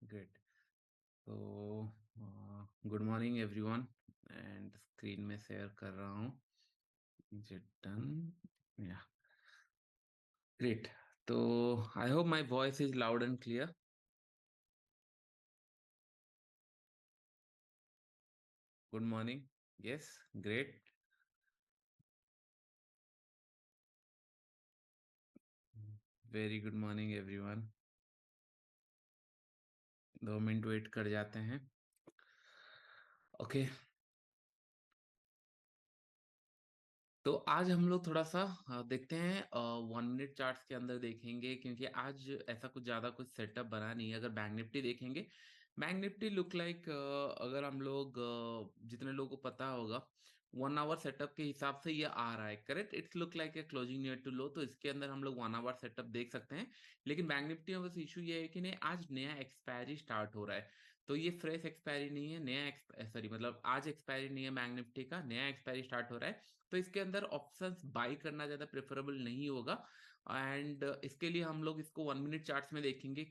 Great. तो good morning everyone and screen में share कर रहा हूँ। Is it done? या ग्रेट। तो I hope my voice is loud and clear. Good morning. Yes, great. Very good morning everyone. 2 minute wait कर जाते हैं। ओके। तो आज हम लोग थोड़ा सा देखते हैं 1 मिनट चार्ट्स के अंदर देखेंगे, क्योंकि आज ऐसा कुछ ज्यादा कुछ सेटअप बना नहीं है। अगर बैंक निफ्टी देखेंगे, बैंक निफ्टी लुक लाइक, अगर हम लोग जितने लोगों को पता होगा, 1 आवर सेटअप के हिसाब से ये आ रहा है। Correct, it's look like a closing near to low, तो इसके अंदर हम लोग 1 आवर सेटअप देख सकते हैं। लेकिन बैंक निफ्टी में बस इशू ये है कि नहीं, आज नया एक्सपायरी स्टार्ट हो रहा है। तो ये फ्रेश एक्सपायरी नहीं है, नया सॉरी, मतलब आज एक्सपायरी नहीं है, बैंक निफ्टी का नया एक्सपायरी स्टार्ट हो रहा है। तो इसके अंदर ऑप्शंस बाई करना ज्यादा प्रेफरेबल नहीं होगा। एंड इसके लिए हम लोग इसको 1 मिनट चार्ट्स में देखेंगे।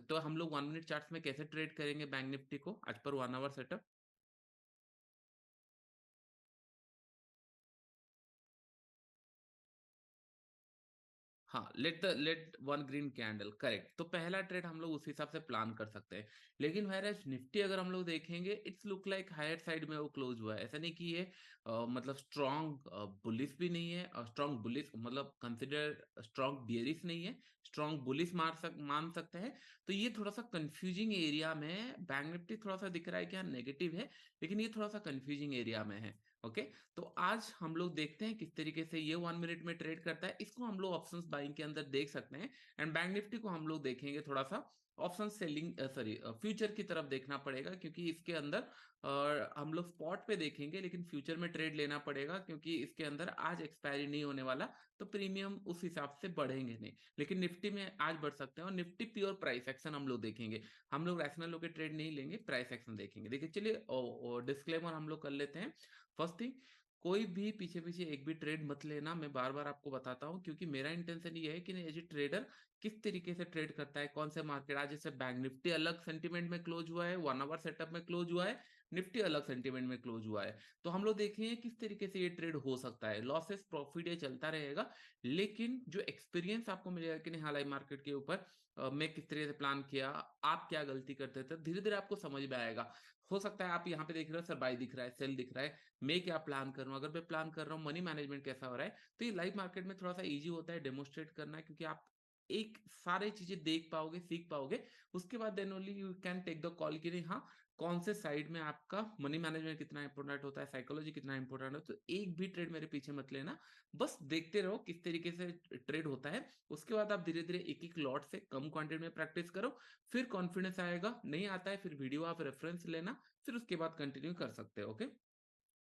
तो हम लोग 1 मिनट चार्ट्स में कैसे ट्रेड करेंगे बैंक निफ्टी को आज पर 1 आवर सेटअप। हाँ, let one green candle, correct. तो पहला ट्रेड हम लोग उस हिसाब से प्लान कर सकते हैं। लेकिन whereas निफ्टी अगर हम लोग देखेंगे, it's look like higher side में वो क्लोज हुआ है। ऐसा नहीं कि ये मतलब स्ट्रॉन्ग बुलिश भी नहीं है, और स्ट्रॉन्ग बुलिश मतलब कंसिडर स्ट्रॉन्ग बियरिश नहीं है, स्ट्रॉन्ग बुलिश मान सकते हैं। तो ये थोड़ा सा कंफ्यूजिंग एरिया में बैंक निफ्टी थोड़ा सा दिख रहा है कि हाँ नेगेटिव है, लेकिन ये थोड़ा सा कंफ्यूजिंग एरिया में है। ओके। तो आज हम लोग देखते हैं किस तरीके से ये 1 मिनट में ट्रेड करता है। इसको हम लोग ऑप्शंस बाइंग के अंदर देख सकते हैं। एंड बैंक निफ्टी को हम लोग देखेंगे थोड़ा सा ऑप्शन सेलिंग, सॉरी, फ्यूचर की तरफ देखना पड़ेगा, क्योंकि इसके अंदर हम लोग स्पॉट पे देखेंगे, लेकिन फ्यूचर में ट्रेड लेना पड़ेगा, क्योंकि इसके अंदर आज एक्सपायरी नहीं होने वाला। तो प्रीमियम उस हिसाब से बढ़ेंगे नहीं, लेकिन निफ्टी में आज बढ़ सकते हैं। और निफ्टी प्योर प्राइस एक्शन हम लोग देखेंगे। हम लोग रैशनल होकर ट्रेड नहीं लेंगे, प्राइस एक्शन देखेंगे। देखिए, चलिए डिस्क्लेमर हम लोग कर लेते हैं। फर्स्ट थिंग, कोई भी पीछे पीछे एक भी ट्रेड मत लेना, मैं बार बार आपको बताता हूं, क्योंकि मेरा इंटेंशन ये है कि एज ए ट्रेडर किस तरीके से ट्रेड करता है, कौन से मार्केट। आज जैसे बैंक निफ्टी अलग सेंटीमेंट में क्लोज हुआ है, 1 आवर सेटअप में क्लोज हुआ है, निफ्टी अलग सेंटीमेंट में क्लोज हुआ है। तो हम लोग देखेंगे किस तरीके से ये ट्रेड हो सकता है। लॉसेस प्रॉफिट ये चलता रहेगा, लेकिन जो एक्सपीरियंस आपको मिलेगा कि नहीं, हाल मार्केट के ऊपर मैं किस तरीके से प्लान किया, आप क्या गलती करते थे, धीरे धीरे आपको समझ में आएगा। हो सकता है आप यहाँ पे देख रहे हो सर बाई दिख रहा है, सेल दिख रहा है, मैं क्या प्लान कर रहा हूँ, अगर मैं प्लान कर रहा हूँ मनी मैनेजमेंट कैसा हो रहा है, तो ये लाइव मार्केट में थोड़ा सा इजी होता है डेमोस्ट्रेट करना, क्योंकि आप एक सारे चीजें देख पाओगे, सीख पाओगे। उसके बाद then only you can take the call कि नहीं, हाँ कौन से साइड में आपका मनी मैनेजमेंट कितना इंपॉर्टेंट होता है, साइकोलॉजी कितना इंपॉर्टेंट है। तो एक भी ट्रेड मेरे पीछे मत लेना, बस देखते रहो किस तरीके से ट्रेड होता है। उसके बाद आप धीरे धीरे एक एक लॉट से कम क्वांटिटी में प्रैक्टिस करो, फिर कॉन्फिडेंस आएगा। नहीं आता है फिर वीडियो आप रेफरेंस लेना, फिर उसके बाद कंटिन्यू कर सकते हो। ओके।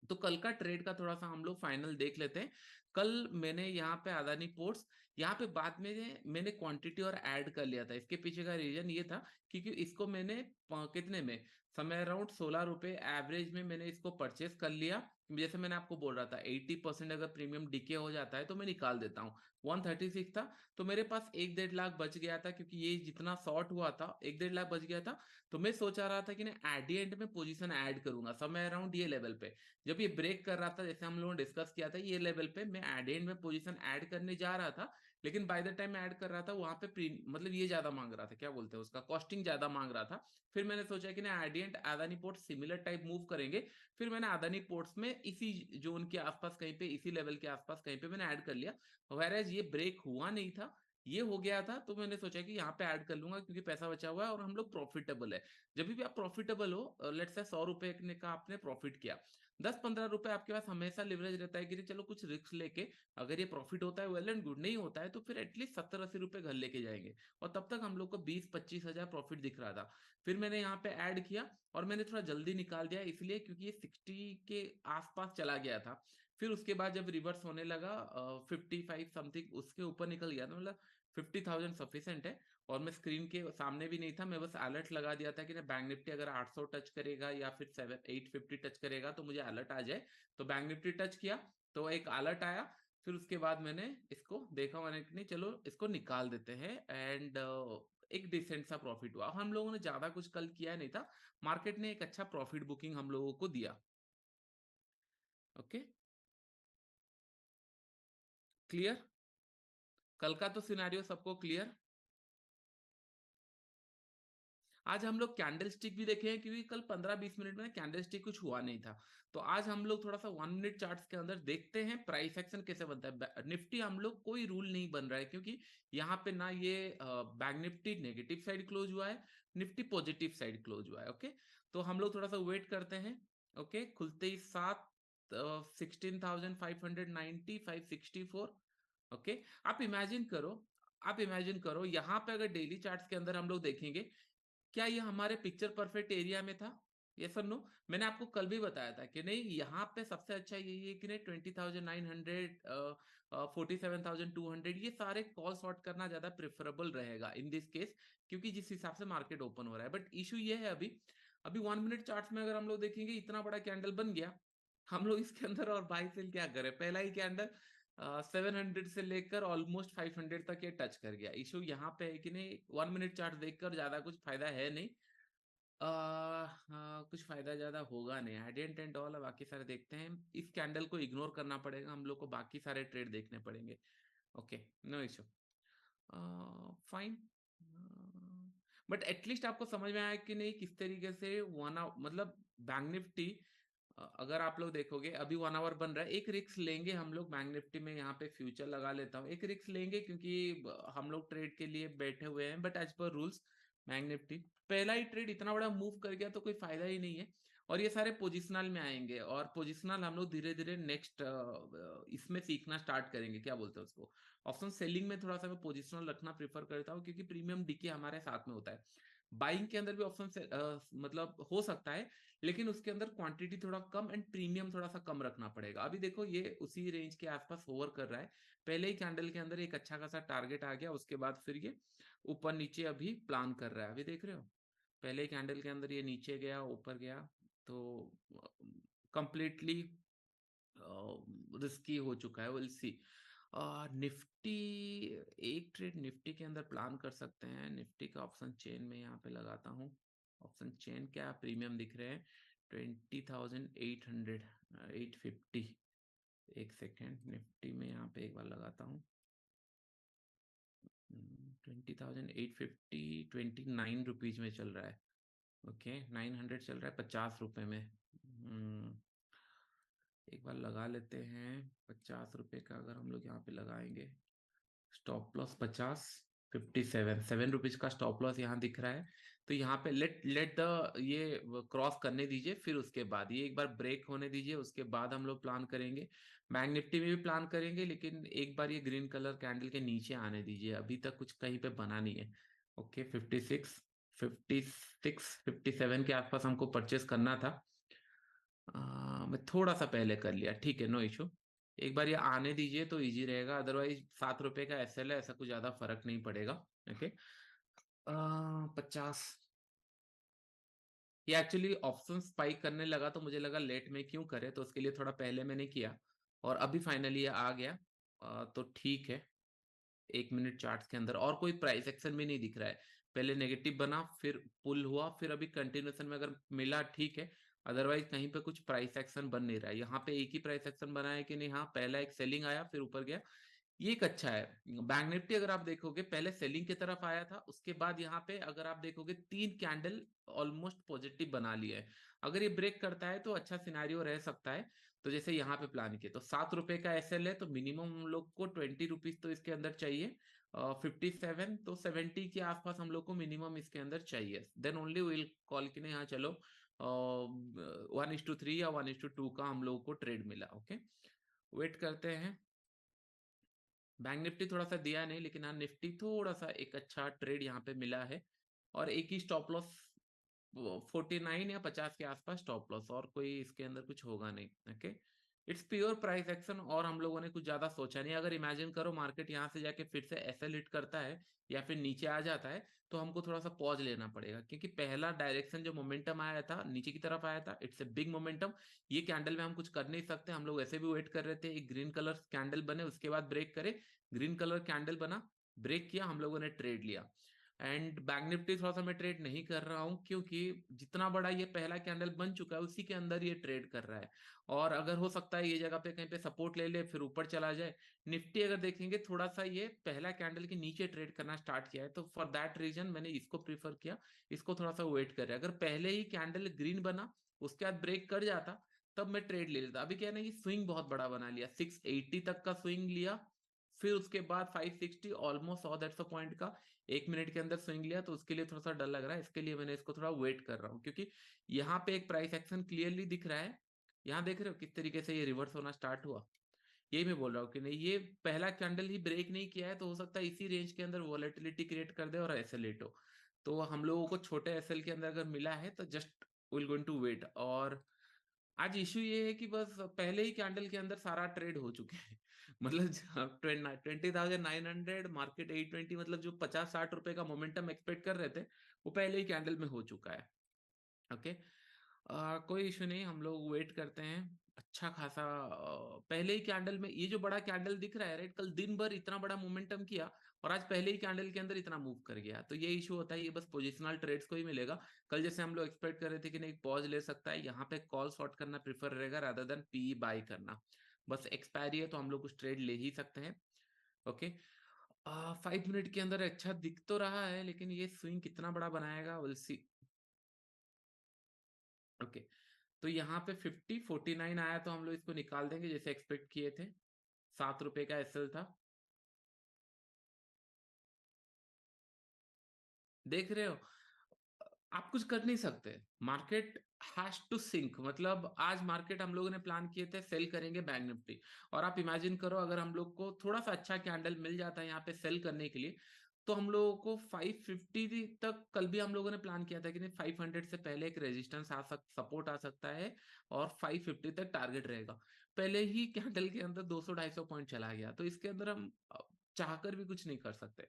तो कल का ट्रेड का थोड़ा सा हम लोग फाइनल देख लेते हैं। कल मैंने यहाँ पे अदानी पोर्ट्स, यहाँ पे बाद में मैंने क्वांटिटी और ऐड कर लिया था। इसके पीछे का रीजन ये था, क्योंकि इसको मैंने कितने में, समय अराउंड 16 रुपए एवरेज में मैंने इसको परचेस कर लिया। जैसे मैंने आपको बोल रहा था 80% अगर प्रीमियम डीके हो जाता है तो मैं निकाल देता हूँ। 136 था, तो मेरे पास 1-1.5 लाख बच गया था, क्योंकि ये जितना शॉर्ट हुआ था 1-1.5 लाख बच गया था। तो मैं सोचा रहा था कि ना एट दी एंड में पोजीशन ऐड करूंगा समय अराउंड ये लेवल पे। जब ये ब्रेक कर रहा था, जैसे हम लोगों ने डिस्कस किया था, ये लेवल पे मैं एड एंड में पोजीशन ऐड करने जा रहा था। लेकिन बाय द टाइम मैं ऐड कर रहा था, वहां पे मतलब ये ज्यादा मांग रहा था, क्या बोलते हैं उसका, कॉस्टिंग ज्यादा मांग रहा था। फिर मैंने सोचा कि ना एडियंट Adani port similar type move करेंगे। फिर मैंने अदानी पोर्ट्स में इसी जोन के आसपास कहीं पे, इसी लेवल के आसपास कहीं पे मैंने ऐड कर लिया। वेरएज ये ब्रेक हुआ नहीं था, ये हो गया था, तो मैंने सोचा कि यहाँ पे ऐड कर लूंगा, क्योंकि पैसा बचा हुआ है और हम लोग प्रॉफिटेबल है। जब भी आप प्रॉफिटेबल हो, लेट्स से 100 रुपए का आपने प्रॉफिट किया, 10-15 रुपए आपके पास हमेशा लिवरेज रहता है कि चलो कुछ रिस्क लेके, अगर ये प्रॉफिट होता है वेल एंड गुड, नहीं होता है तो फिर एटलीस्ट 70-80 रुपए घर लेके जाएंगे। और तब तक हम लोग को 20-25 हजार प्रॉफिट दिख रहा था। फिर मैंने यहाँ पे ऐड किया, और मैंने थोड़ा जल्दी निकाल दिया इसलिए क्योंकि ये 60 के आसपास चला गया था। फिर उसके बाद जब रिवर्स होने लगा, 55 समथिंग उसके ऊपर निकल गया था, मतलब 50,000 सफिशियंट है। और मैं स्क्रीन के सामने भी नहीं था, मैं बस अलर्ट लगा दिया था कि ना बैंक निफ्टी अगर 800 टच करेगा या फिर 850 टच करेगा तो मुझे अलर्ट आ जाए। तो बैंक निफ्टी टच किया, तो एक अलर्ट आया। फिर उसके बाद मैंने इसको देखा, मैंने कि नहीं चलो इसको निकाल देते हैं। एंड एक डिसेंट सा प्रॉफिट हुआ। हम लोगों ने ज्यादा कुछ कल किया नहीं था, मार्केट ने एक अच्छा प्रॉफिट बुकिंग हम लोगों को दिया। Okay, clear? कल का तो सिनेरियो सबको क्लियर? आज हम लोग कैंडल स्टिक भी देखे हैं, क्योंकि कल 15-20 मिनट में कैंडल स्टिक कुछ हुआ नहीं था। तो आज हम लोग थोड़ा सा 1 मिनट चार्ट्स के अंदर देखते हैं प्राइस एक्शन कैसे बनता है। निफ्टी हम लोग कोई रूल नहीं बन रहा है, क्योंकि यहाँ पे ना ये bank Nifty negative side close हुआ है, निफ्टी पॉजिटिव साइड क्लोज हुआ है। ओके, तो हम लोग थोड़ा सा वेट करते हैं। ओके, खुलते ही 16,590, 564। ओके, आप इमेजिन करो, यहाँ पे अगर डेली चार्ट्स के अंदर हम लोग देखेंगे, क्या ये हमारे पिक्चर परफेक्ट एरिया में था? ये सर नो। मैंने आपको कल भी बताया था कि नहीं, यहाँ पे सबसे अच्छा यही है कि नहीं, 20,900, 47,200, ये सारे कॉल सॉर्ट करना ज्यादा प्रेफरेबल रहेगा इन दिस केस, क्योंकि जिस हिसाब से मार्केट ओपन हो रहा है। बट इशू ये है, अभी अभी 1 मिनट चार्ट में अगर हम लोग देखेंगे, इतना बड़ा कैंडल बन गया, हम लोग इसके अंदर और बाई सेल क्या करें? पहला ही कैंडल 700 से लेकर ऑलमोस्ट 500 तक ये टच कर गया। इशू यहाँ पे है कि नहीं, 1 मिनट चार्ट देखकर ज्यादा कुछ फायदा है नहीं। कुछ फायदा ज्यादा होगा नहीं, एडेंट एंड ऑल। बाकी सारे देखते हैं, इस कैंडल को इग्नोर करना पड़ेगा हम लोग को, बाकी सारे ट्रेड देखने पड़ेंगे। Okay, no issue, fine. But at least आपको समझ में आया कि नहीं किस तरीके से मतलब बैंक निफ्टी, अगर आप लोग देखोगे अभी 1 आवर बन रहा है, एक रिस्क लेंगे हम लोग बैंक निफ्टी में। यहाँ पे फ्यूचर लगा लेता हूँ, एक रिस्क लेंगे, क्योंकि हम लोग ट्रेड के लिए बैठे हुए हैं। But as per rules bank Nifty पहला ही ट्रेड इतना बड़ा मूव कर गया तो कोई फायदा ही नहीं है। और ये सारे पोजिशनल में आएंगे, और पोजिशनल हम लोग धीरे धीरे नेक्स्ट इसमें सीखना स्टार्ट करेंगे, क्या बोलते हैं उसको, ऑप्शन सेलिंग में थोड़ा सा मैं पोजिशनल रखना प्रेफर करता हूँ, क्योंकि प्रीमियम डीके हमारे साथ में होता है। बाइंग के अंदर भी ऑप्शन से मतलब हो सकता है, लेकिन उसके अंदर क्वांटिटी थोड़ा कम एंड प्रीमियम थोड़ा सा कम रखना पड़ेगा। अभी देखो ये उसी रेंज के आसपास होवर कर रहा है, पहले ही कैंडल के अंदर एक अच्छा खासा टारगेट आ गया, उसके बाद फिर ये ऊपर नीचे अभी प्लान कर रहा है। अभी देख रहे हो, पहले ही कैंडल के अंदर ये नीचे गया, ऊपर गया, तो कंप्लीटली रिस्की हो चुका है। Will see. निफ्टी, एक ट्रेड निफ्टी के अंदर प्लान कर सकते हैं। निफ्टी का ऑप्शन चेन में यहाँ पे लगाता हूँ। ऑप्शन चेन क्या प्रीमियम दिख रहे हैं, 20,800, 850। एक सेकेंड, निफ्टी में यहाँ पे एक बार लगाता हूँ। 20,850, 29 रुपीज में चल रहा है। ओके, 900 चल रहा है 50 रुपए में। एक बार लगा लेते हैं। 50 रुपए का अगर हम लोग यहाँ पे लगाएंगे, स्टॉप लॉस 50, 57, 7 रुपीज का स्टॉप लॉस यहाँ दिख रहा है। तो यहाँ पे लेट लेट द ये क्रॉस करने दीजिए, फिर उसके बाद ये एक बार ब्रेक होने दीजिए, उसके बाद हम लोग प्लान करेंगे। बैंक निफ्टी में भी प्लान करेंगे, लेकिन एक बार ये ग्रीन कलर कैंडल के नीचे आने दीजिए, अभी तक कुछ कहीं पे बना नहीं है। ओके, 56, 56, 57 के आसपास हमको परचेस करना था। मैं थोड़ा सा पहले कर लिया, ठीक है, नो इशू। एक बार ये आने दीजिए तो इजी रहेगा, अदरवाइज 7 रुपए का एसएल है, ऐसा कुछ ज्यादा फर्क नहीं पड़ेगा। ओके, 50। ये एक्चुअली ऑप्शन स्पाइक करने लगा तो मुझे लगा लेट में क्यों करे, तो उसके लिए थोड़ा पहले मैंने किया, और अभी फाइनली ये आ गया। तो ठीक है। 1 मिनट चार्ट के अंदर और कोई प्राइस एक्शन भी नहीं दिख रहा है। पहले नेगेटिव बना, फिर पुल हुआ, फिर अभी कंटिन्यूएशन में अगर मिला ठीक है, अदरवाइज कहीं पे कुछ प्राइस एक्शन बन नहीं रहा है। यहाँ पे एक ही प्राइस एक्शन बना है कि नहीं, हाँ, पहला एक सेलिंग आया फिर ऊपर गया, ये एक अच्छा है। बैंक निफ्टी अगर आप देखोगे पहले सेलिंग की तरफ आया था, उसके बाद यहाँ पे अगर आप देखोगे 3 कैंडल ऑलमोस्ट पॉजिटिव बना लिया है। अगर ये ब्रेक करता है तो अच्छा सिनारियो रह सकता है। तो जैसे यहाँ पे प्लान किया, तो 7 रुपए का एसएल है, तो मिनिमम हम लोग को 20 रुपीज तो इसके अंदर चाहिए। 57, तो 70 के आसपास हम लोग को मिनिमम इसके अंदर चाहिए, देन ओनली विल कॉल कि नहीं, हाँ चलो 1:3 या 1:2 का हम लोगों को ट्रेड मिला। ओके, वेट करते हैं। बैंक निफ्टी थोड़ा सा दिया नहीं, लेकिन हाँ निफ्टी थोड़ा सा एक अच्छा ट्रेड यहाँ पे मिला है। और एक ही स्टॉप लॉस, 49 या 50 के आसपास स्टॉप लॉस, और कोई इसके अंदर कुछ होगा नहीं। Okay, it's pure price action, और हम लोगों ने कुछ ज्यादा सोचा नहीं। अगर इमेजिन करो मार्केट यहाँ से जाके फिर से एसएल हिट करता है या फिर नीचे आ जाता है, तो हमको थोड़ा सा पॉज लेना पड़ेगा, क्योंकि पहला डायरेक्शन जो मोमेंटम आया था नीचे की तरफ आया था, इट्स ए बिग मोमेंटम। ये कैंडल में हम कुछ कर नहीं सकते, हम लोग ऐसे भी वेट कर रहे थे एक ग्रीन कलर कैंडल बने, उसके बाद ब्रेक करे, ग्रीन कलर कैंडल बना, ब्रेक किया, हम लोगों ने ट्रेड लिया। एंड बैंक निफ्टी थोड़ा सा मैं ट्रेड नहीं कर रहा हूँ, क्योंकि जितना बड़ा ये पहला कैंडल बन चुका है उसी के अंदर ये ट्रेड कर रहा है, और अगर हो सकता है ये जगह पे कहीं पे सपोर्ट ले ले फिर ऊपर चला जाए। निफ्टी अगर देखेंगे थोड़ा सा ये पहला कैंडल के नीचे ट्रेड करना स्टार्ट किया है, तो फॉर दैट रीजन मैंने इसको प्रीफर किया, इसको थोड़ा सा वेट कर रहे हैं। अगर पहले ही कैंडल ग्रीन बना उसके बाद ब्रेक कर जाता तब मैं ट्रेड ले लेता। अभी क्या है ना कि स्विंग बहुत बड़ा बना लिया, 680 तक का स्विंग लिया, फिर उसके बाद 560 ऑलमोस्ट 100 पॉइंट का 1 मिनट के अंदर स्विंग लिया, तो उसके लिए थोड़ा सा डर लग रहा है, इसके लिए मैंने इसको थोड़ा वेट कर रहा हूँ, क्योंकि यहाँ पे एक प्राइस एक्शन क्लियरली दिख रहा है। यहाँ देख रहे हो किस तरीके से ये रिवर्स होना स्टार्ट हुआ। यही मैं बोल रहा हूँ कि नहीं, ये पहला कैंडल ही ब्रेक नहीं किया है, तो हो सकता है इसी रेंज के अंदर वॉलेटिलिटी क्रिएट कर दे और एसएलएट हो। तो हम लोगों को छोटे एसएल के अंदर अगर मिला है तो just will going to wait. और आज इशू ये है कि बस पहले ही कैंडल के अंदर सारा ट्रेड हो चुके हैं मतलब 20,900 मार्केट 820, मतलब जो 50-60 रुपए का मोमेंटम एक्सपेक्ट कर रहे थे वो पहले ही कैंडल में हो चुका है। ओके, कोई इशू नहीं, हम लोग वेट करते हैं। अच्छा खासा पहले ही कैंडल में ये जो बड़ा कैंडल दिख रहा है राइट, कल दिन भर इतना बड़ा मोमेंटम किया और आज पहले ही कैंडल के अंदर इतना मूव कर गया, तो ये इशू होता है, ये बस पोजिशनल ट्रेड्स को ही मिलेगा। कल जैसे हम लोग एक्सपेक्ट कर रहे थे कि नहीं पॉज ले सकता है, यहाँ पे कॉल शॉर्ट करना प्रेफर रहेगा रादर देन पी बाई करना। बस एक्सपायरी है तो हम लोग कुछ ट्रेड ले ही सकते हैं। ओके, 5 मिनट के अंदर अच्छा दिख तो रहा है, लेकिन ये स्विंग कितना बड़ा बनाएगा विल सी। ओके, तो यहाँ पे 50-49 आया तो हम लोग इसको निकाल देंगे जैसे एक्सपेक्ट किए थे। 7 रुपए का एसएल था, देख रहे हो। आप कुछ कर नहीं सकते, मार्केट हैज टू सिंक। मतलब आज मार्केट हम लोगों ने प्लान किए थे सेल करेंगे बैंक निफ्टी, और आप इमेजिन करो अगर हम लोग को थोड़ा सा अच्छा कैंडल मिल जाता है यहाँ पे सेल करने के लिए, तो हम लोगों को 550 तक, कल भी हम लोगों ने प्लान किया था कि नहीं 500 से पहले एक रेजिस्टेंस सपोर्ट आ सकता है, और 550 तक टारगेट रहेगा। पहले ही कैंडल के अंदर 200-250 पॉइंट चला गया, तो इसके अंदर हम चाहकर भी कुछ नहीं कर सकते।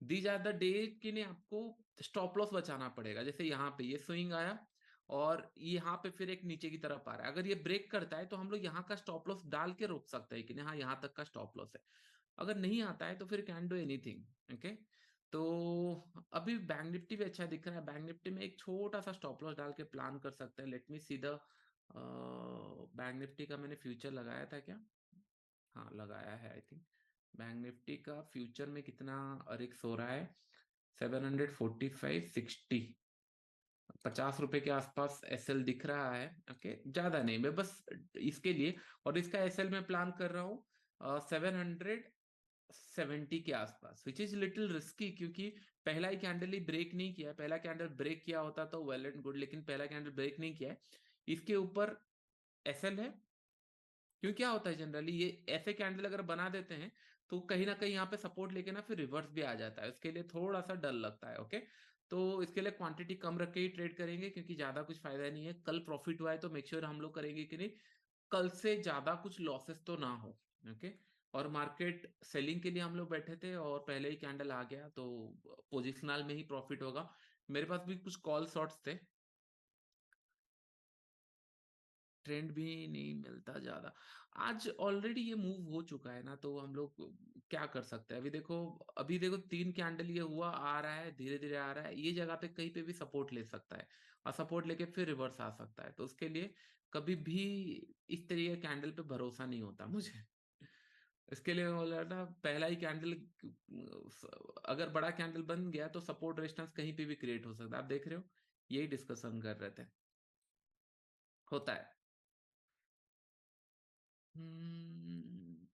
दीज आर द डे कि नहीं आपको स्टॉप लॉस बचाना पड़ेगा। जैसे यहाँ पे ये स्विंग आया और यहाँ पे फिर एक नीचे की तरफ आ रहा है, अगर ये ब्रेक करता है तो हम लोग यहाँ का स्टॉप लॉस डाल के रोक सकते हैं कि नहीं हाँ यहाँ तक का स्टॉप लॉस है। अगर नहीं आता है तो फिर कैन डू एनीथिंग। ओके, तो अभी बैंक निफ्टी भी अच्छा दिख रहा है, बैंक निफ्टी में एक छोटा सा स्टॉप लॉस डाल के प्लान कर सकते हैं। Let me see the bank Nifty का मैंने फ्यूचर लगाया था क्या, हाँ लगाया है आई थिंक। बैंक निफ्टी का फ्यूचर में कितना रिक्स हो रहा है, 745-60, 50 रुपए के आसपास एसएल दिख रहा है। ओके, ज्यादा नहीं, मैं बस इसके लिए, और इसका एसएल में प्लान कर रहा हूँ 770 के आसपास, विच इज लिटिल रिस्की, क्योंकि पहला ही कैंडल ही ब्रेक नहीं किया है। पहला कैंडल ब्रेक किया होता तो वेल एंड गुड, लेकिन पहला कैंडल ब्रेक नहीं किया है, इसके ऊपर एसएल है। क्यों, क्या होता है जनरली ये ऐसे कैंडल अगर बना देते हैं तो कहीं ना कहीं यहाँ पे सपोर्ट लेके ना फिर रिवर्स भी आ जाता है, उसके लिए थोड़ा सा डर लगता है। ओके, तो इसके लिए क्वांटिटी कम रख के ही ट्रेड करेंगे, क्योंकि ज्यादा कुछ फायदा नहीं है। कल प्रॉफिट हुआ है तो मेक श्योर हम लोग करेंगे कि नहीं कल से ज्यादा कुछ लॉसेस तो ना हो। ओके, और मार्केट सेलिंग के लिए हम लोग बैठे थे और पहले ही कैंडल आ गया तो पोजिशनल में ही प्रॉफिट होगा। मेरे पास भी कुछ कॉल शॉर्ट्स थे, ट्रेंड भी नहीं मिलता ज्यादा। आज ऑलरेडी ये मूव हो चुका है ना, तो हम लोग क्या कर सकते हैं। अभी देखो 3 कैंडल ये हुआ आ रहा है, धीरे धीरे आ रहा है, ये जगह पे कहीं पे भी सपोर्ट ले सकता है, और सपोर्ट लेके फिर रिवर्स आ सकता है, तो उसके लिए कभी भी इस तरीके कैंडल पे भरोसा नहीं होता मुझे। इसके लिए बोला था पहला ही कैंडल, अगर बड़ा कैंडल बन गया तो सपोर्ट रेजिस्टेंस कहीं पे भी क्रिएट हो सकता है। आप देख रहे हो, यही डिस्कशन कर रहे थे, होता है। हम्म,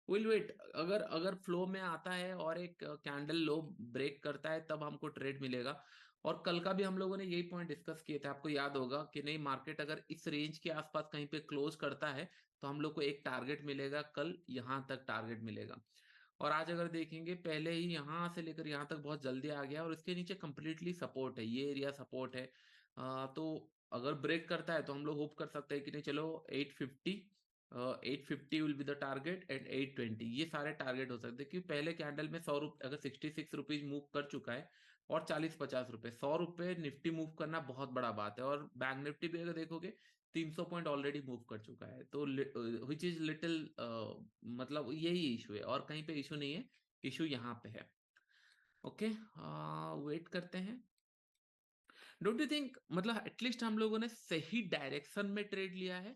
विल वेट। अगर अगर फ्लो में आता है और एक कैंडल लो ब्रेक करता है तब हमको ट्रेड मिलेगा। और कल का भी हम लोगों ने यही पॉइंट डिस्कस किए थे, आपको याद होगा कि नहीं मार्केट अगर इस रेंज के आसपास कहीं पे क्लोज करता है तो हम लोग को एक टारगेट मिलेगा, कल यहाँ तक टारगेट मिलेगा। और आज अगर देखेंगे पहले ही यहाँ से लेकर यहाँ तक बहुत जल्दी आ गया, और इसके नीचे कंप्लीटली सपोर्ट है, ये एरिया सपोर्ट है। तो अगर ब्रेक करता है तो हम लोग होप कर सकते हैं कि नहीं चलो 850, 850 will be the target and 820, ये सारे टारगेट हो सकते हैं। क्योंकि पहले कैंडल में 100 रुपये अगर 66 रुपीज मूव कर चुका है, और 40-50 रुपए, 100 रुपए निफ्टी मूव करना बहुत बड़ा बात है। और बैंक निफ्टी भी अगर देखोगे 300 पॉइंट ऑलरेडी मूव कर चुका है, तो विच इज लिटिल, मतलब यही इशू है और कहीं पे इशू नहीं है, इशू यहाँ पे है। ओके, वेट करते हैं। डोंट यू थिंक मतलब एटलीस्ट हम लोगों ने सही डायरेक्शन में ट्रेड लिया है?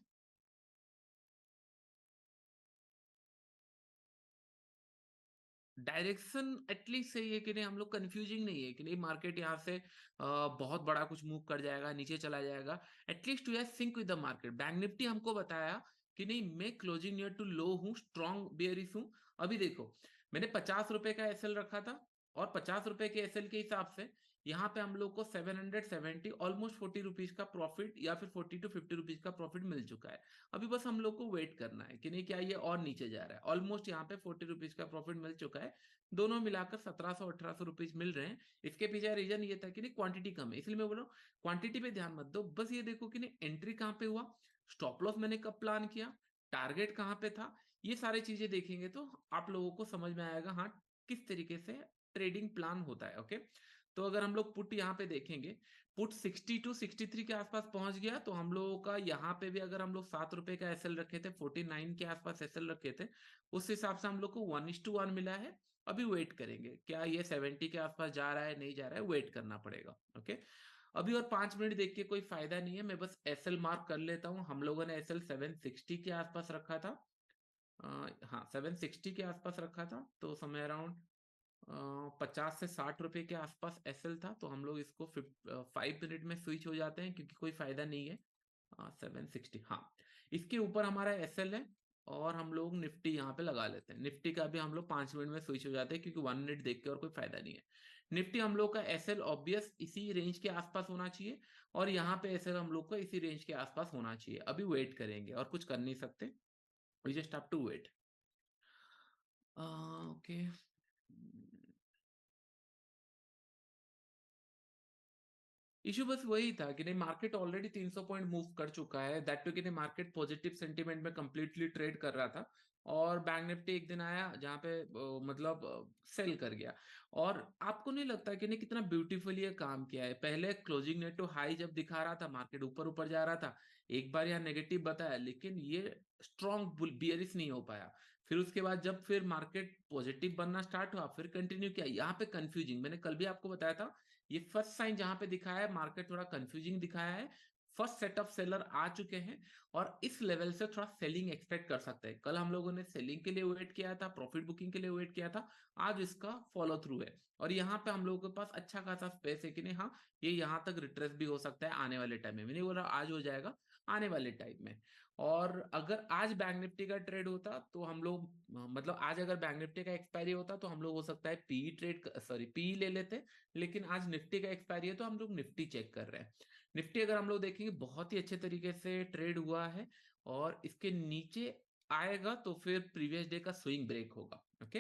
डायरेक्शन एटलीस्ट सही है कि नहीं, हम लोग कंफ्यूजिंग नहीं है कि नहीं मार्केट यहाँ से बहुत बड़ा कुछ मूव कर जाएगा, नीचे चला जाएगा। At least we are sync with the market. Bank Nifty हमको बताया कि नहीं मैं क्लोजिंग नियर टू लो हूँ, स्ट्रॉन्ग बेयरिश हूँ। अभी देखो, मैंने 50 रुपए का एसएल रखा था, और 50 रुपए के एसएल के हिसाब से यहाँ पे हम लोग को 770 ऑलमोस्ट 40 रुपीज का प्रॉफिट, या फिर 40 to 50 रुपीज का प्रॉफिट मिल चुका है। अभी बस हम लोग को वेट करना है कि नहीं क्या ये और नीचे जा रहा है। ऑलमोस्ट यहाँ पे 40 रुपीज का प्रॉफिट मिल चुका है, दोनों मिलाकर 1700-1800 रुपीज मिल रहे हैं। इसके पीछे रीजन ये था कि नहीं क्वांटिटी कम है, इसलिए मैं बोल रहा हूँ क्वांटिटी पे ध्यान मत दो, बस ये देखो कि नहीं एंट्री कहाँ पे हुआ, स्टॉप लॉस मैंने कब प्लान किया, टारगेट कहाँ पे था। ये सारी चीजें देखेंगे तो आप लोगों को समझ में आएगा हाँ किस तरीके से ट्रेडिंग प्लान होता है। ओके, तो अगर हम लोग पुट यहाँ पे देखेंगे, पुट 60 to 63 के आसपास पहुंच गया, तो हम लोगों का यहाँ पे भी अगर हम लोग 7 रुपए का एसएल रखे थे, 49 के आसपास एसएल रखे थे, उस हिसाब से हम लोग को 1:1 मिला है। अभी वेट करेंगे क्या ये 70 के आसपास जा रहा है नहीं जा रहा है, वेट करना पड़ेगा। ओके, अभी और 5 मिनट देख के कोई फायदा नहीं है, मैं बस एसएल मार्क कर लेता हूँ। हम लोगों ने एसएल 760 के आसपास रखा था, हाँ 760 के आसपास रखा था, तो समय अराउंड 50 से 60 रुपए के आसपास एसएल था, तो हम लोग इसको 5 मिनट में स्विच हो जाते हैं क्योंकि कोई फायदा नहीं है। 760, हाँ इसके ऊपर हमारा एसएल है, और हम लोग निफ्टी यहाँ पे लगा लेते हैं। निफ्टी का भी हम लोग 5 मिनट में स्विच हो जाते हैं क्योंकि 1 मिनट देख के और कोई फायदा नहीं है। निफ्टी हम लोग का एसएल ऑब्वियस इसी रेंज के आसपास होना चाहिए, और यहाँ पे एसएल हम लोग का इसी रेंज के आसपास होना चाहिए। अभी वेट करेंगे और कुछ कर नहीं सकते, we just have to wait. Okay, issue बस वही था कि नहीं मार्केट ऑलरेडी 300 पॉइंट मूव कर चुका है, दैट टू कि नहीं मार्केट पॉजिटिव सेंटीमेंट में कंप्लीटली ट्रेड कर रहा था, और बैंक निफ्टी एक दिन आया जहां पे मतलब सेल कर गया। और आपको नहीं लगता कि नहीं कितना ब्यूटीफुली ये काम किया है? पहले क्लोजिंग नेट टू हाई जब दिखा रहा था, मार्केट ऊपर ऊपर जा रहा था, एक बार यहाँ नेगेटिव बताया, लेकिन ये स्ट्रॉन्ग बियरिश नहीं हो पाया। फिर उसके बाद जब फिर मार्केट पॉजिटिव बनना स्टार्ट हुआ, फिर कंटिन्यू किया। यहाँ पे कंफ्यूजिंग, मैंने कल भी आपको बताया था, ये फर्स्ट साइन जहां पे दिखाया है मार्केट थोड़ा कंफ्यूजिंग दिखाया है। फर्स्ट सेट ऑफ सेलर आ चुके हैं, और इस लेवल से थोड़ा सेलिंग एक्सपेक्ट कर सकते हैं। कल हम लोगों ने सेलिंग के लिए वेट किया था, प्रॉफिट बुकिंग के लिए वेट किया था, आज इसका फॉलो थ्रू है। और यहाँ पे हम लोगों के पास अच्छा खासा स्पेस है कि नहीं, हाँ ये यहाँ तक रिट्रेस भी हो सकता है आने वाले टाइम में। मैं नहीं बोल रहा आज हो जाएगा, आने वाले टाइम में। और अगर आज बैंक निफ्टी का ट्रेड होता तो हम लोग, मतलब आज अगर बैंक निफ्टी का एक्सपायरी होता तो हम लोग हो सकता है पी ट्रेड, सॉरी पी ले लेते। लेकिन आज निफ्टी का एक्सपायरी है तो हम लोग निफ्टी चेक कर रहे हैं। निफ्टी अगर हम लोग देखेंगे बहुत ही अच्छे तरीके से ट्रेड हुआ है, और इसके नीचे आएगा तो फिर प्रीवियस डे का स्विंग ब्रेक होगा। ओके,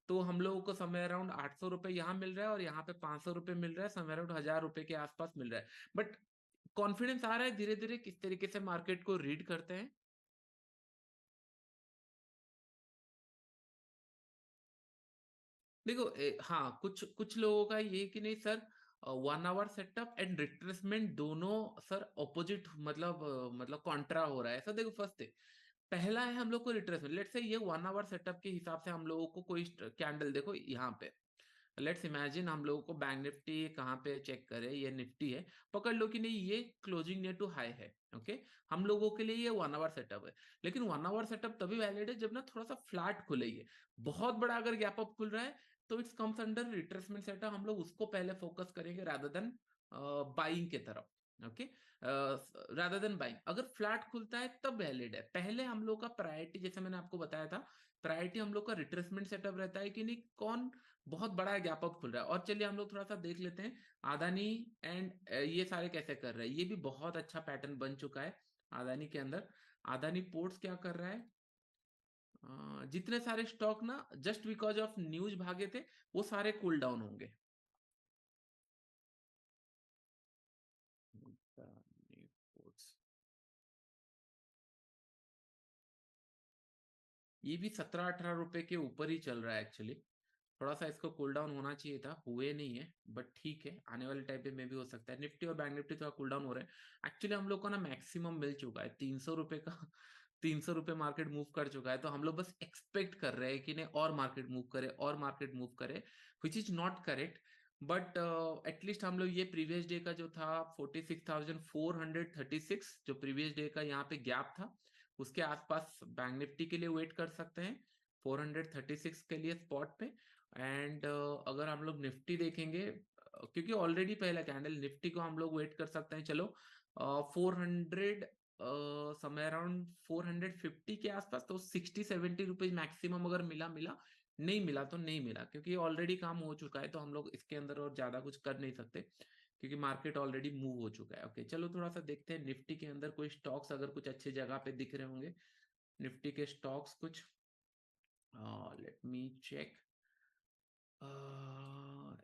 तो हम लोगों को समय अराउंड 800 रुपए यहाँ मिल रहा है, और यहाँ पे 500 रुपए मिल रहा है, समय अराउंड 1000 रुपए के आसपास मिल रहा है। बट कॉन्फिडेंस आ रहा है धीरे धीरे किस तरीके से मार्केट को रीड करते हैं। देखो हाँ कुछ कुछ लोगों का ये कि नहीं sir, 1 hour setup and retracement दोनों सर ऑपोजिट, मतलब कॉन्ट्रा हो रहा है। सर देखो फर्स्ट है, पहला है हम लोग को रिट्रेसमेंट, लेट्स से ये 1 आवर सेटअप के हिसाब से हम लोगों को कोई कैंडल देखो यहाँ पे, लेट्स इमेजिन हम लोगों को बैंक निफ्टी कहाँ पे चेक करे, ये निफ्टी है, पकड़ लो कि नहीं ये क्लोजिंग नियर टू हाई है। ओके, हम लोगों के लिए ये 1 आवर सेटअप है, लेकिन 1 आवर सेटअप तभी वैलिड है जब ना थोड़ा सा फ्लैट खुले, ये बहुत बड़ा अगर गैप अप खुल रहा है तो it's comes under retracement setup, हम लोग उसको पहले फोकस करेंगे रादर देन बाइंग के तरफ। ओके, रादर देन बाइंग, अगर फ्लैट खुलता है तब वैलिड है। पहले हम लोग का प्रायोरिटी, जैसे मैंने आपको बताया था, प्रायोरिटी हम लोग का रिट्रेसमेंट सेटअप रहता है कि नहीं कौन बहुत बड़ा गैप अप खुल रहा है। और चलिए हम लोग थोड़ा सा देख लेते हैं अदानी एंड ये सारे कैसे कर रहे हैं। ये भी बहुत अच्छा पैटर्न बन चुका है अदानी के अंदर। अदानी पोर्ट्स क्या कर रहा है, जितने सारे स्टॉक ना जस्ट बिकॉज ऑफ न्यूज भागे थे, वो सारे कूल डाउन होंगे। अदानी पोर्ट्स, ये भी 17-18 रुपए के ऊपर ही चल रहा है एक्चुअली। थोड़ा सा इसको कूल डाउन होना चाहिए था, हुए नहीं है, बट ठीक है, आने वाले टाइम में भी हो सकता है। निफ्टी और बैंक निफ्टी थोड़ा कूल डाउन हो रहे हैं। एक्चुअली हम लोग को ना मैक्सिमम मिल चुका है 300 रुपए का। 300 रुपए मार्केट मूव कर चुका है, तो हम लोग बस एक्सपेक्ट कर रहे हैं कि नहीं और मार्केट मूव करे और मार्केट मूव करे, which is not correct. But at least हम लोग ये प्रीवियस डे का जो था 46,436, जो प्रीवियस डे का यहाँ पे गैप था, उसके आसपास बैंक निफ्टी के लिए वेट कर सकते हैं, 436 के लिए स्पॉट पे। एंड अगर हम लोग निफ्टी देखेंगे, क्योंकि ऑलरेडी पहला कैंडल निफ्टी को हम लोग वेट कर सकते हैं, चलो 400, समय अराउंड 450 के आसपास, तो 60-70 रुपीज मैक्सिमम अगर मिला मिला, नहीं मिला तो नहीं मिला, क्योंकि ऑलरेडी काम हो चुका है, तो हम लोग इसके अंदर और ज्यादा कुछ कर नहीं सकते, क्योंकि मार्केट ऑलरेडी मूव हो चुका है। ओके, चलो थोड़ा सा देखते हैं निफ्टी के अंदर कोई स्टॉक्स अगर कुछ अच्छे जगह पे दिख रहे होंगे, निफ्टी के स्टॉक्स कुछ। Let me check.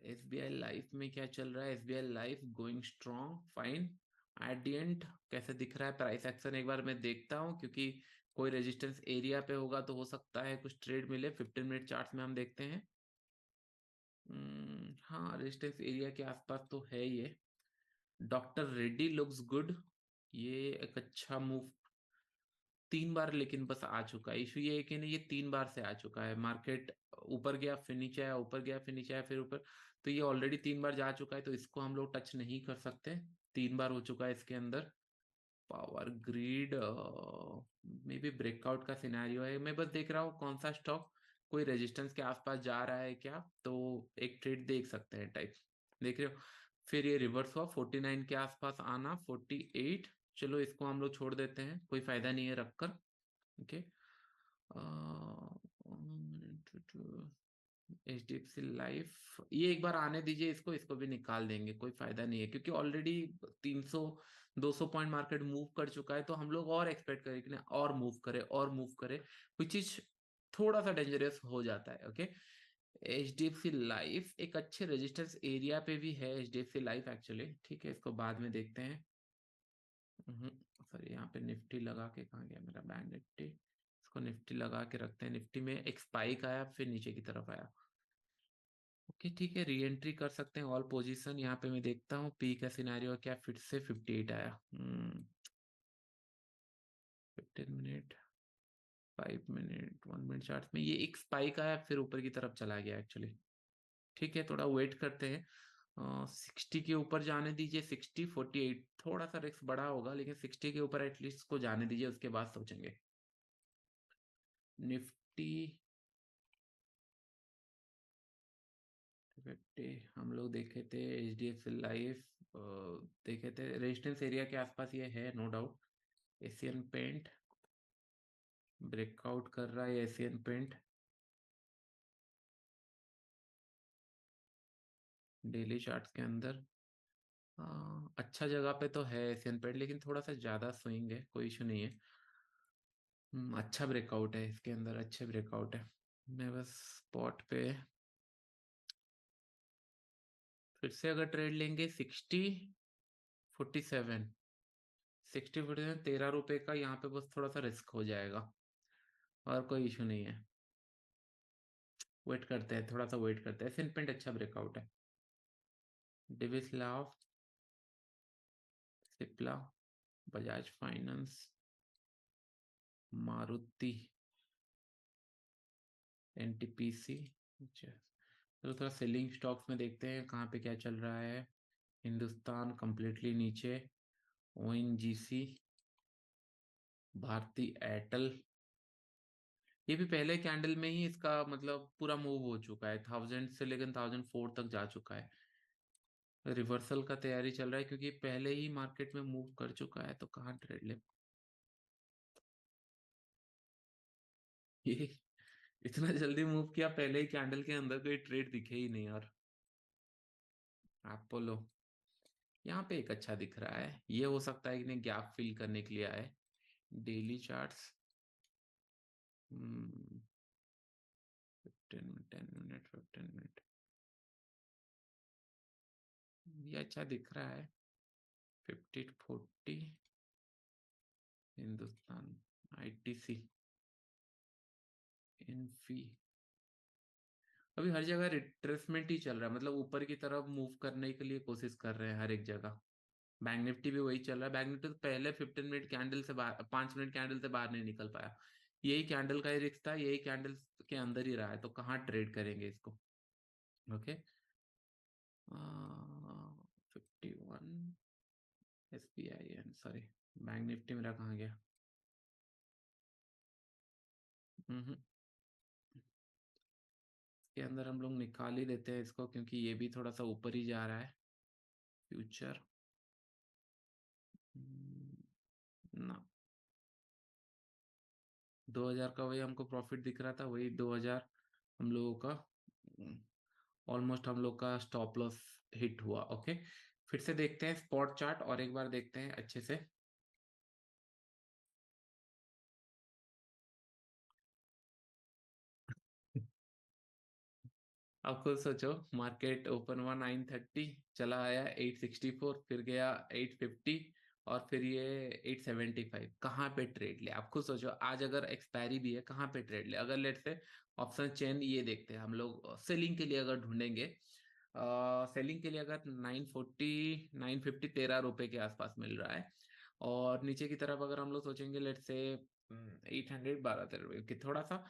SBI life में क्या चल रहा है? SBI life going strong, fine. At the end कैसे दिख रहा है प्राइस एक्शन, एक बार मैं देखता हूँ, क्योंकि कोई रेजिस्टेंस एरिया पे होगा तो हो सकता है कुछ ट्रेड मिले। 15 मिनट चार्ट में हम देखते हैं। हाँ, रेजिस्टेंस एरिया के आसपास तो है ये। डॉक्टर रेड्डी लुक्स गुड, ये एक अच्छा मूव 3 बार लेकिन बस आ चुका है। इशू ये है कि नहीं, ये 3 बार से आ चुका है, मार्केट ऊपर गया फिर नीचे आया, ऊपर गया फिर नीचे आया, फिर ऊपर, तो ये ऑलरेडी 3 बार जा चुका है, तो इसको हम लोग टच नहीं कर सकते। 3 बार हो चुका है इसके अंदर। पावर ग्रिड में भी ब्रेकआउट का सिनेरियो है। मैं बस देख रहा हूँ कौन सा स्टॉक कोई रेजिस्टेंस के आसपास जा रहा है क्या, तो एक ट्रेड देख सकते हैं टाइप। देख रहे हो, फिर ये रिवर्स हुआ 49 के आसपास आना, 48। चलो इसको हम लोग छोड़ देते हैं, कोई फायदा नहीं है रखकर। ओके, HDFC लाइफ ये एक बार आने दीजिए, इसको इसको भी निकाल देंगे, कोई फायदा नहीं है, क्योंकि ऑलरेडी 300-200 पॉइंट मार्केट मूव कर चुका है, तो हम लोग और एक्सपेक्ट करें कि नहीं और मूव करे और मूव करे, विच इज थोड़ा सा डेंजरस हो जाता है। ओके, HDFC लाइफ एक अच्छे रेजिस्टेंस एरिया पे भी है, HDFC लाइफ एक्चुअली, ठीक है, इसको बाद में देखते हैं। सॉरी, यहाँ पे निफ्टी लगा के कहाँ गया मेरा बैंक निफ्टी, इसको निफ्टी लगा के रखते हैं। निफ्टी में एक स्पाइक आया फिर नीचे की तरफ आया। ओके ठीक है, री एंट्री कर सकते हैं ऑल पोजीशन। यहाँ पे मैं देखता हूँ पी का सिनेरियो क्या, फिर से 58 आया। 15 मिनट, 5 मिनट, 1 मिनट चार्ट में ये एक स्पाइक आया फिर ऊपर की तरफ चला गया एक्चुअली। ठीक है, थोड़ा वेट करते हैं। 60 के ऊपर जाने दीजिए, 60-48, थोड़ा सा रिस्क बड़ा होगा, लेकिन 60 के ऊपर एटलीस्ट को जाने दीजिए, उसके बाद सोचेंगे। निफ्टी 50 हम लोग देखे थे, HDFC लाइफ देखे थे, रेजिस्टेंस एरिया के आसपास ये है no doubt. Asian Paint breakout कर रहा है, एशियन पेंट डेली चार्ट्स के अंदर। अच्छा जगह पे तो है एशियन पेंट, लेकिन थोड़ा सा ज्यादा स्विंग है, कोई इशू नहीं है। अच्छा ब्रेकआउट है इसके अंदर, अच्छे ब्रेकआउट है। मैं बस स्पॉट पे फिर से अगर ट्रेड लेंगे 60-47, 60-47, 13 रुपए का यहाँ पे बस थोड़ा सा रिस्क हो जाएगा, और कोई इशू नहीं है। वेट करते हैं, थोड़ा सा वेट करते हैं। सिंपेंट अच्छा ब्रेकआउट है। डिविस लाव, सिप्ला, बजाज फाइनेंस, मारुति, NTPC। अच्छा, तो थोड़ा सेलिंग स्टॉक्स में देखते हैं कहाँ पे क्या चल रहा है। हिंदुस्तान कंप्लीटली नीचे, ONGC, भारती एयरटेल, ये भी पहले कैंडल में ही इसका मतलब पूरा मूव हो चुका है, 1000 से लेकर 1004 तक जा चुका है। रिवर्सल का तैयारी चल रहा है, क्योंकि पहले ही मार्केट में मूव कर चुका है, तो कहाँ ट्रेड ले। ये इतना जल्दी मूव किया, पहले ही कैंडल के अंदर कोई ट्रेड दिखे ही नहीं। और अपोलो यहाँ पे एक अच्छा दिख रहा है, ये हो सकता है कि नहीं गैप फिल करने के लिए आए। डेली चार्ट्स, 10 मिनट, 15 मिनट, ये अच्छा दिख रहा है। 50-40, हिंदुस्तान, ITC, इन्फी, अभी हर जगह रिट्रेसमेंट ही चल रहा है, मतलब ऊपर की तरफ मूव करने के लिए कोशिश कर रहे हैं हर एक जगह। बैंक निफ्टी भी वही चल रहा है। बैंक निफ्टी तो पहले 15 मिनट कैंडल से बाहर, 5 मिनट कैंडल से बाहर नहीं निकल पाया। यही कैंडल का ही रिस्क था, यही कैंडल के अंदर ही रहा है, तो कहाँ ट्रेड करेंगे इसको। Okay, 51 SBI, sorry, bank Nifty मेरा कहाँ गया। हम्म, के अंदर हम लोग निकाल ही देते हैं इसको, क्योंकि ये भी थोड़ा सा ऊपर ही जा रहा है। फ्यूचर ना, 2000 का वही हमको प्रॉफिट दिख रहा था, वही 2000 हम लोगों का ऑलमोस्ट हम लोग का स्टॉप लॉस हिट हुआ। ओके, फिर से देखते हैं स्पॉट चार्ट और एक बार देखते हैं अच्छे से। अब खुद सोचो, मार्केट ओपन हुआ 930, चला आया 864, फिर गया 850, और फिर ये 875। कहाँ पे ट्रेड ले, आप खुद सोचो। आज अगर एक्सपायरी भी है, कहाँ पे ट्रेड ले। अगर लेट से ऑप्शन चेन ये देखते हैं हम लोग, सेलिंग के लिए अगर ढूंढेंगे, सेलिंग के लिए अगर 940 950, 13 रुपए के आसपास मिल रहा है। और नीचे की तरफ अगर हम लोग सोचेंगे, लेट से 800, 12 13 रुपए की, थोड़ा सा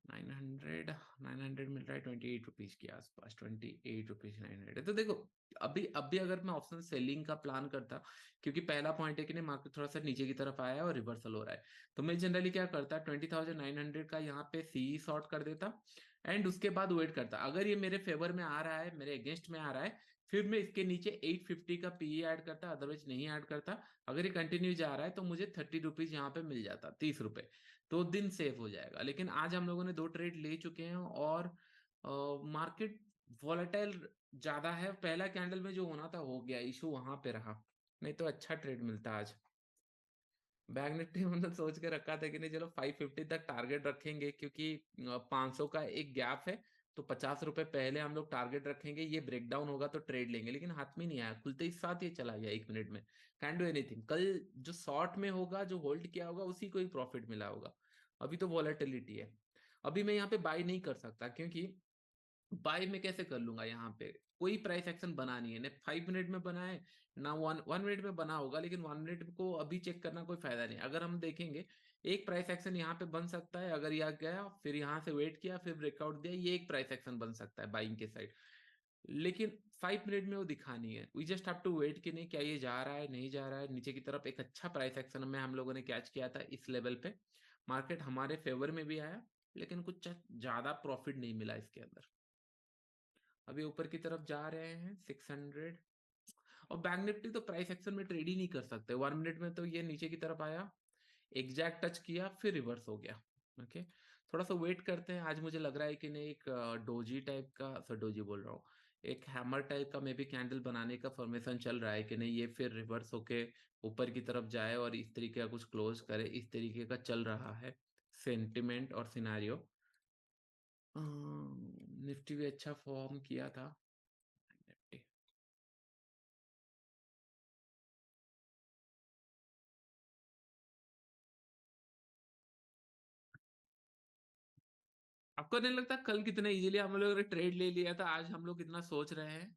900, 900 मिल रहा है 28 रुपीज के आसपास, 28 रुपीज 900। तो देखो, अभी अगर मैं ऑप्शन सेलिंग का प्लान करता, क्योंकि पहला पॉइंट है कि नहीं, मार्केट थोड़ा सा नीचे की तरफ आया है और रिवर्सल हो रहा है, तो मैं जनरली क्या करता, 20,900 का यहाँ पे सी शॉर्ट कर देता, एंड उसके बाद वेट करता। अगर ये मेरे फेवर में आ रहा है, मेरे अगेंस्ट में आ रहा है, फिर मैं इसके नीचे 850 का पीई ऐड करता, अदरवाइज नहीं ऐड करता। अगर ये कंटिन्यू जा रहा है तो मुझे 30 रुपीज यहाँ पे मिल जाता, 30 रुपए, तो दिन सेव हो जाएगा। लेकिन आज हम लोगों ने 2 ट्रेड ले चुके हैं, और मार्केट वॉलेटाइल ज्यादा है। पहला कैंडल में जो होना था हो गया, इशू वहां पे रहा, नहीं तो अच्छा ट्रेड मिलता आज। बैंक निफ्टी मतलब सोच के रखा था कि नहीं चलो 550 तक टारगेट रखेंगे, क्योंकि 500 का एक गैप है, तो 50 रुपए पहले हम लोग टारगेट रखेंगे, ये ब्रेक डाउन होगा तो ट्रेड लेंगे। लेकिन हाथ में नहीं आया, खुलते ही साथ ये चला गया 1 मिनट में। कैन डू एनीथिंग, कल जो शॉर्ट में होगा, जो होल्ड किया होगा, उसी को ही प्रॉफिट मिला होगा। अभी तो वॉलेटिलिटी है। अभी मैं यहाँ पे बाई नहीं कर सकता, क्योंकि बाय में कैसे कर लूंगा, यहाँ पे कोई प्राइस एक्शन बना नहीं है, ना 5 मिनट में बना है, ना 1 1 मिनट में बना होगा। लेकिन 1 मिनट को अभी चेक करना कोई फायदा नहीं। अगर हम देखेंगे, एक प्राइस एक्शन यहाँ पे बन सकता है, अगर यहाँ गया, फिर यहाँ से वेट किया, फिर ब्रेकआउट दिया, ये एक प्राइस एक्शन बन सकता है बाइंग के साइड। लेकिन 5 मिनट में वो दिखा नहीं है। We just have to wait कि नहीं, क्या ये जा रहा है, नहीं जा रहा है। नीचे की तरफ एक अच्छा प्राइस एक्शन में हम लोगों ने कैच किया था इस लेवल पे, मार्केट हमारे फेवर में भी आया, लेकिन कुछ ज्यादा प्रॉफिट नहीं मिला इसके अंदर। अभी ऊपर की तरफ जा रहे हैं 600। और बैंक निफ्टी तो प्राइस एक्शन में ट्रेड ही नहीं कर सकते, 1 मिनट में तो ये नीचे की तरफ आया, एग्जैक्ट टच किया, फिर रिवर्स हो गया। ओके, थोड़ा सा वेट करते हैं। आज मुझे लग रहा है कि नहीं, एक डोजी टाइप का, सर डोजी बोल रहा हूँ, एक हैमर टाइप का मे बी कैंडल बनाने का फॉर्मेशन चल रहा है कि नहीं, ये फिर रिवर्स होके ऊपर की तरफ जाए और इस तरीके का कुछ क्लोज करे, इस तरीके का चल रहा है सेंटिमेंट और सिनारियो। निफ्टी भी अच्छा फॉर्म किया था। निफ्टी, आपको नहीं लगता कल कितना इजीली हम लोग ने ट्रेड ले लिया था, आज हम लोग कितना सोच रहे हैं।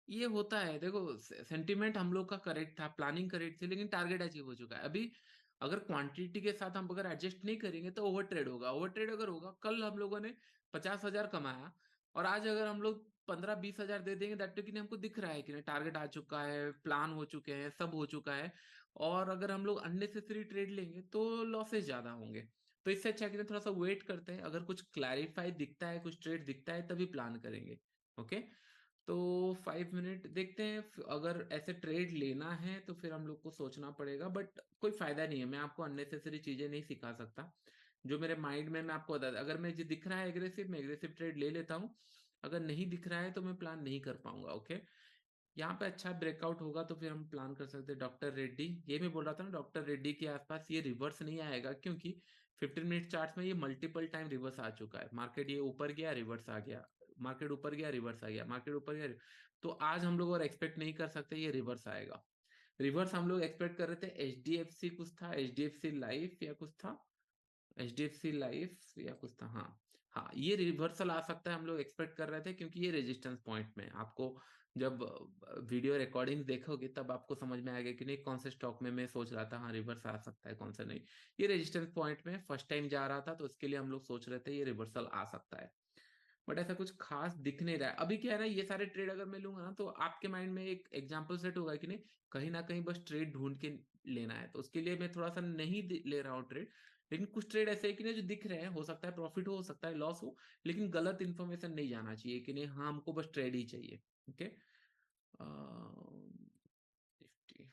ये होता है, देखो, सेंटिमेंट हम लोग का करेक्ट था, प्लानिंग करेक्ट थी, लेकिन टारगेट अचीव हो चुका है। अभी अगर क्वांटिटी के साथ हम अगर एडजस्ट नहीं करेंगे तो ओवर ट्रेड होगा। ओवर ट्रेड अगर होगा, कल हम लोगों ने 50,000 कमाया, और आज अगर हम लोग 15-20 हजार दे देंगे, दैट कि हमको दिख रहा है कि टारगेट आ चुका है, प्लान हो चुके हैं, सब हो चुका है। और अगर हम लोग अननेसेसरी ट्रेड लेंगे तो लॉसेस ज्यादा होंगे। तो इससे अच्छा है कि थोड़ा सा वेट करते हैं, अगर कुछ क्लैरिफाई दिखता है, कुछ ट्रेड दिखता है, तभी प्लान करेंगे। ओके, तो 5 मिनट देखते हैं। अगर ऐसे ट्रेड लेना है तो फिर हम लोग को सोचना पड़ेगा, बट कोई फायदा नहीं है, मैं आपको अननेसेसरी चीजें नहीं सिखा सकता। जो मेरे माइंड में, मैं आपको बता, अगर मैं जो दिख रहा है एग्रेसिव, मैं एग्रेसिव ट्रेड ले लेता हूँ। अगर नहीं दिख रहा है तो मैं प्लान नहीं कर पाऊंगा। ओके, यहाँ पे अच्छा ब्रेकआउट होगा तो फिर हम प्लान कर सकते हैं। डॉक्टर रेड्डी, ये मैं बोल रहा था ना, डॉक्टर रेड्डी के आसपास ये रिवर्स नहीं आएगा, क्योंकि 15 मिनट चार्ट में ये मल्टीपल टाइम रिवर्स आ चुका है। मार्केट ये ऊपर गया, रिवर्स आ गया, मार्केट ऊपर गया, रिवर्स आ गया, मार्केट ऊपर गया। तो आज हम लोग और एक्सपेक्ट नहीं कर सकते ये रिवर्स आएगा। रिवर्स हम लोग एक्सपेक्ट कर रहे थे, HDFC कुछ था, HDFC लाइफ या कुछ था, HDFC लाइफ या कुछ था, हाँ। हाँ, ये रिवर्सल आ सकता है, हम लोग एक्सपेक्ट कर रहे थे, क्योंकि ये रेजिस्टेंस पॉइंट में आपको जब वीडियो रिकॉर्डिंग देखोगे तब आपको समझ में आएगा कि नहीं कौन से स्टॉक में मैं सोच रहा था हाँ रिवर्स आ सकता है, कौन सा नहीं। ये रेजिस्टेंस पॉइंट में फर्स्ट टाइम जा रहा था, तो इसके लिए हम लोग सोच रहे थे ये रिवर्सल आ सकता है। बट ऐसा कुछ खास दिख नहीं रहा है अभी। क्या है ना, ये सारे ट्रेड अगर मैं लूंगा ना, तो आपके माइंड में एक एग्जांपल सेट होगा कि नहीं, कहीं ना कहीं बस ट्रेड ढूंढ के लेना है, तो उसके लिए मैं थोड़ा सा नहीं ले रहा हूँ ट्रेड। लेकिन कुछ ट्रेड ऐसे है कि नहीं जो दिख रहे हैं, हो सकता है प्रॉफिट हो सकता है लॉस हो, लेकिन गलत इन्फॉर्मेशन नहीं जाना चाहिए कि नहीं हाँ हमको बस ट्रेड ही चाहिए। Okay, Nifty.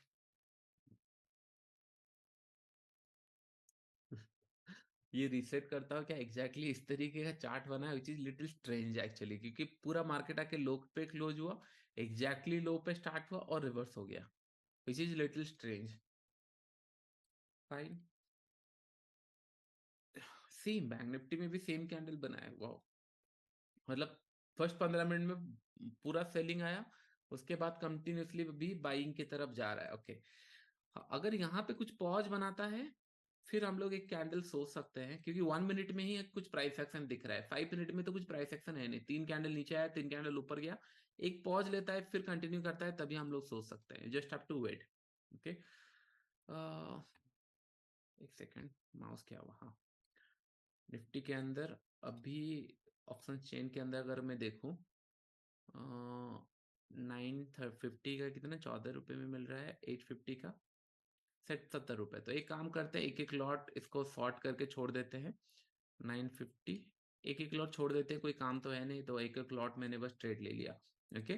ये रीसेट करता हूँ क्या एग्जैक्टली इस तरीके का चार्ट बना है, which is little strange actually, क्योंकि पूरा मार्केट आके लो पे क्लोज हुआ, एग्जैक्टली लो पे स्टार्ट हुआ और रिवर्स हो गया, which is little strange. Fine. Same bank Nifty में भी सेम कैंडल बनाया हुआ, मतलब फर्स्ट 15 मिनट में पूरा सेलिंग आया, उसके बाद कंटिन्यूसली भी बाइंग की तरफ जा रहा है। ओके, अगर यहाँ पे कुछ पॉज बनाता है, फिर हम लोग एक कैंडल सोच सकते हैं, क्योंकि 1 मिनट में ही कुछ प्राइस एक्शन दिख रहा है, 5 मिनट में तो कुछ प्राइस एक्शन है नहीं, 3 कैंडल नीचे आया, 3 कैंडल ऊपर गया, एक पॉज लेता है फिर कंटिन्यू करता है, तभी हम लोग सोच सकते हैं, just have to wait. Okay, एक सेकेंड, माउस क्या हुआ, हाँ। निफ्टी के अंदर अभी ऑप्शन चेन के अंदर अगर मैं देखूं, 950 का कितना, 14 रुपए में मिल रहा है, 850 का सेट 70 रुपए। तो एक काम करते हैं, एक एक लॉट इसको शॉर्ट करके छोड़ देते हैं, 950, एक एक लॉट छोड़ देते हैं, कोई काम तो है नहीं, तो एक एक लॉट मैंने बस ट्रेड ले लिया। ओके,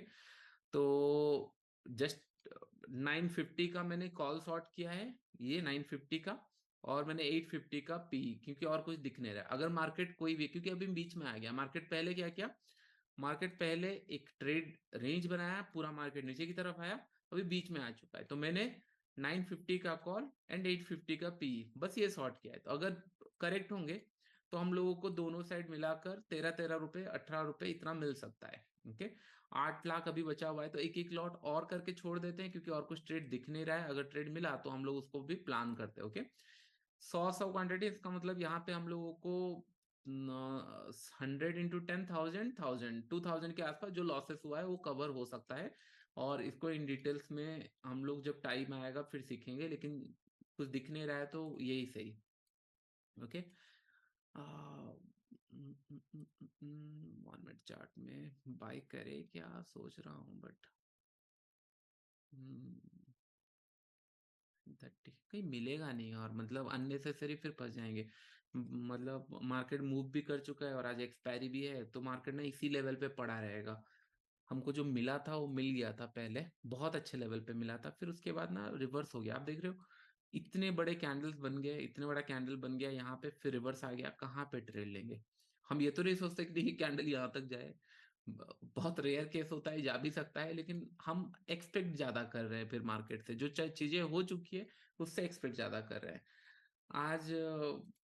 तो जस्ट 950 का मैंने कॉल शॉर्ट किया है, ये 950 का, और मैंने 850 का पी, क्योंकि और कुछ दिख नहीं रहा है। अगर मार्केट कोई भी, क्योंकि अभी बीच में आ गया मार्केट, पहले क्या किया, मार्केट पहले एक ट्रेड रेंज बनाया, पूरा मार्केट नीचे की तरफ आया, अभी बीच में आ चुका है, तो मैंने 950 का कॉल एंड 850 का पी, बस ये शॉर्ट किया है। तो अगर करेक्ट होंगे तो हम लोगों को दोनों साइड मिलाकर 13 13 रुपए, 18 रुपए इतना मिल सकता है। ओके, 8 लाख अभी बचा हुआ है, तो एक एक लॉट और करके छोड़ देते हैं, क्योंकि और कुछ ट्रेड दिख नहीं रहा है, अगर ट्रेड मिला तो हम लोग उसको भी प्लान करते हैं। ओके, 100 क्वांटिटी, इसका मतलब यहाँ पे हम लोगों को 100 into 10,000, 2,000 के आसपास जो लॉसेस हुआ है वो कवर हो सकता है। और इसको इन डिटेल्स में हम लोग जब टाइम आएगा फिर सीखेंगे, लेकिन कुछ दिख नहीं रहा है तो यही सही। ओके, 1 मिनट चार्ट में बाय करे क्या सोच रहा हूँ, बट 30 कहीं मिलेगा नहीं, और मतलब अननेसेसरी फिर फंस जाएंगे। मतलब मार्केट मूव भी कर चुका है और आज एक्सपायरी भी है, तो मार्केट ना इसी लेवल पे पड़ा रहेगा। हमको जो मिला था वो मिल गया था पहले, बहुत अच्छे लेवल पे मिला था, फिर उसके बाद ना रिवर्स हो गया, आप देख रहे हो, इतने बड़े कैंडल्स बन गए, इतने बड़ा कैंडल बन गया यहाँ पे, फिर रिवर्स आ गया, कहाँ पे ट्रेड लेंगे। हम ये तो नहीं सोचते कि ये कैंडल यहाँ तक जाए, बहुत रेयर केस होता है, जा भी सकता है, लेकिन हम एक्सपेक्ट ज्यादा कर रहे हैं फिर मार्केट से, जो चीजें हो चुकी है उससे एक्सपेक्ट ज्यादा कर रहे हैं। आज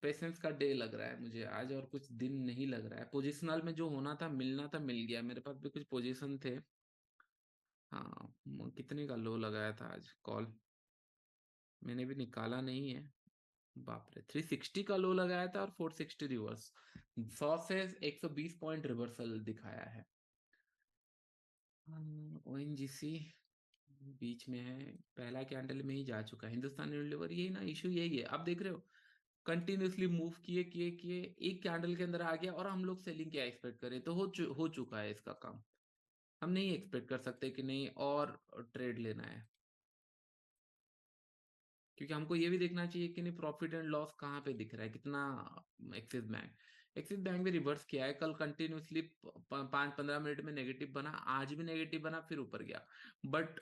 पेशेंस का डे लग रहा है मुझे आज, और कुछ दिन नहीं लग रहा है। पोजिशनल में जो होना था मिलना था मिल गया, मेरे पास भी कुछ पोजीशन थे। हाँ, कितने का लो लगाया था आज कॉल, मैंने भी निकाला नहीं है। बाप रे, 360 का लो लगाया था और 460 रिवर्स, 100 से 120 पॉइंट रिवर्सल दिखाया है। ONGC बीच में है, पहला कैंडल में ही जा चुका है। हिंदुस्तान यूनिलीवर, यही ना इशू, यही है, आप देख रहे हो, कंटिन्यूसली मूव किए किए किए, एक कैंडल के अंदर आ गया, और हम लोग सेलिंग क्या एक्सपेक्ट करें, तो हो चुका है इसका काम। हम नहीं एक्सपेक्ट कर सकते कि नहीं और ट्रेड लेना है, क्योंकि हमको ये भी देखना चाहिए कि नहीं प्रॉफिट एंड लॉस कहाँ पे दिख रहा है कितना। एक्सिस बैंक भी रिवर्स किया है कल कंटिन्यूसली, 5 15 मिनट में नेगेटिव बना, आज भी नेगेटिव बना, फिर ऊपर गया। बट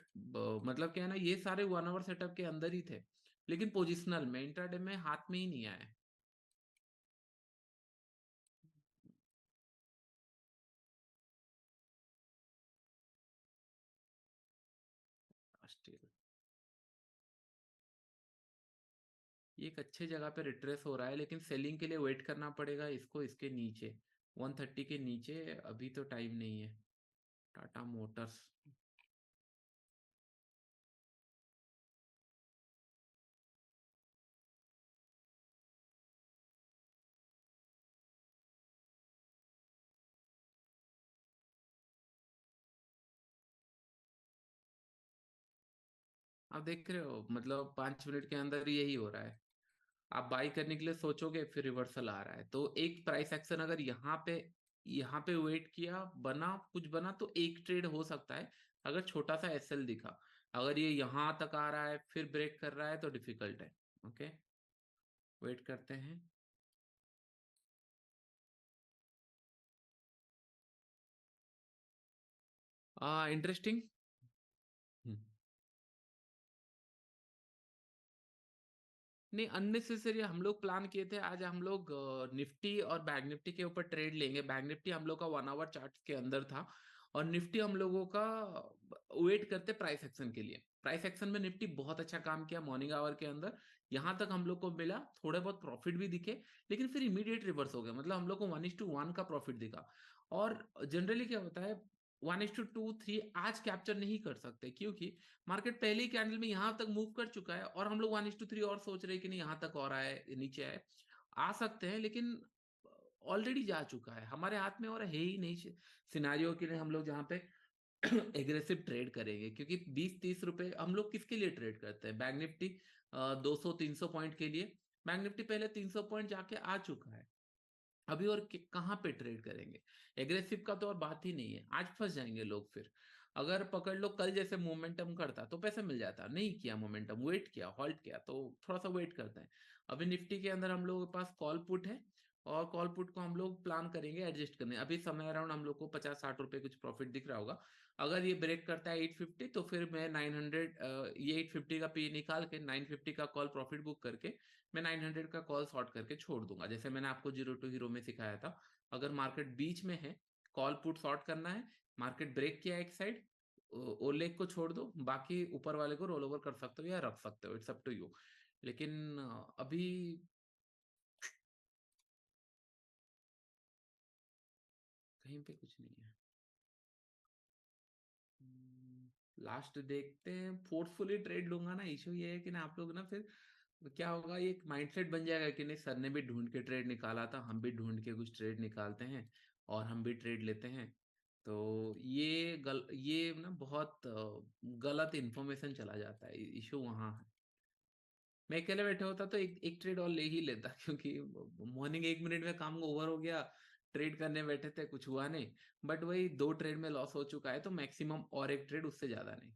मतलब क्या है ना, ये सारे 1 आवर सेटअप के अंदर ही थे, लेकिन पोजिशनल में इंट्राडे में हाथ में ही नहीं आए। स्टिल ये एक अच्छे जगह पे रिट्रेस हो रहा है, लेकिन सेलिंग के लिए वेट करना पड़ेगा इसको, इसके नीचे 130 के नीचे, अभी तो टाइम नहीं है। टाटा मोटर्स, आप देख रहे हो, मतलब 5 मिनट के अंदर यही हो रहा है। आप बाई करने के लिए सोचोगे, फिर रिवर्सल आ रहा है, तो एक प्राइस एक्शन अगर यहाँ पे वेट किया, बना कुछ बना, तो एक ट्रेड हो सकता है। अगर छोटा सा एसएल दिखा, अगर ये यहाँ तक आ रहा है फिर ब्रेक कर रहा है तो डिफिकल्ट है। ओके, वेट करते हैं। इंटरेस्टिंग। नहीं, अननेसेसरी हम लोग प्लान किए थे, आज हम लोग निफ्टी और बैंक निफ्टी के ऊपर ट्रेड लेंगे। बैंक निफ्टी हम लोग का 1 आवर चार्ट के अंदर था, और निफ्टी हम लोगों का वेट करते प्राइस एक्शन के लिए। प्राइस एक्शन में निफ्टी बहुत अच्छा काम किया मॉर्निंग आवर के अंदर। यहाँ तक हम लोग को मिला, थोड़े बहुत प्रॉफिट भी दिखे, लेकिन फिर इमीडिएट रिवर्स हो गया, मतलब हम लोग को 1:1 का प्रॉफिट दिखा। और जनरली क्या होता है, 1:2 3 आज कैप्चर नहीं कर सकते, क्योंकि मार्केट पहले ही कैंडल में यहाँ तक मूव कर चुका है, और हम लोग 1:3 और सोच रहे हैं कि नहीं यहाँ तक और आए, नीचे आए। आ सकते हैं, लेकिन ऑलरेडी जा चुका है हमारे हाथ में, और है ही नहीं सिनारियो के लिए हम लोग जहाँ पे एग्रेसिव ट्रेड करेंगे। क्योंकि 20-30 रुपए हम लोग किसके लिए ट्रेड करते हैं? बैंक निफ्टी 200-300 पॉइंट के लिए। बैंक निफ्टी पहले 300 पॉइंट जाके आ चुका है। अभी और कहाँ पे ट्रेड करेंगे? एग्रेसिव का तो और बात ही नहीं है, आज फंस जाएंगे लोग फिर। अगर पकड़ लो कल जैसे मोमेंटम करता तो पैसे मिल जाता, नहीं किया मोमेंटम, वेट किया, हॉल्ट किया, तो थोड़ा सा वेट करते हैं। अभी निफ्टी के अंदर हम लोगों के पास कॉल पुट है, और कॉल पुट को हम लोग प्लान करेंगे एडजस्ट करने। अभी समय अराउंड हम लोग को 50-60 रुपए कुछ प्रॉफिट दिख रहा होगा। अगर ये ब्रेक करता है 850, तो फिर मैं 900, ये 850 का पी निकाल के 950 का कॉल प्रॉफिट बुक करके मैं 900 का कॉल शॉर्ट करके छोड़ दूंगा, जैसे मैंने आपको जीरो टू हीरो में सिखाया था। अगर मार्केट बीच में है, कॉल पुट शॉर्ट करना है। मार्केट ब्रेक किया एक साइड, ओ लेग को छोड़ दो, बाकी ऊपर वाले को रोल ओवर कर सकते हो या रख सकते हो, इट्स अप टू यू। लेकिन अभी कहीं पे कुछ नहीं है। लास्ट देखते हैं, फोर्सफुली ट्रेड लूंगा ना, इशू ये है कि ना आप लोग ना फिर क्या होगा, ये एक माइंडसेट बन जाएगा कि नहीं सर ने भी ढूंढ के ट्रेड निकाला था, हम भी ढूंढ के कुछ ट्रेड निकालते हैं और हम भी ट्रेड लेते हैं। तो ये ना बहुत गलत इन्फॉर्मेशन चला जाता है, इशू वहां है। मैं अकेले बैठे होता तो एक ट्रेड और ले ही लेता, क्योंकि मॉर्निंग 1 मिनट में काम ओवर हो गया। ट्रेड करने बैठे थे, कुछ हुआ नहीं। बट वही 2 ट्रेड में लॉस हो चुका है, तो मैक्सिमम और एक ट्रेड, उससे ज्यादा नहीं।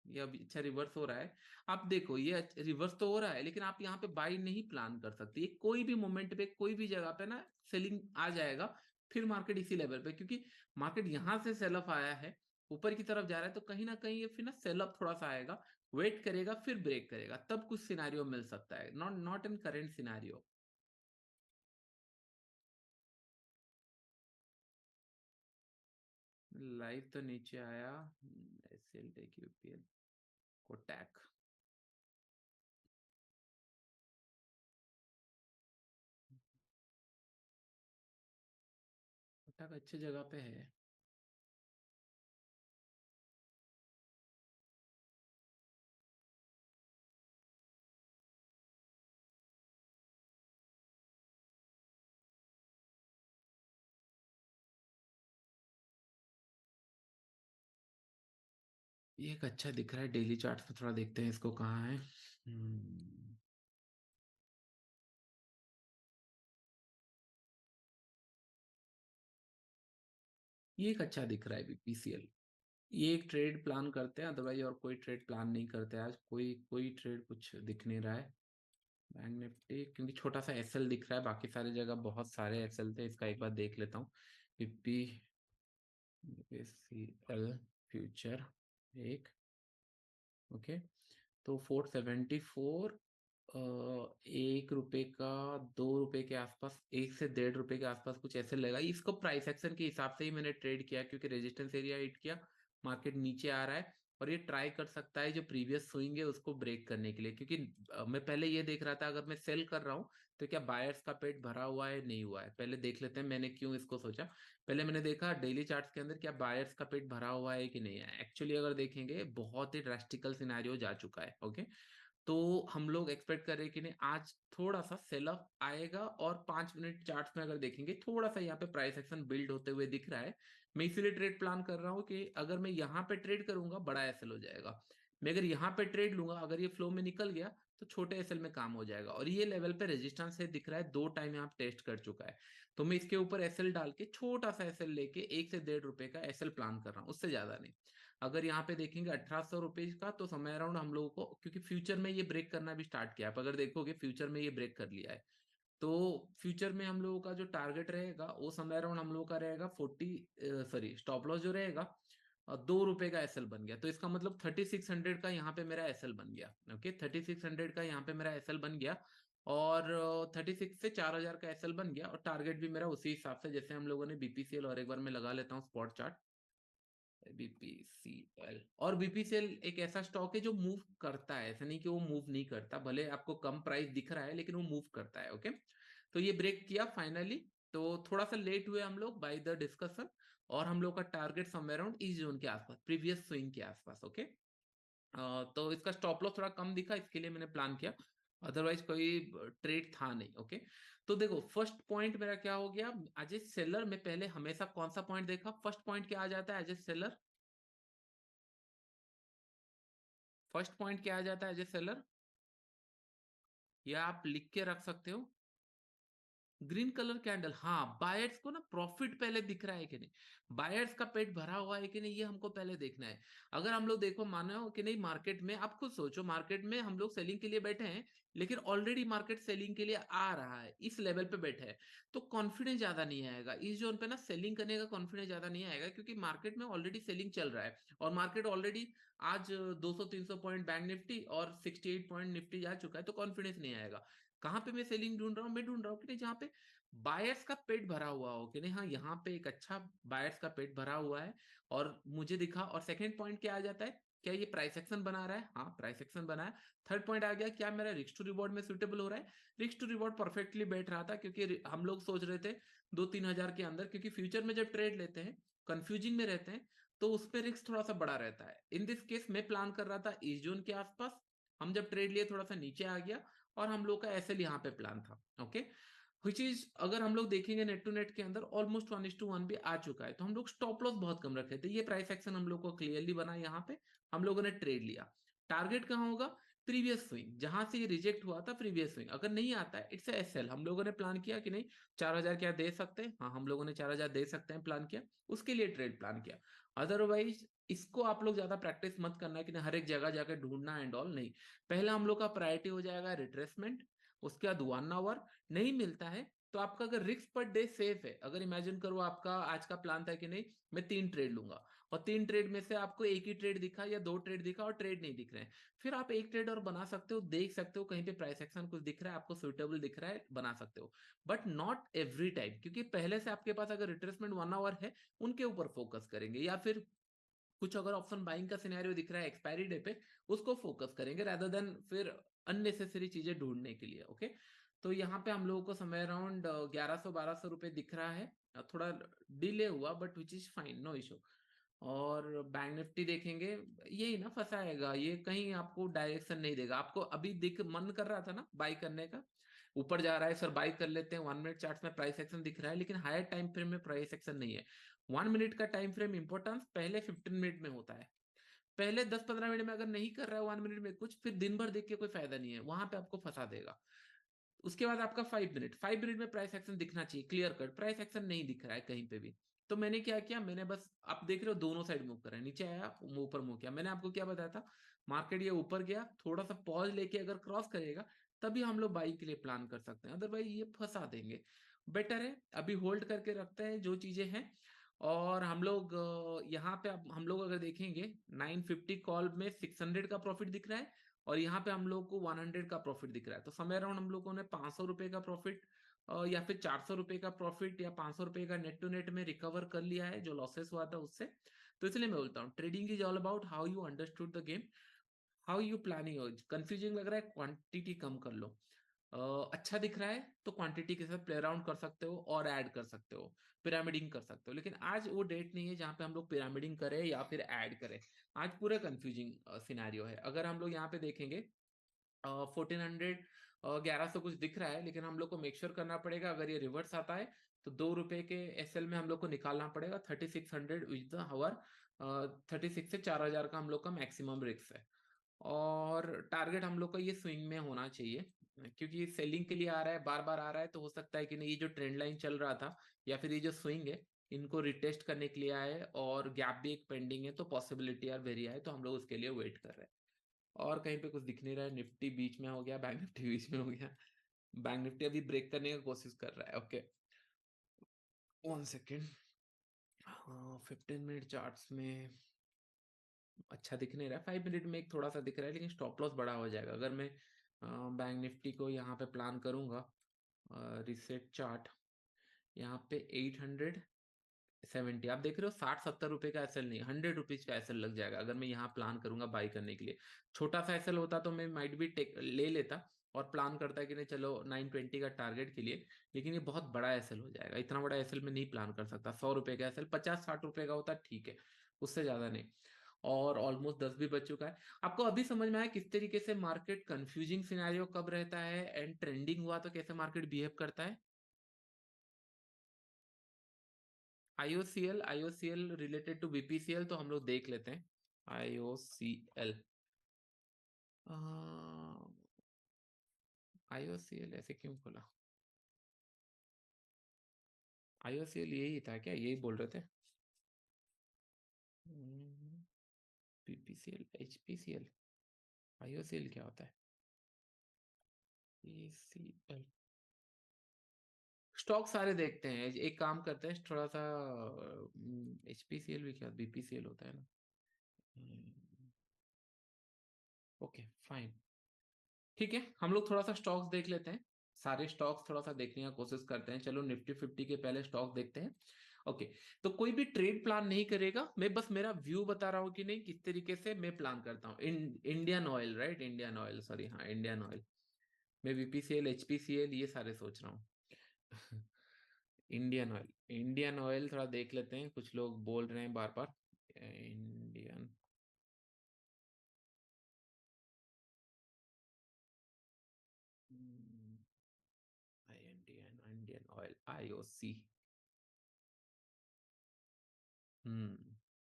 ये अभी अच्छा रिवर्स हो रहा है। आप देखो, ये रिवर्स तो हो रहा है, लेकिन आप यहाँ पे बाई नहीं प्लान कर सकते। ये कोई भी मोमेंट पे, कोई भी जगह पे ना सेलिंग आ जाएगा, फिर मार्केट इसी लेवल पे, क्योंकि मार्केट यहाँ से सेल ऑफ आया है, ऊपर की तरफ जा रहा है, तो कहीं ना कहीं ये फिर ना सेल ऑफ थोड़ा सा आएगा, वेट करेगा, फिर ब्रेक करेगा, तब कुछ सिनारियो मिल सकता है, not not in current scenario. Live तो नीचे आया। SL tech UPL Kotak. Kotak अच्छी जगह पे है। ये एक अच्छा दिख रहा है डेली चार्ट में, थोड़ा देखते हैं इसको कहाँ है। ये एक अच्छा दिख रहा है बीपीसीएल। ये एक ट्रेड प्लान करते हैं, अदरवाइज और कोई ट्रेड प्लान नहीं करते आज, कोई कोई ट्रेड कुछ दिख नहीं रहा है। बैंक निफ्टी क्योंकि छोटा सा एसएल दिख रहा है, बाकी सारी जगह बहुत सारे एसएल थे, इसका एक बार देख लेता हूँ। पीपी एल फ्यूचर एक। ओके, तो 474, 1 रुपए का, 2 रुपए के आसपास, 1 से 1.5 रुपए के आसपास कुछ ऐसे लगा। इसको प्राइस एक्शन के हिसाब से ही मैंने ट्रेड किया, क्योंकि रेजिस्टेंस एरिया हिट किया, मार्केट नीचे आ रहा है, और ये ट्राई कर सकता है जो प्रीवियस स्विंग है उसको ब्रेक करने के लिए। क्योंकि मैं पहले ये देख रहा था, अगर मैं सेल कर रहा हूँ तो क्या बायर्स का पेट भरा हुआ है, नहीं हुआ है, पहले देख लेते हैं। मैंने क्यों इसको सोचा, पहले मैंने देखा डेली चार्ट्स के अंदर क्या बायर्स का पेट भरा हुआ है कि नहीं है। एक्चुअली अगर देखेंगे, बहुत ही ड्रास्टिकल सिनेरियो जा चुका है। ओके, तो हम लोग एक्सपेक्ट कर रहे हैं कि नहीं आज थोड़ा सा सेल ऑफ आएगा, और 5 मिनट चार्ट्स में अगर देखेंगे, थोड़ा सा यहाँ पे प्राइस एक्शन बिल्ड होते हुए दिख रहा है। मैं इसीलिए ट्रेड प्लान कर रहा हूँ कि अगर मैं यहाँ पे ट्रेड करूंगा, बड़ा एसएल हो जाएगा। मैं अगर यहाँ पे ट्रेड लूंगा, अगर ये फ्लो में निकल गया तो छोटे एसएल में काम हो जाएगा। और ये लेवल पे रेजिस्टेंस है दिख रहा है, 2 टाइम यहाँ टेस्ट कर चुका है। तो मैं इसके ऊपर एसएल डाल के छोटा सा एसएल लेके 1 से 1.5 रुपए का एसएल प्लान कर रहा हूँ, उससे ज्यादा नहीं। अगर यहाँ पे देखेंगे 1800 रुपए का, तो समय अराउंड हम लोगों को, क्योंकि फ्यूचर में ये ब्रेक करना भी स्टार्ट किया, आप अगर देखोगे फ्यूचर में ये ब्रेक कर लिया है, तो फ्यूचर में हम लोगों का जो टारगेट रहेगा वो समय अराउंड हम लोगों का रहेगा स्टॉप लॉस जो रहेगा 2 रुपए का एसएल बन गया। तो इसका मतलब 3600 का यहाँ पे मेरा एसएल बन गया। ओके, 3600 का यहाँ पे मेरा एसएल बन गया, और 36 से 4000 का एसएल बन गया, और टारगेट भी मेरा उसी हिसाब से जैसे हम लोगों ने बीपीसीएल, और एक बार मैं लगा लेता हूँ स्पॉट चार्ट, बीपीसीएल। और बीपीसीएल एक ऐसा स्टॉक है जो मूव करता है, ऐसा नहीं कि वो मूव नहीं करता, भले आपको कम प्राइस दिख रहा है लेकिन वो मूव करता है। ओके, तो ये ब्रेक किया फाइनली। तो थोड़ा सा लेट हुए हम लोग बाय द डिस्कशन, और हम लोग का टारगेट समवेयर अराउंड इस जोन के आसपास, प्रीवियस स्विंग के आसपास। ओके, तो इसका स्टॉप लॉस थोड़ा कम दिखा, इसके लिए मैंने प्लान किया, अदरवाइज कोई ट्रेड था नहीं। ओके, तो देखो फर्स्ट पॉइंट मेरा क्या हो गया एज ए सेलर। मैं पहले हमेशा कौन सा पॉइंट देखा, फर्स्ट पॉइंट क्या आ जाता है as a seller, first point क्या आ जाता है एज ए सेलर, या आप लिख के रख सकते हो, ग्रीन कलर कैंडल। हाँ, बायर्स को ना प्रॉफिट पहले दिख रहा है कि नहीं, बायर्स का पेट भरा हुआ है कि नहीं, ये हमको पहले देखना है। अगर हम लोग देखो मानो कि नहीं, मार्केट में आप खुद सोचो, मार्केट में हम लोग सेलिंग के लिए बैठे हैं, लेकिन ऑलरेडी मार्केट सेलिंग के लिए आ रहा है, इस लेवल पे बैठे हैं, तो कॉन्फिडेंस ज्यादा नहीं आएगा इस जोन पे ना, सेलिंग करने का कॉन्फिडेंस ज्यादा नहीं आएगा, क्योंकि मार्केट में ऑलरेडी सेलिंग चल रहा है, और मार्केट ऑलरेडी आज 200-300 पॉइंट बैंक निफ्टी और 68 पॉइंट निफ्टी जा चुका है, तो कॉन्फिडेंस नहीं आएगा। कहाँ पे मैं सेलिंग ढूंढ रहा हूँ, मैं ढूंढ रहा हूँ कि नहीं जहाँ पे बायर्स का पेट भरा हुआ हो, कि नहीं हाँ यहाँ पे एक अच्छा बायर्स का पेट भरा हुआ है, और मुझे दिखा। और सेकंड पॉइंट क्या आ जाता है, क्या ये प्राइस एक्शन बना रहा है, हाँ प्राइस एक्शन बना है। थर्ड पॉइंट आ गया, क्या मेरा रिस्क टू रिवॉर्ड में सुटेबल हो रहा है, रिस्क टू रिवॉर्ड परफेक्टली बैठ रहा था, क्योंकि हम लोग सोच रहे थे 2-3 हजार के अंदर, क्योंकि फ्यूचर में जब ट्रेड लेते हैं कंफ्यूजिंग में रहते हैं, तो उस पर रिस्क थोड़ा सा बड़ा रहता है। इन दिस केस मैं प्लान कर रहा था इस जोन के आसपास, हम जब ट्रेड लिए थोड़ा सा नीचे आ गया, और हम लोग का एसएल यहाँ पे प्लान था। ओके, विच इज अगर हम लोग देखेंगे नेट टू नेट के अंदर ऑलमोस्ट 1:1 भी आ चुका है, तो हम लोग स्टॉप लॉस बहुत कम रखे थे, ये प्राइस एक्शन हम लोग को क्लियरली बना, यहाँ पे हम लोगों ने ट्रेड लिया। टारगेट कहाँ होगा, प्रीवियस स्विंग, जहां से ये रिजेक्ट हुआ था प्रीवियस स्विंग, अगर नहीं आता है इट्स एसएल। हम लोगों ने प्लान किया कि नहीं 4000 क्या दे सकते हैं, हाँ हम लोगों ने 4000 दे सकते हैं प्लान किया, उसके लिए ट्रेड प्लान किया। अदरवाइज इसको आप लोग ज्यादा प्रैक्टिस मत करना कि हर एक जगह जाकर ढूंढना एंड ऑल, नहीं। पहला हम लोग का प्रायोरिटी हो जाएगा रिट्रेसमेंट, उसके बाद 1 आवर नहीं मिलता है, तो आपका अगर रिस्क पर डे सेफ है, अगर इमेजिन करो आपका आज का प्लान था कि नहीं मैं 3 ट्रेड लूंगा, और 3 ट्रेड में से आपको एक ही ट्रेड दिखा या 2 ट्रेड दिखा और ट्रेड नहीं दिख रहे हैं, फिर आप एक ट्रेड और बना सकते हो, देख सकते हो कहीं पे प्राइस एक्शन कुछ दिख रहा है आपको सुटेबल दिख रहा है, बना सकते हो। बट नॉट एवरी टाइम, क्योंकि पहले से आपके पास अगर रिट्रेसमेंट 1 आवर है, उनके ऊपर फोकस करेंगे, या फिर कुछ अगर ऑप्शन बाइंग का सिनेरियो दिख रहा है एक्सपायरी डे पे, उसको फोकस करेंगे रादर देन फिर अननेसेसरी चीजें ढूंढने के लिए। ओके, तो यहाँ पे हम लोगों को समय अराउंड 1100-1200 रुपये दिख रहा है, थोड़ा डिले हुआ but which is fine, no issue. और बैंक निफ्टी देखेंगे, यही ना फंसाएगा, ये कहीं आपको डायरेक्शन नहीं देगा। आपको अभी दिख मन कर रहा था ना बाई करने का, ऊपर जा रहा है सर बाई कर लेते हैं, 1 मिनट चार्ट में प्राइस एक्शन दिख रहा है, लेकिन हायर टाइम फ्रेम में प्राइस एक्शन नहीं है। 1 मिनट का टाइम फ्रेम इंपॉर्टेंस पहले 15 मिनट में होता है, पहले 10-15 मिनट में अगर नहीं कर रहा है 1 मिनट में कुछ, फिर दिन भर देख के कोई फायदा नहीं है, वहां पे आपको फंसा देगा। उसके बाद आपका 5 मिनट, 5 मिनट में प्राइस एक्शन दिखना चाहिए, क्लियर कट प्राइस एक्शन नहीं दिख रहा है कहीं पे भी। तो मैंने क्या किया, मैंने बस आप देख रहे हो दोनों साइड मूव कर रहा है, नीचे आया ऊपर मूव किया। मैंने आपको क्या बताया था, मार्केट ये ऊपर गया थोड़ा सा पॉज लेके अगर क्रॉस करेगा, तभी हम लोग बाई के लिए प्लान कर सकते हैं, अदरवाइज ये फंसा देंगे। बेटर है अभी होल्ड करके रखते हैं जो चीजें हैं। और हम लोग यहाँ पे अब हम लोग अगर देखेंगे 950 कॉल में 600 का प्रॉफिट दिख रहा है, और यहाँ पे हम लोग को 100 का प्रॉफिट दिख रहा है, तो समय अराउंड हम लोगों ने 500 रुपए का प्रॉफिट, या फिर 400 रुपए का प्रॉफिट, या 500 रुपए का नेट टू नेट में रिकवर कर लिया है जो लॉसेस हुआ था उससे। तो इसलिए मैं बोलता हूँ trading is all about how you understood the game, how you planning. Confusing लग रहा है, क्वांटिटी कम कर लो। अच्छा दिख रहा है तो क्वांटिटी के साथ प्ले अराउंड कर सकते हो और ऐड कर सकते हो, पिरामिडिंग कर सकते हो, लेकिन आज वो डेट नहीं है जहाँ पे हम लोग पिरामिडिंग करें या फिर ऐड करें। आज पूरा कंफ्यूजिंग सिनेरियो है। अगर हम लोग यहाँ पे देखेंगे 1400 1100 कुछ दिख रहा है, लेकिन हम लोग को मेक श्योर करना पड़ेगा अगर ये रिवर्स आता है तो 2 रुपए के एसएल में हम लोग को निकालना पड़ेगा 3600 विद द हवर। 36 से 4000 का हम लोग का मैक्सिमम रिस्क है। और टारगेट हम लोग का ये स्विंग में होना चाहिए, क्योंकि सेलिंग के लिए आ रहा है, बार बार आ रहा है, तो हो सकता है कि नहीं, ये जो ट्रेंड लाइन चल रहा था या फिर ये जो स्विंग है, इनको रिटेस्ट करने के लिए आए, और गैप भी एक पेंडिंग है, तो पॉसिबिलिटी आर वेरी है, तो हम लोग उसके लिए वेट कर रहे हैं। और कहीं पे कुछ दिख नहीं रहा है, निफ्टी बीच में हो गया, बैंक निफ्टी बीच में हो गया, बैंक निफ्टी अभी ब्रेक करने की कोशिश कर रहा है। Okay, 1 second. हाँ, 15 मिनट चार्ट्स में अच्छा दिख नहीं रहा है, 5 मिनट में एक थोड़ा सा दिख रहा है, लेकिन स्टॉप लॉस बड़ा हो जाएगा अगर मैं बैंक निफ्टी को यहाँ पे प्लान करूंगा। रिसेट चार्ट यहाँ पे 870, आप देख रहे हो, 60-70 रुपए का एसएल नहीं, 100 रुपीज का एसएल लग जाएगा अगर मैं यहाँ प्लान करूंगा बाई करने के लिए। छोटा सा एसएल होता तो मैं माइट भी टेक ले लेता और प्लान करता कि नहीं चलो 920 का टारगेट के लिए, लेकिन ये बहुत बड़ा एसएल हो जाएगा, इतना बड़ा एसएल में नहीं प्लान कर सकता। 100 रुपए का एसएल, 50-60 रुपए का होता ठीक है, उससे ज्यादा नहीं। और ऑलमोस्ट 10 भी बच चुका है। आपको अभी समझ में आया किस तरीके से मार्केट कंफ्यूजिंग सिनेरियो कब रहता है एंड ट्रेंडिंग हुआ तो कैसे मार्केट बिहेव करता है। आईओसीएल रिलेटेड टू बीपीसीएल तो हम लोग देख लेते हैं। आईओसीएल, आईओसीएल ऐसे क्यों खोला? आईओसीएल यही था क्या, यही बोल रहे थे? बीपीसीएल, एचपीसीएल, आईओसीएल क्या होता है? पीसीएल, स्टॉक सारे देखते हैं, एक काम करते हैं थोड़ा सा। एचपीसीएल भी क्या बीपीसीएल होता है ना? ओके फाइन, ठीक है, हम लोग थोड़ा सा स्टॉक्स देख लेते हैं। सारे स्टॉक्स थोड़ा सा देखने की कोशिश करते हैं। चलो निफ्टी 50 के पहले स्टॉक देखते हैं। ओके, तो कोई भी ट्रेड प्लान नहीं करेगा, मैं बस मेरा व्यू बता रहा हूँ कि नहीं किस तरीके से मैं प्लान करता हूँ। Indian oil, right, Indian oil, sorry, हाँ इंडियन ऑयल। मैं बीपीसीएल एचपीसीएल ये सारे सोच रहा हूँ। इंडियन ऑयल, इंडियन ऑयल थोड़ा देख लेते हैं, कुछ लोग बोल रहे हैं बार बार। Indian, Indian Indian oil, IOC.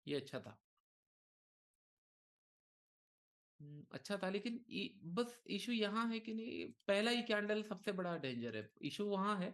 ये अच्छा था। अच्छा था, लेकिन बस इशू यहाँ है कि नहीं, पहला ही कैंडल सबसे बड़ा डेंजर है, इशू वहां है।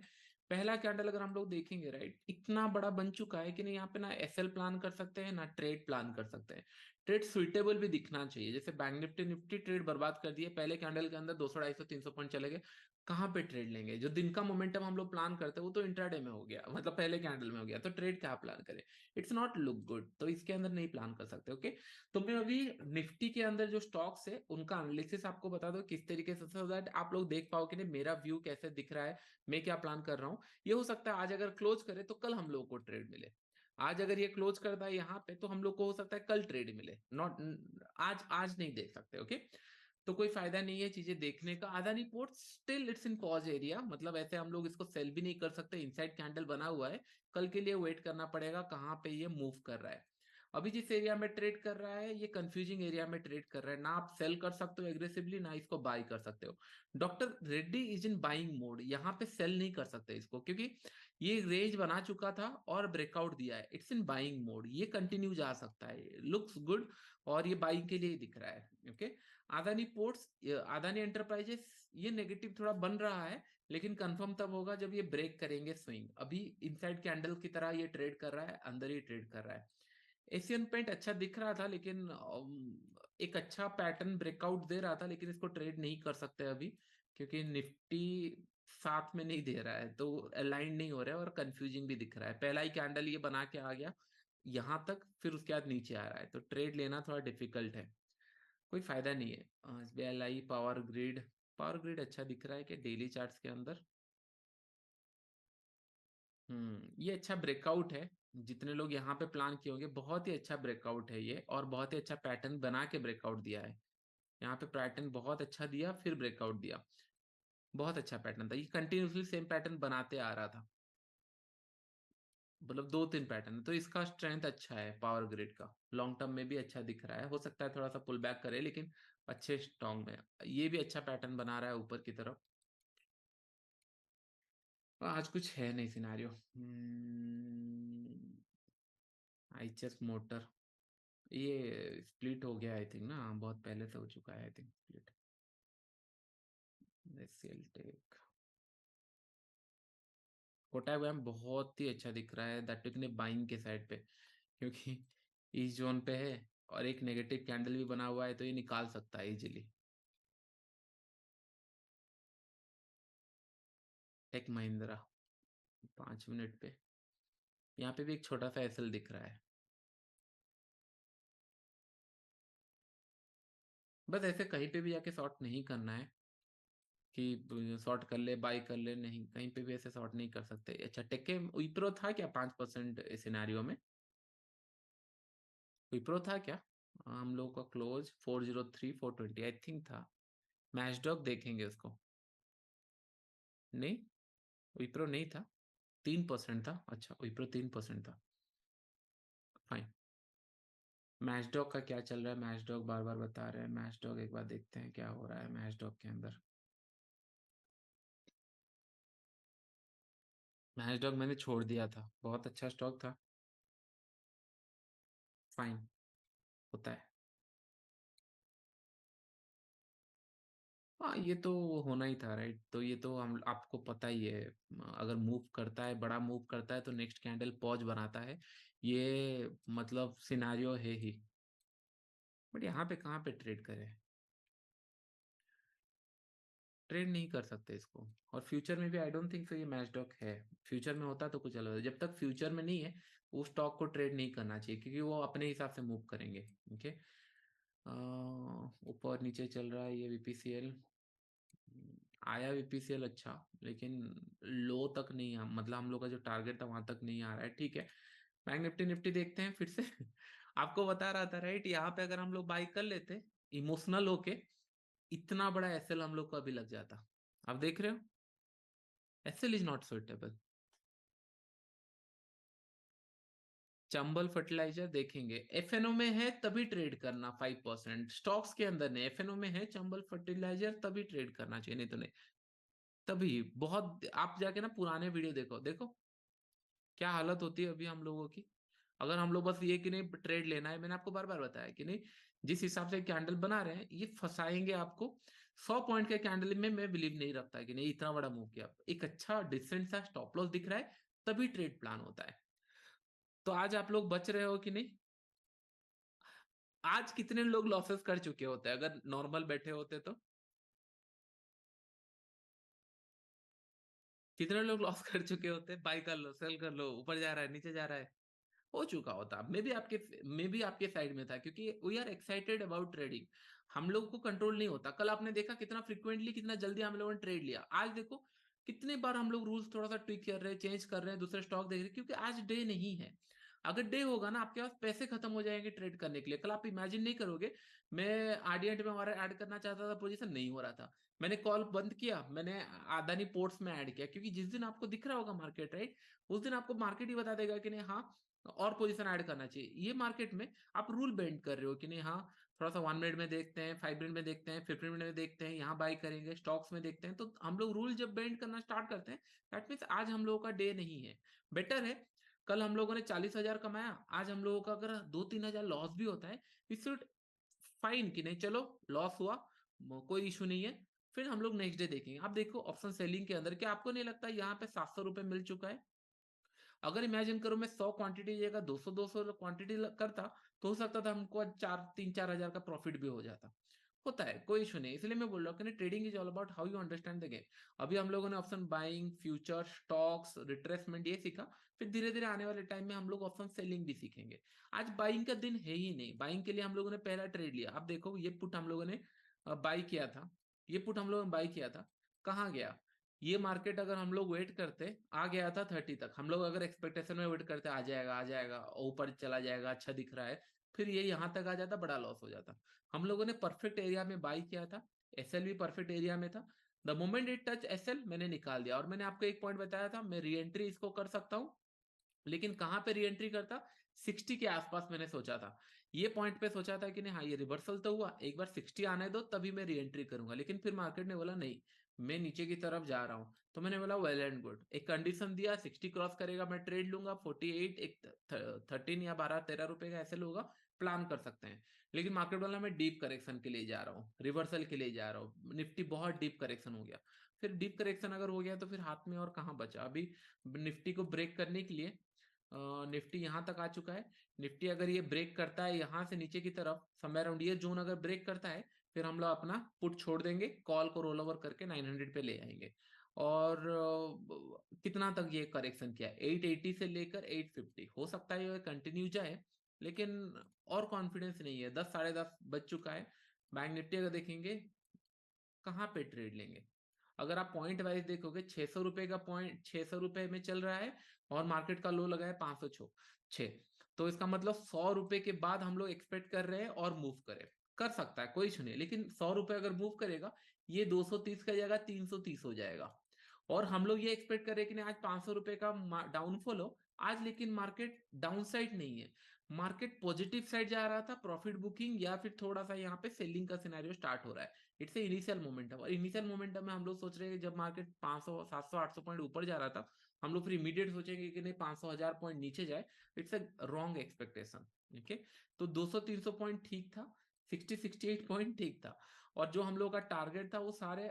पहला कैंडल अगर हम लोग देखेंगे, राइट, इतना बड़ा बन चुका है कि नहीं, यहाँ पे ना एसएल प्लान कर सकते हैं ना ट्रेड प्लान कर सकते हैं। ट्रेड सुइटेबल भी दिखना चाहिए, जैसे बैंक निफ्टी निफ्टी ट्रेड बर्बाद कर दिए पहले कैंडल के अंदर, 200 250 300 पॉइंट चले गए। कहाँ पे ट्रेड लेंगे? जो दिन का मोमेंटम हम लोग प्लान करते हैं वो तो इंट्राडे में हो गया, मतलब पहले कैंडल में हो गया, तो ट्रेड क्या प्लान करें? इट्स नॉट लुक गुड, तो इसके अंदर नहीं प्लान कर सकते। ओके, तो मैं अभी निफ्टी के अंदर जो स्टॉक्स है उनका एनालिसिस आपको बता दो किस तरीके से, सो दैट आप लोग देख पाओ कि नहीं मेरा व्यू कैसे दिख रहा है, मैं क्या प्लान कर रहा हूँ। ये हो सकता है आज अगर क्लोज करे तो कल हम लोग को ट्रेड मिले। आज अगर ये क्लोज करता है यहाँ पे तो हम लोग को हो सकता है कल ट्रेड मिले, नॉट, आज आज नहीं देख सकते। ओके, तो कोई फायदा नहीं है चीजें देखने का। Adani port still it's in pause area, मतलब ऐसे हम लोग इसको सेल भी नहीं कर सकते, इनसाइड कैंडल बना हुआ है, कल के लिए वेट करना पड़ेगा कहाँ पे ये मूव कर रहा है। अभी जिस एरिया में ट्रेड कर रहा है ये कंफ्यूजिंग एरिया में ट्रेड कर रहा है, ना आप सेल कर सकते हो एग्रेसिवली, ना इसको बाई कर सकते हो। Doctor Reddy is in buying mode, यहाँ पे सेल नहीं कर सकते इसको, क्योंकि ये रेंज बना चुका था और ब्रेकआउट दिया है, इट्स इन बाइंग मोड, ये कंटिन्यू जा सकता है, लुक्स गुड, और ये बाइंग के लिए ही दिख रहा है। Okay, Adani ports, Adani enterprises, ये नेगेटिव थोड़ा बन रहा है, लेकिन कंफर्म तब होगा जब ये ब्रेक करेंगे स्विंग। अभी इनसाइड कैंडल की तरह ये ट्रेड कर रहा है, अंदर ही ट्रेड कर रहा है। एशियन पेंट अच्छा दिख रहा था, लेकिन एक अच्छा पैटर्न ब्रेकआउट दे रहा था, लेकिन इसको ट्रेड नहीं कर सकते अभी, क्योंकि निफ्टी साथ में नहीं दे रहा है, तो अलाइन नहीं हो रहा है और कंफ्यूजिंग भी दिख रहा है। पहला ही कैंडल ये बना के आ गया यहाँ तक, फिर उसके बाद नीचे आ रहा है, तो ट्रेड लेना थोड़ा डिफिकल्ट है, कोई फायदा नहीं है। SBI power grid, power grid अच्छा दिख रहा है कि डेली चार्ट्स के अंदर। ये अच्छा ब्रेकआउट है, जितने लोग यहाँ पे प्लान किए होंगे, बहुत ही अच्छा ब्रेकआउट है ये, और बहुत ही अच्छा पैटर्न बना के ब्रेकआउट दिया है। यहाँ पे पैटर्न बहुत अच्छा दिया, फिर ब्रेकआउट दिया, बहुत अच्छा पैटर्न था, ये कंटिन्यूसली सेम पैटर्न बनाते आ रहा था, मतलब 2-3 पैटर्न, तो इसका स्ट्रेंथ अच्छा है पावर ग्रिड का, लॉन्ग टर्म में भी अच्छा दिख रहा है। हो सकता है थोड़ा सा पुल बैक करे, लेकिन अच्छे स्ट्रॉन्ग में ये भी अच्छा पैटर्न बना रहा है ऊपर की तरफ। आज कुछ है नहीं सिनारियो। आईचेस मोटर, ये स्प्लिट हो गया आई थिंक ना, बहुत पहले से हो चुका है I think split. SCL tech, Kotak bank बहुत ही अच्छा दिख रहा है, दैट टेक ने बाइंग के साइड पे, क्योंकि इस जोन पे है और एक नेगेटिव कैंडल भी बना हुआ है, तो ये निकाल सकता है इजीली। टेक महिंद्रा 5 मिनट पे, यहाँ पे भी एक छोटा सा एसएल दिख रहा है। बस ऐसे कहीं पे भी जाके शॉर्ट नहीं करना है कि शॉर्ट कर ले बाई कर ले, नहीं, कहीं पे भी ऐसे शॉर्ट नहीं कर सकते। अच्छा, टेके विप्रो था क्या 5% सिनेरियो में? विप्रो था क्या? हम लोग का क्लोज 403 420 आई थिंक था। मैचडॉग देखेंगे उसको। नहीं, विप्रो नहीं था। 3% था, अच्छा विप्रो 3% था। फाइन। मैचडॉग का क्या चल रहा है? मैचडॉग बार बार बता रहे हैं, मैचडॉग एक बार देखते हैं क्या हो रहा है मैचडॉग के अंदर। मैचडॉग मैंने छोड़ दिया था, बहुत अच्छा स्टॉक था। फाइन, होता है। हाँ, ये तो होना ही था राइट, तो ये तो हम आपको पता ही है, अगर मूव करता है, बड़ा मूव करता है तो नेक्स्ट कैंडल पॉज बनाता है, ये मतलब सिनारियो है ही। बट यहाँ पे कहाँ पे ट्रेड करें? ट्रेड नहीं कर सकते इसको। और फ्यूचर में भी आई डोंट थिंक सो ये मैच डॉक है। फ्यूचर में होता तो कुछ अलग होता, जब तक फ्यूचर में नहीं है उस स्टॉक को ट्रेड नहीं करना चाहिए, क्योंकि वो अपने हिसाब से मूव करेंगे। ओके, ऊपर नीचे चल रहा है ये बीपीसीएल। आया बीपीसीएल अच्छा, लेकिन लो तक नहीं आ, मतलब हम लोग का जो टारगेट था वहां तक नहीं आ रहा है। ठीक है, बैंक निफ्टी निफ्टी देखते हैं फिर से। आपको बता रहा था राइट, यहाँ पे अगर हम लोग बाई कर लेते इमोशनल होके, इतना बड़ा एसएल हम लोग को अभी लग जाता। आप देख रहे हो, SL is not suitable. Chambal fertiliser देखेंगे, एफएनओ में है तभी ट्रेड करना, 5% स्टॉक्स के अंदर नहीं, एफएनओ में है चंबल फर्टिलाइजर तभी ट्रेड करना चाहिए, नहीं तो नहीं। तभी बहुत, आप जाके ना पुराने वीडियो देखो देखो क्या हालत होती है अभी हम लोगों की। अगर हम लोग बस ये कि नहीं ट्रेड लेना है, मैंने आपको बार बार बताया कि नहीं, जिस हिसाब से कैंडल बना रहे हैं ये फंसाएंगे आपको। 100 पॉइंट के कैंडल में मैं बिलीव नहीं रखता कि नहीं इतना बड़ा मूव किया, एक अच्छा डिसेंट सा स्टॉप लॉस दिख रहा है तभी ट्रेड प्लान होता है। तो आज आप लोग बच रहे हो कि नहीं? आज कितने लोग लॉसेस कर चुके होते हैं अगर नॉर्मल बैठे होते तो? कितने लोग लॉस कर चुके होते? बाई कर लो, सेल कर लो, ऊपर जा रहा है नीचे जा रहा है, हो चुका होता। मैं भी आपके साइड में था, क्योंकि we are excited about trading. हम लोगों को कंट्रोल नहीं होता। कल आपने देखा कितना फ्रिक्वेंटली, कितना जल्दी हम लोगों ने ट्रेड लिया। आज देखो कितने बार हम लोग रूल्स थोड़ा सा ट्विक कर रहे हैं, चेंज कर रहे हैं, दूसरे स्टॉक देख रहे हैं, क्योंकि आज डे नहीं है। अगर डे होगा ना, आपके पास पैसे खत्म हो जाएंगे ट्रेड करने के लिए। कल आप इमेजिन नहीं करोगे, मैं आरडीएंट में हमारा ऐड करना चाहता था, पोजीशन नहीं हो रहा था, मैंने कॉल बंद किया, मैंने अदानी पोर्ट्स में ऐड किया, क्योंकि जिस दिन आपको दिख रहा होगा मार्केट राइट, उस दिन आपको मार्केट ही बता देगा कि नहीं हाँ और पोजीशन ऐड करना चाहिए। ये मार्केट में आप रूल बेंड कर रहे हो कि नहीं हाँ, थोड़ा सा 1 मिनट में देखते हैं, 5 मिनट में देखते हैं, 15 मिनट में देखते हैं, यहाँ बाई करेंगे, स्टॉक्स में देखते हैं। तो हम लोग रूल जब बेंड करना स्टार्ट करते हैं, दैट मीन्स आज हम लोगों का डे नहीं है। बेटर है, कल हम लोगों ने 40,000 कमाया, आज हम लोगों का अगर 2-3 हजार लॉस भी होता है, इट्स फाइन कि नहीं चलो लॉस हुआ, कोई इशू नहीं है। फिर हम लोग नेक्स्ट डे देखेंगे। आप देखो ऑप्शन सेलिंग के अंदर, क्या आपको नहीं लगता यहाँ पे 700 रुपये मिल चुका है? अगर इमेजिन करो मैं 100 क्वांटिटी जगह 200 क्वांटिटी करता, तो हो सकता था हमको 3-4 हजार का प्रॉफिट भी हो जाता। होता है, कोई इशू नहीं। इसलिए मैं बोल रहा हूँ कि trading is all about how you understand the game. अभी हम लोगों ने option buying, future, stocks, retracement ये सीखा, फिर धीरे धीरे आने वाले टाइम में हम लोग ऑप्शन सेलिंग भी सीखेंगे। आज बाइंग का दिन है ही नहीं। बाइंग के लिए हम लोगों ने पहला ट्रेड लिया, आप देखो ये पुट हम लोगों ने बाई किया था, ये पुट हम लोगों ने बाई किया था, कहाँ गया? ये मार्केट अगर हम लोग वेट करते, आ गया था 30 तक, हम लोग अगर एक्सपेक्टेशन में वेट करते आ जाएगा आ जाएगा, ऊपर चला जाएगा, अच्छा दिख रहा है, फिर ये यहाँ तक आ जाता, बड़ा लॉस हो जाता। हम लोगों ने परफेक्ट एरिया में बाई किया था, एसएल भी परफेक्ट एरिया में था। The moment it touch SL मैंने निकाल दिया, और मैंने आपको एक पॉइंट बताया था, मैं री एंट्री इसको कर सकता हूँ, लेकिन कहाँ पे री एंट्री करता? 60 के आसपास मैंने सोचा था। ये पॉइंट पे सोचा था कि नहीं हाँ ये रिवर्सल तो हुआ, एक बार 60 आने दो तभी मैं री एंट्री करूंगा, लेकिन फिर मार्केट ने बोला नहीं, मैं नीचे की तरफ जा रहा हूँ। तो मैंने बोला वेल एंड गुड, एक कंडीशन दिया 60 क्रॉस करेगा मैं ट्रेड लूंगा 48, एक 13 या 12-13 रुपए का ऐसे लूंगा, प्लान कर सकते हैं। लेकिन मार्केट वाला मैं डीप करेक्शन के लिए जा रहा हूँ, रिवर्सल के लिए जा रहा हूँ, निफ्टी बहुत डीप करेक्शन हो गया, फिर डीप करेक्शन अगर हो गया तो फिर हाथ में और कहाँ बचा। अभी निफ्टी को ब्रेक करने के लिए निफ्टी यहाँ तक आ चुका है। निफ्टी अगर ये ब्रेक करता है यहाँ से नीचे की तरफ समवेयर अराउंड ये जोन अगर ब्रेक करता है, फिर हम लोग अपना पुट छोड़ देंगे, कॉल को रोल ओवर करके 900 पे ले आएंगे। और कितना तक ये करेक्शन किया, 880 से लेकर 850 हो सकता है ये कंटिन्यू जाए, लेकिन और कॉन्फिडेंस नहीं है। 10 साढ़े 10 बज चुका है। बैंक निफ्टी अगर देखेंगे कहाँ पे ट्रेड लेंगे, अगर आप पॉइंट वाइज देखोगे 600 रुपए का पॉइंट 600 रुपए में चल रहा है और मार्केट का लो लगा है 506, तो इसका मतलब 100 रुपए के बाद हम लोग एक्सपेक्ट कर रहे हैं और मूव करे, कर सकता है कोई इशू नहीं, लेकिन 100 रुपए अगर मूव करेगा ये 230 का जगह 330 हो जाएगा। और हम लोग ये एक्सपेक्ट कर रहे हैं कि नहीं आज 500 रुपए का डाउनफॉल हो आज, लेकिन मार्केट डाउन साइड नहीं है, मार्केट पॉजिटिव साइड जा रहा था, प्रॉफिट बुकिंग या फिर थोड़ा सा यहाँ पे सेलिंग का सिनेरियो स्टार्ट हो रहा है। इट्स इनिशियल मोमेंटम, और इनिशियल मोमेंटम में हम लोग सोच रहे हैं कि जब मार्केट 500 700 800 पॉइंट ऊपर जा रहा था, हम लोग फिर इमीडिएट सोचेंगे कि नहीं 500 1000 पॉइंट नीचे जाए। It's a wrong expectation. Okay, तो 200 300 पॉइंट ठीक था, 60 68 पॉइंट ठीक था, और जो हम लोग का टारगेट था वो सारे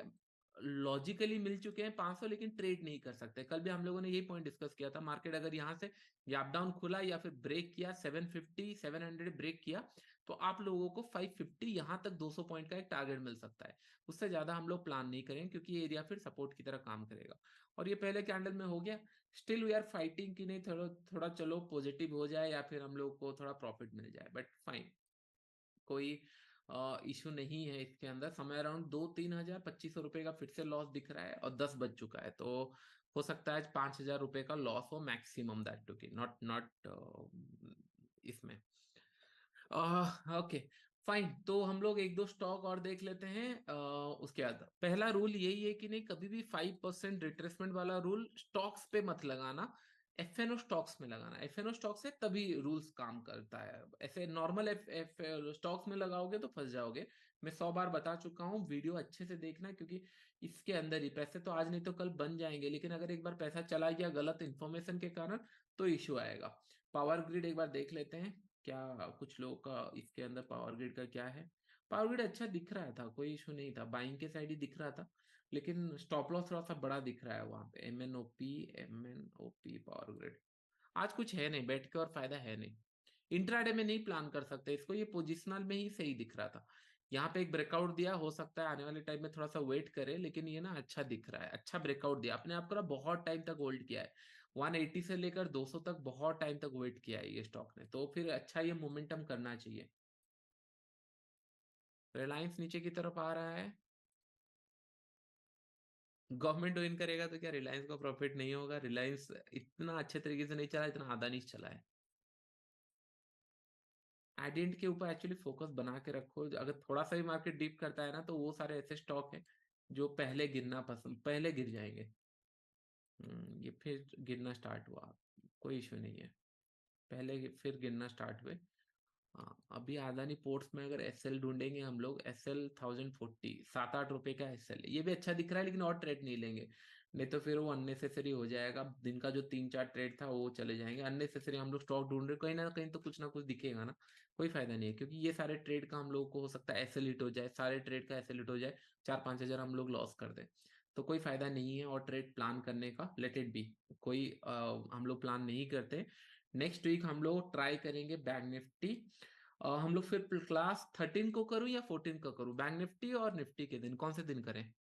लॉजिकली मिल चुके हैं 500, लेकिन ट्रेड नहीं कर सकते। कल भी हम लोगों ने यही पॉइंट डिस्कस किया था, मार्केट अगर यहाँ से गैप डाउन खुला या फिर ब्रेक किया 750 700 ब्रेक किया, तो आप लोगों को 550 यहाँ तक 200 पॉइंट का एक टारगेट मिल सकता है। उससे ज्यादा हम लोग प्लान नहीं करेंगे क्योंकि ये एरिया फिर सपोर्ट की तरह काम करेगा। और ये पहले कैंडल में हो गया, स्टिल वी आर फाइटिंग कि नहीं थोड़ा थोड़ा चलो पॉजिटिव हो जाए या फिर हम लोग को थोड़ा प्रॉफिट मिल जाए, बट फाइन, कोई इशू नहीं है इसके अंदर। समय अराउंड 2-3 हजार 2500 रुपए का फिर से लॉस दिख रहा है और 10 बज चुका है, तो हो सकता है 5,000 रुपए का लॉस हो मैक्सिमम, दैट टू की नॉट नॉट इसमें। ओके फाइन, तो हम लोग एक दो स्टॉक और देख लेते हैं। उसके बाद पहला रूल यही है कि नहीं कभी भी 5% रिट्रेसमेंट वाला रूल स्टॉक्स पे मत लगाना, एफएनओ स्टॉक्स में लगाना। एफएनओ स्टॉक से तभी रूल्स काम करता है, ऐसे नॉर्मल एफ एफ स्टॉक्स में लगाओगे तो फंस जाओगे। मैं 100 बार बता चुका हूँ, वीडियो अच्छे से देखना, क्योंकि इसके अंदर ही पैसे तो आज नहीं तो कल बन जाएंगे, लेकिन अगर एक बार पैसा चला गया गलत इन्फॉर्मेशन के कारण तो इश्यू आएगा। पावर ग्रिड एक बार देख लेते हैं, क्या कुछ लोगों का इसके अंदर पावर ग्रिड का क्या है। पावर ग्रिड अच्छा दिख रहा था, कोई इशू नहीं था, बाइंग के साइड ही दिख रहा था, लेकिन स्टॉप लॉस थोड़ा सा बड़ा दिख रहा है वहां पे। M N O P power grid आज कुछ है नहीं, बैठ के और फायदा है नहीं, इंट्राडे में नहीं प्लान कर सकते इसको, ये पोजिशनल में ही सही दिख रहा था। यहाँ पे एक ब्रेकआउट दिया, हो सकता है आने वाले टाइम में थोड़ा सा वेट करे, लेकिन ये ना अच्छा दिख रहा है, अच्छा ब्रेकआउट दिया अपने आप को ना, बहुत टाइम तक होल्ड किया है, 180 से लेकर 200 तक बहुत टाइम तक वेट किया है ये स्टॉक ने, तो फिर अच्छा ये मोमेंटम करना चाहिए। रिलायंस नीचे की तरफ आ रहा है, गवर्नमेंट विन करेगा तो क्या रिलायंस को प्रॉफिट नहीं होगा? रिलायंस इतना अच्छे तरीके से नहीं चला इतना अदानी चला है। एडिएंट के ऊपर एक्चुअली फोकस बना के रखो, अगर थोड़ा सा भी मार्केट डीप करता है ना तो वो सारे ऐसे स्टॉक है जो पहले गिरना पसंद, पहले गिर जाएंगे। ये फिर गिरना स्टार्ट हुआ, कोई इशू नहीं है, फिर गिरना स्टार्ट हुए। हाँ, अभी अदानी पोर्ट्स में अगर एसएल ढूंढेंगे हम लोग, एसएल 1040 7-8 रुपए का एसएल है, ये भी अच्छा दिख रहा है, लेकिन और ट्रेड नहीं लेंगे, नहीं तो फिर वो अननेसेसरी हो जाएगा, दिन का जो 3-4 ट्रेड था वो चले जाएंगे अननेसेसरी। हम लोग स्टॉक ढूंढ रहे कहीं ना कहीं तो कुछ दिखेगा ना, कोई फायदा नहीं है, क्योंकि ये सारे ट्रेड का हम लोग को हो सकता है एसएल हिट हो जाए, सारे ट्रेड का एसएल हिट हो जाए, 4-5 हजार हम लोग लॉस कर दे, तो कोई फायदा नहीं है और ट्रेड प्लान करने का, लेट इट बी। कोई हम लोग प्लान नहीं करते। नेक्स्ट वीक हम लोग ट्राई करेंगे बैंक निफ्टी। हम लोग फिर क्लास 13 को करूं या 14 को करूं, बैंक निफ्टी और निफ्टी के दिन कौन से दिन करें?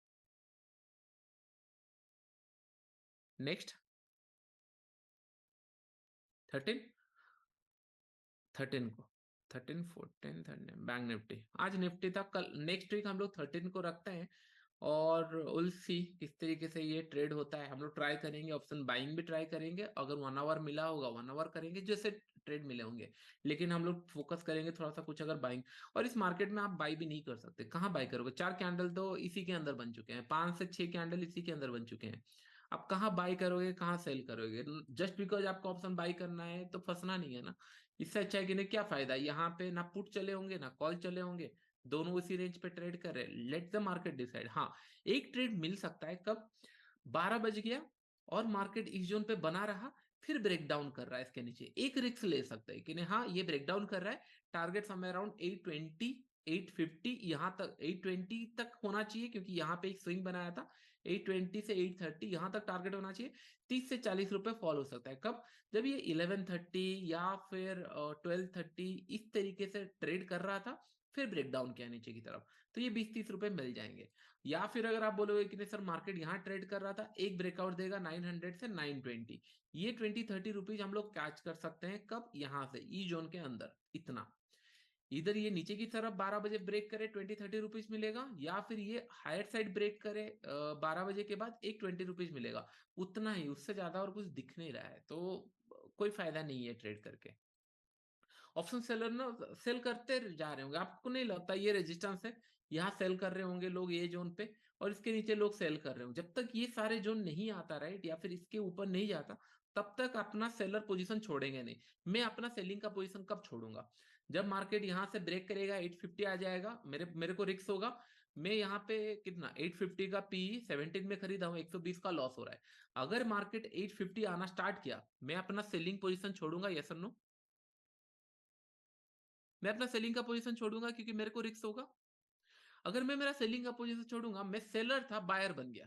नेक्स्ट 13, 13 को, 13 14 13 बैंक निफ्टी, आज निफ्टी था, कल नेक्स्ट वीक हम लोग 13 को रखते हैं। और विल सी किस तरीके से ये ट्रेड होता है, हम लोग ट्राई करेंगे, ऑप्शन बाइंग भी ट्राई करेंगे, अगर 1 आवर मिला होगा 1 आवर करेंगे जैसे ट्रेड मिले होंगे, लेकिन हम लोग फोकस करेंगे थोड़ा सा कुछ अगर बाइंग। और इस मार्केट में आप बाई भी नहीं कर सकते, कहाँ बाई करोगे, 4 कैंडल तो इसी के अंदर बन चुके हैं, 5 से 6 कैंडल इसी के अंदर बन चुके हैं, आप कहाँ बाई करोगे कहाँ सेल करोगे? जस्ट बिकॉज आपको ऑप्शन बाई करना है तो फंसना नहीं है ना। इससे अच्छा है कि नहीं, क्या फायदा, यहाँ पे ना पुट चले होंगे ना कॉल चले होंगे, दोनों उसी रेंज पे ट्रेड कर रहे हैं, लेट द मार्केट डिसाइड। हाँ, एक ट्रेड मिल सकता है कब, 12 बज गया और मार्केट इस जोन पे बना रहा, फिर ब्रेक डाउन कर रहा है इसके नीचे, एक रिस्क ले सकते हैं कि नहीं, हाँ ये ब्रेक डाउन कर रहा है, टारगेट समय अराउंड 820 850 यहाँ तक, 820 तक होना चाहिए क्योंकि यहाँ पे एक स्विंग बनाया था, 820 से 830 यहाँ तक टारगेट होना चाहिए। 30 से 40 रुपए फॉल हो सकता है, कब, जब ये 1130 या फिर 1230 इस तरीके से ट्रेड कर रहा था, फिर ब्रेकडाउन किया नीचे की तरफ, तो ये 20-30 रुपए मिल जाएंगे। या फिर अगर आप बोलोगे कि नहीं सर मार्केट यहाँ ट्रेड कर रहा था, एक ब्रेकआउट देगा 900 से 920, ये 20-30 रुपीज हम लोग कैच कर सकते हैं, कब, यहाँ से ई जोन के अंदर इतना। इधर ये नीचे की तरफ 12 बजे ब्रेक करे 20-30 रुपीज मिलेगा, या फिर ये हायर साइड ब्रेक करे 12 बजे के बाद एक 20 रुपीज मिलेगा, उतना ही, उससे ज्यादा और कुछ दिख नहीं रहा है, तो कोई फायदा नहीं है ट्रेड करके। ऑप्शन सेलर ना सेल करते जा रहे होंगे, आपको नहीं लगता ये रेजिस्टेंस है, यहाँ सेल कर रहे होंगे लोग ये जोन पे, और इसके नीचे लोग सेल कर रहे होंगे, जब तक ये सारे जोन नहीं आता राइट, या फिर इसके ऊपर नहीं जाता, तब तक अपना सेलर पोजीशन छोड़ेंगे नहीं। मैं अपना सेलिंग का पोजीशन कब छोड़ूंगा, जब मार्केट यहाँ से ब्रेक करेगा 850 आ जाएगा, मेरे मेरे को रिस्क होगा, मैं यहाँ पे कितना 850 का पी 17 में खरीदा हूँ, 120 का लॉस हो रहा है, अगर मार्केट 850 आना स्टार्ट किया, मैं अपना सेलिंग पोजीशन छोड़ूंगा, यस और नो, मैं अपना सेलिंग का पोजीशन छोड़ूंगा क्योंकि मेरे को रिस्क होगा। अगर मैं मेरा सेलिंग का पोजीशन छोड़ूंगा, मैं सेलर था बायर बन गया,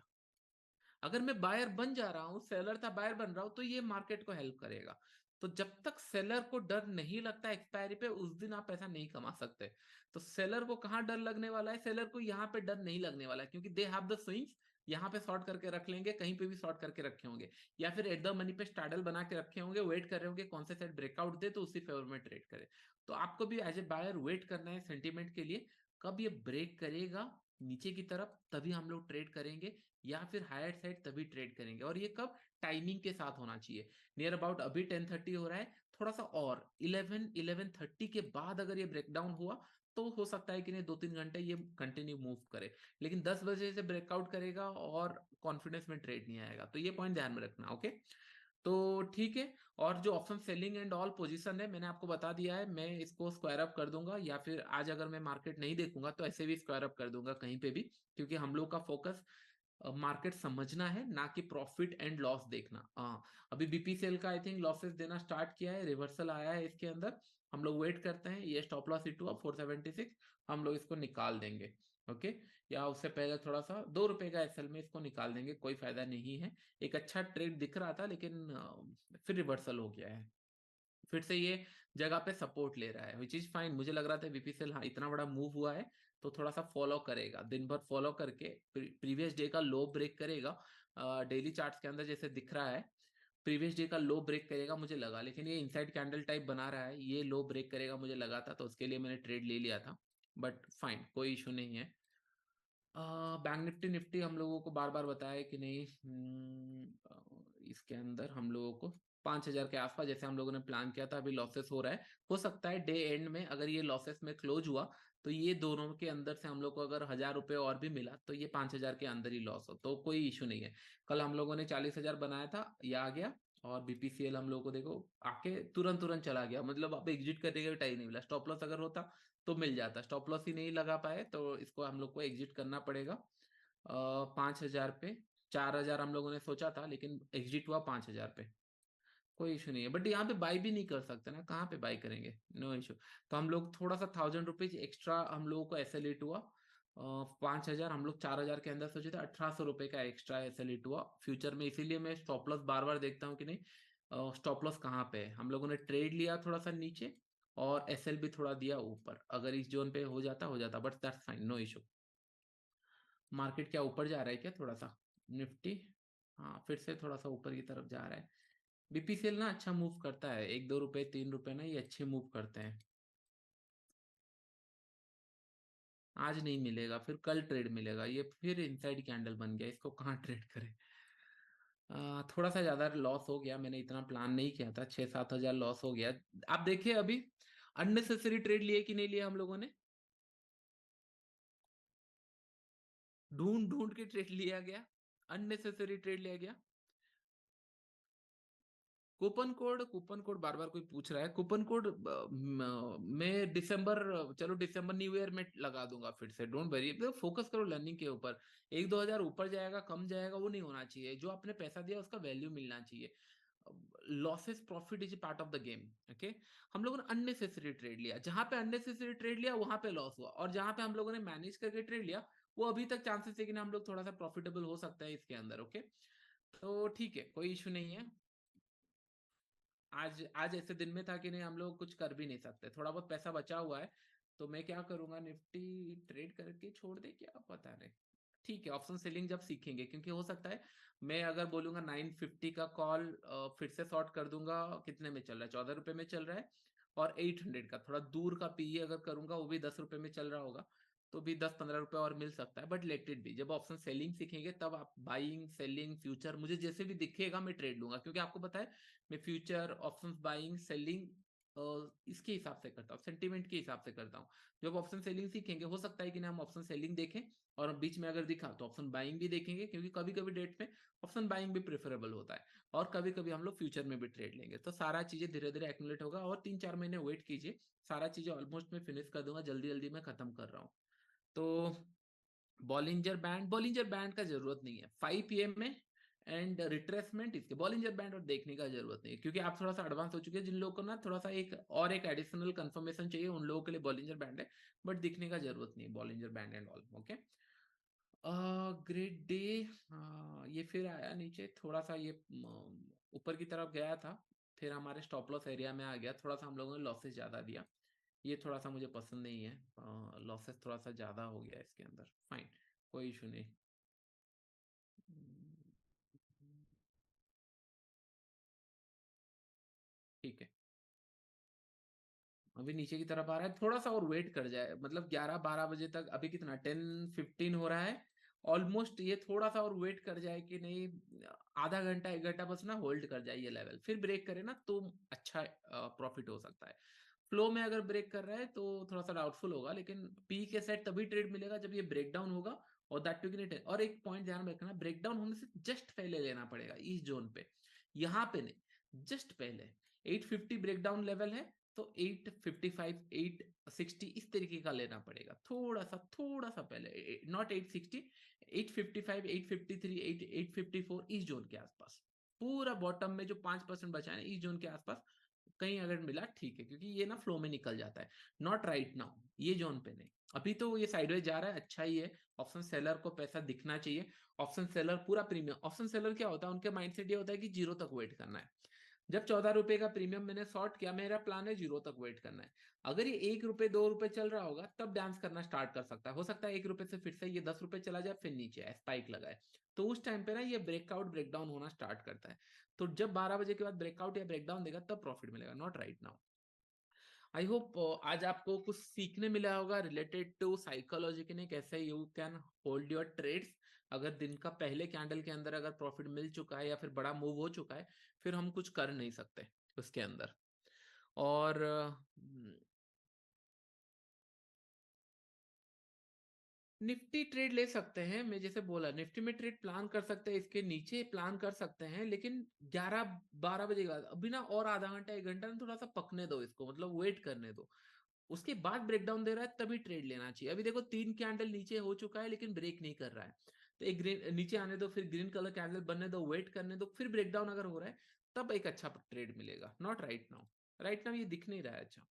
अगर मैं बायर बन जा रहा हूं, सेलर था बायर बन रहा हूं, तो ये मार्केट को हेल्प करेगा। तो जब तक सेलर को डर नहीं लगता एक्सपायरी पे, उस दिन आप पैसा नहीं कमा सकते। तो सेलर को कहां डर लगने वाला है, सेलर को यहाँ पे डर नहीं लगने वाला है, क्योंकि दे हैव द स्विंग्स, यहाँ पे शॉर्ट करके रख लेंगे, कहीं पे भी शॉर्ट करके रखे होंगे, या फिर एट द मनी पे स्टाडल बना के रखे होंगे, वेट कर रहे होंगे कौन से साइड ब्रेकआउट दे तो उसी फेवर में ट्रेड करे। तो आपको भी एज ए बायर वेट करना है सेंटीमेंट के लिए, कब ये ब्रेक करेगा नीचे की तरफ तभी हम लोग ट्रेड करेंगे, या फिर हायर साइड तभी ट्रेड करेंगे, और ये कब, टाइमिंग के साथ होना चाहिए। नियर अबाउट अभी 10:30 हो रहा है, थोड़ा सा और 11-11:30 के बाद अगर ये ब्रेकडाउन हुआ, तो हो सकता है कि नहीं 2-3 घंटे ये कंटिन्यू मूव करे, लेकिन 10 बजे से ब्रेकआउट करेगा और कॉन्फिडेंस में ट्रेड नहीं आएगा, तो ये पॉइंट ध्यान में रखना, ओके। तो ठीक है, और जो option selling and all position है मैंने आपको बता दिया है, मैं इसको स्क्वायर अप कर दूंगा, या फिर आज अगर मैं मार्केट नहीं देखूंगा तो ऐसे भी स्क्वायर अप कर दूंगा कहीं पे भी, क्योंकि हम लोग का फोकस मार्केट समझना है, ना कि प्रॉफिट एंड लॉस देखना। हाँ, अभी बीपीसीएल का आई थिंक लॉसेस देना स्टार्ट किया है, रिवर्सल आया है इसके अंदर, हम लोग वेट करते हैं, ये स्टॉप लॉस हिट हुआ 476, हम लोग इसको निकाल देंगे, ओके। या उससे पहले थोड़ा सा 2 रुपए का एसएल में इसको निकाल देंगे, कोई फायदा नहीं है। एक अच्छा ट्रेड दिख रहा था, लेकिन फिर रिवर्सल हो गया है, फिर से ये जगह पे सपोर्ट ले रहा है, विच इज फाइन। मुझे लग रहा था बीपीसीएल हाँ इतना बड़ा मूव हुआ है तो थोड़ा सा फॉलो करेगा, दिन भर फॉलो करके प्रीवियस डे का लो ब्रेक करेगा, डेली चार्ट्स के अंदर जैसे दिख रहा है, प्रीवियस डे का लो ब्रेक करेगा मुझे लगा, लेकिन ये इनसाइड कैंडल टाइप बना रहा है, ये लो ब्रेक करेगा मुझे लगा था, तो उसके लिए मैंने ट्रेड ले लिया था, बट फाइन, कोई इशू नहीं है। बैंक निफ्टी निफ्टी हम लोगों को बार बार बताया कि नहीं, इसके अंदर हम लोगों को 5,000 के आसपास जैसे हम लोगों ने प्लान किया था, अभी लॉसेस हो रहा है, हो सकता है डे एंड में अगर ये लॉसेस में क्लोज हुआ, तो ये दोनों के अंदर से हम लोग को अगर 1,000 रुपए और भी मिला, तो ये 5,000 के अंदर ही लॉस हो, तो कोई इशू नहीं है। कल हम लोगों ने 40,000 बनाया था, ये आ गया, और बीपीसीएल हम लोग को देखो आके तुरंत तुरंत चला गया, मतलब अब एग्जिट करने का टाइम नहीं मिला, स्टॉप लॉस अगर होता तो मिल जाता, स्टॉप लॉस ही नहीं लगा पाए, तो इसको हम लोग को एग्जिट करना पड़ेगा। 5,000 पे, 4,000 हम लोगों ने सोचा था, लेकिन एग्जिट हुआ 5,000 पे, कोई इशू नहीं है, बट यहाँ पे बाई भी नहीं कर सकते ना, कहाँ पे बाई करेंगे, नो इशू। तो हम लोग थोड़ा सा 1,000 रुपीज एक्स्ट्रा हम लोगों को ऐसे लेट हुआ, 5,000 हम लोग 4,000 के अंदर सोचे थे, 1,800 रुपए का एक्स्ट्रा ऐसे लेट हुआ फ्यूचर में, इसीलिए मैं स्टॉप लॉस बार बार देखता हूँ कि नहीं स्टॉप लॉस कहाँ पे है। हम लोगों ने ट्रेड लिया थोड़ा सा नीचे, और एसएल भी थोड़ा दिया ऊपर, अगर इस जोन पे हो जाता, but that's fine, no issue. Market क्या ऊपर जा रहा है क्या थोड़ा सा, निफ्टी, हाँ फिर से थोड़ा सा ऊपर की तरफ जा रहा है। बीपीसीएल ना अच्छा मूव करता है, 1-2 रुपए 3 रुपए ना ये अच्छे मूव करते हैं। आज नहीं मिलेगा, फिर कल ट्रेड मिलेगा, ये फिर इनसाइड कैंडल बन गया, इसको कहाँ ट्रेड करें। थोड़ा सा ज्यादा लॉस हो गया, मैंने इतना प्लान नहीं किया था, 6-7 हजार लॉस हो गया। आप देखिए अभी अननेसेसरी ट्रेड लिए कि नहीं लिए हम लोगों ने, ढूंढ ढूंढ के ट्रेड लिया गया, अननेसेसरी ट्रेड लिया गया। कूपन कोड बार बार कोई पूछ रहा है, कूपन कोड मैं दिसंबर, चलो दिसंबर न्यू ईयर में लगा दूंगा फिर से, डोंट वरी, फोकस करो लर्निंग के ऊपर। 1-2 हजार ऊपर जाएगा कम जाएगा वो नहीं होना चाहिए, जो आपने पैसा दिया उसका वैल्यू मिलना चाहिए। Losses profit is part of the game. Okay, हम लोगों ने अननेसेसरी ट्रेड लिया, जहां पे अननेसेसरी ट्रेड लिया वहां पे लॉस हुआ, और जहां पे हम लोगों ने मैनेज करके ट्रेड लिया वो अभी तक चांसेस है कि हम लोग थोड़ा सा प्रॉफिटेबल हो सकता है इसके अंदर। ओके, तो ठीक है, कोई इशू नहीं है। आज आज ऐसे दिन में था कि नहीं हम लोग कुछ कर भी नहीं सकते, थोड़ा बहुत पैसा बचा हुआ है, तो मैं क्या करूंगा, निफ्टी ट्रेड करके छोड़ दे क्या पता नहीं। ठीक है, ऑप्शन सेलिंग जब सीखेंगे, क्योंकि हो सकता है मैं अगर बोलूंगा 950 का कॉल फिर से शॉर्ट कर दूंगा, कितने में चल रहा है, 14 रुपए में चल रहा है, और 800 का थोड़ा दूर का पीई अगर करूंगा वो भी 10 रुपए में चल रहा होगा, तो भी 10-15 रुपए और मिल सकता है। बट लेट इट बी, जब ऑप्शन सेलिंग सीखेंगे तब आप बाइंग सेलिंग फ्यूचर मुझे जैसे भी दिखेगा मैं ट्रेड लूंगा, क्योंकि आपको पता है मैं फ्यूचर ऑप्शंस बाइंग सेलिंग इसके हिसाब से करता हूँ, सेंटीमेंट के हिसाब से करता हूँ। जब ऑप्शन सेलिंग सीखेंगे हो सकता है कि ना हम ऑप्शन सेलिंग देखें, और बीच में अगर दिखा तो ऑप्शन बाइंग भी देखेंगे, क्योंकि कभी कभी डेट में ऑप्शन बाइंग भी प्रेफरेबल होता है, और कभी कभी हम लोग फ्यूचर में भी ट्रेड लेंगे। तो सारा चीजें धीरे धीरे एक्यूमुलेट होगा, और 3-4 महीने वेट कीजिए, सारा चीजें ऑलमोस्ट मैं फिनिश कर दूंगा, जल्दी जल्दी मैं खत्म कर रहा हूँ। तो बॉलिंजर बैंड का जरूरत नहीं है 5 PM में, एंड रिट्रेसमेंट इसके बॉलिंजर बैंड और देखने का जरूरत नहीं है, क्योंकि आप थोड़ा सा एडवांस हो चुके हैं। जिन लोगों को ना थोड़ा सा एक एडिशनल कंफर्मेशन चाहिए उन लोगों के लिए बॉलिंजर बैंड है, बट दिखने का जरूरत नहीं है Bollinger band and all. Okay, great day, ये फिर आया नीचे थोड़ा सा, ये ऊपर की तरफ गया था, फिर हमारे स्टॉप लॉस एरिया में आ गया, थोड़ा सा हम लोगों ने लॉसेस ज्यादा दिया, ये थोड़ा सा मुझे पसंद नहीं है, लॉसेस थोड़ा सा ज्यादा हो गया इसके अंदर। फाइन, कोई इशू नहीं। ठीक है, अभी नीचे की तरफ आ रहा है, थोड़ा सा और वेट कर जाए, मतलब 11-12 बजे तक, अभी कितना 10:15 हो रहा है ऑलमोस्ट, ये थोड़ा सा और वेट कर जाए कि नहीं, आधा घंटा 1 घंटा बस ना होल्ड कर जाए ये लेवल, फिर ब्रेक करे ना तो अच्छा प्रॉफिट हो सकता है। फ्लो में अगर ब्रेक कर रहा है तो थोड़ा सा डाउटफुल होगा, लेकिन पी के सेट तभी ट्रेड मिलेगा जब ये ब्रेक डाउन होगा, और दैट टू ग्रेट। और एक पॉइंट ध्यान में रखना, ब्रेक डाउन होने से जस्ट पहले लेना पड़ेगा इस जोन पे, यहाँ पे नहीं, जस्ट पहले। 850 ब्रेक डाउन लेवल है, तो 855 860 इस तरीके का लेना पड़ेगा, थोड़ा सा पहले, नॉट 860, 855 853 854 इस जोन के आसपास, पूरा बॉटम में जो 5% बचा है इस जोन के आसपास कहीं अगर मिला ठीक है, क्योंकि ये ना फ्लो में निकल जाता है, नॉट राइट नाउ, ये जोन पे नहीं। अभी तो ये साइडवेज जा रहा है, अच्छा ही है, ऑप्शन सेलर को पैसा दिखना चाहिए। ऑप्शन सेलर पूरा प्रीमियम, ऑप्शन सेलर क्या होता है, उनके माइंडसेट ये होता है कि जीरो तक वेट करना है। जब 14 रुपए का प्रीमियम मैंने शॉर्ट किया, मेरा प्लान है जीरो तक वेट करना है। अगर ये 1 रुपए 2 रुपए चल रहा होगा तब डांस करना स्टार्ट कर सकता है, हो सकता है 1 रुपए से फिर से ये 10 रुपए चला जाए, फिर नीचे आए स्पाइक लगाए, तो उस टाइम पे ना ये ब्रेकआउट ब्रेकडाउन होना स्टार्ट करता है। तो जब 12 बजे के बाद ब्रेकआउट या ब्रेकडाउन देगा तब प्रॉफिट मिलेगा, not right now. I hope आज आपको कुछ सीखने मिला होगा रिलेटेड टू साइकोलॉजी के, नहीं कैसे you can hold your trades. अगर दिन का पहले कैंडल के अंदर अगर प्रॉफिट मिल चुका है या फिर बड़ा मूव हो चुका है, फिर हम कुछ कर नहीं सकते उसके अंदर। और निफ्टी ट्रेड ले सकते हैं, मैं जैसे बोला निफ्टी में ट्रेड प्लान कर सकते हैं, इसके नीचे प्लान कर सकते हैं, लेकिन 11-12 बजे के बाद अभी ना और आधा घंटा 1 घंटा ना थोड़ा सा पकने दो इसको, मतलब वेट करने दो, उसके बाद ब्रेकडाउन दे रहा है तभी ट्रेड लेना चाहिए। अभी देखो 3 कैंडल नीचे हो चुका है लेकिन ब्रेक नहीं कर रहा है, तो एक ग्रीन नीचे आने दो, फिर ग्रीन कलर कैंडल बनने दो, वेट करने दो, फिर ब्रेकडाउन अगर हो रहा है तब एक अच्छा ट्रेड मिलेगा, not right now. Right now ये दिख नहीं रहा है अच्छा।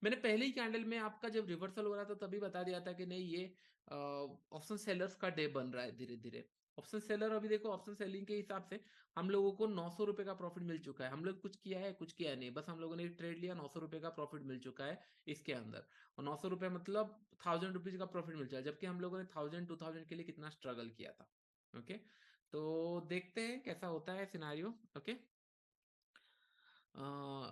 मैंने पहले ही कैंडल में आपका जब रिवर्सल हो रहा था तभी बता दिया था कि नहीं ये ऑप्शन सेलर्स का डे बन रहा है धीरे धीरे। ऑप्शन सेलर अभी देखो, ऑप्शन सेलिंग के हिसाब से हम लोगों को 900 रुपए का प्रॉफिट मिल चुका है, हम लोग कुछ किया है कुछ किया नहीं, बस हम लोगों ने ट्रेड लिया, 900 रुपए का प्रॉफिट मिल चुका है इसके अंदर। और 900 रुपए मतलब 1000 रुपीज का प्रॉफिट मिल चुका है, जबकि हम लोगों ने 1000 2000 के लिए कितना स्ट्रगल किया था। ओके, तो देखते हैं कैसा होता है scenario. Okay,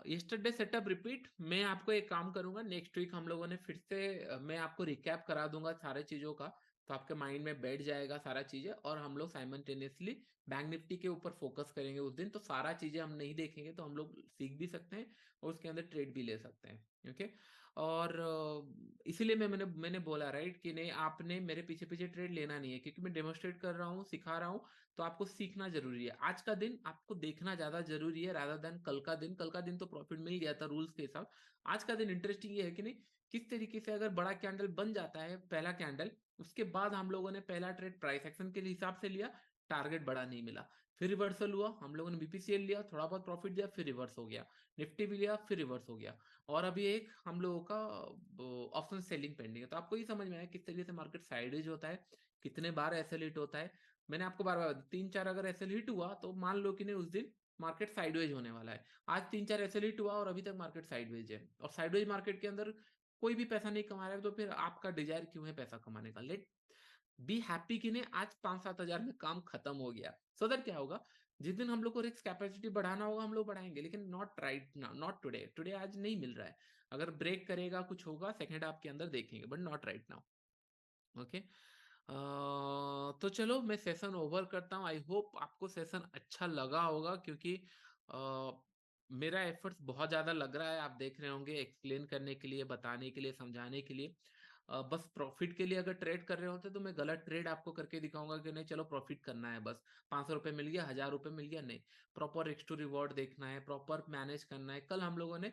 yesterday setup repeat, मैं आपको एक काम करूंगा, नेक्स्ट वीक हम लोगों ने फिर से मैं आपको रिकैप करा दूंगा सारे चीजों का, तो आपके माइंड में बैठ जाएगा सारा चीजें, और हम लोग साइमल्टेनियसली बैंक निफ्टी के ऊपर फोकस करेंगे उस दिन, तो सारा चीजें हम नहीं देखेंगे तो हम लोग सीख भी सकते हैं और उसके अंदर ट्रेड भी ले सकते हैं। ओके, और इसीलिए मैंने बोला राइट कि नहीं आपने मेरे पीछे पीछे ट्रेड लेना नहीं है, क्योंकि मैं डेमोस्ट्रेट कर रहा हूँ सिखा रहा हूँ, तो आपको सीखना जरूरी है। आज का दिन आपको देखना ज्यादा जरूरी है रादर देन कल का दिन। कल का दिन तो प्रॉफिट मिल गया था रूल्स के हिसाब, आज का दिन इंटरेस्टिंग ये है कि नहीं किस तरीके से अगर बड़ा कैंडल बन जाता है पहला कैंडल, उसके बाद हम लोगों ने पहला ट्रेड प्राइस एक्शन के हिसाब से लिया, टारगेट बड़ा नहीं मिला, फिर रिवर्सल हुआ, हम लोगों ने बीपीसीएल लिया, थोड़ा बहुत प्रॉफिट दिया, फिर रिवर्स हो गया। निफ्टी भी लिया, फिर रिवर्स हो गया। और अभी एक हम लोगों का ऑप्शन सेलिंग पेंडिंग है। तो आपको ये समझ में आया किस तरीके से मार्केट साइडेज होता है, कितने बार एसएल हिट होता है। मैंने आपको बार बार 3-4 अगर एसएल हिट हुआ तो मान लो कि नहीं उस दिन मार्केट साइडवेज होने वाला है। आज 3-4 एसएल हिट हुआ और अभी तक मार्केट साइडवेज है, और साइडवेज मार्केट के अंदर कोई भी पैसा नहीं कमा रहा है, तो फिर आपका डिजायर क्यों है पैसा कमाने का? लेट बी हैप्पी कि नहीं आज 5-7 हजार में काम खत्म हो गया। सो दैट क्या होगा, जिस दिन हम लोग को रिस्क कैपेसिटी बढ़ाना होगा हम लोग बढ़ाएंगे, लेकिन not right now, not today. Today आज नहीं मिल रहा है। अगर ब्रेक करेगा कुछ होगा सेकंड हाफ के अंदर देखेंगे, but not right now. Okay. तो चलो मैं सेशन ओवर करता हूँ। आई होप आपको सेशन अच्छा लगा होगा, क्योंकि अ, मेरा एफर्ट्स बहुत ज़्यादा लग रहा है, आप देख रहे होंगे, एक्सप्लेन करने के लिए, बताने के लिए, समझाने के लिए। बस प्रॉफिट के लिए अगर ट्रेड कर रहे होते तो मैं गलत ट्रेड आपको करके दिखाऊंगा कि नहीं चलो प्रॉफिट करना है बस, 500 रुपये मिल गया, 1000 रुपये मिल गया, नहीं। प्रॉपर रिस्क टू रिवॉर्ड देखना है, प्रॉपर मैनेज करना है। कल हम लोगों ने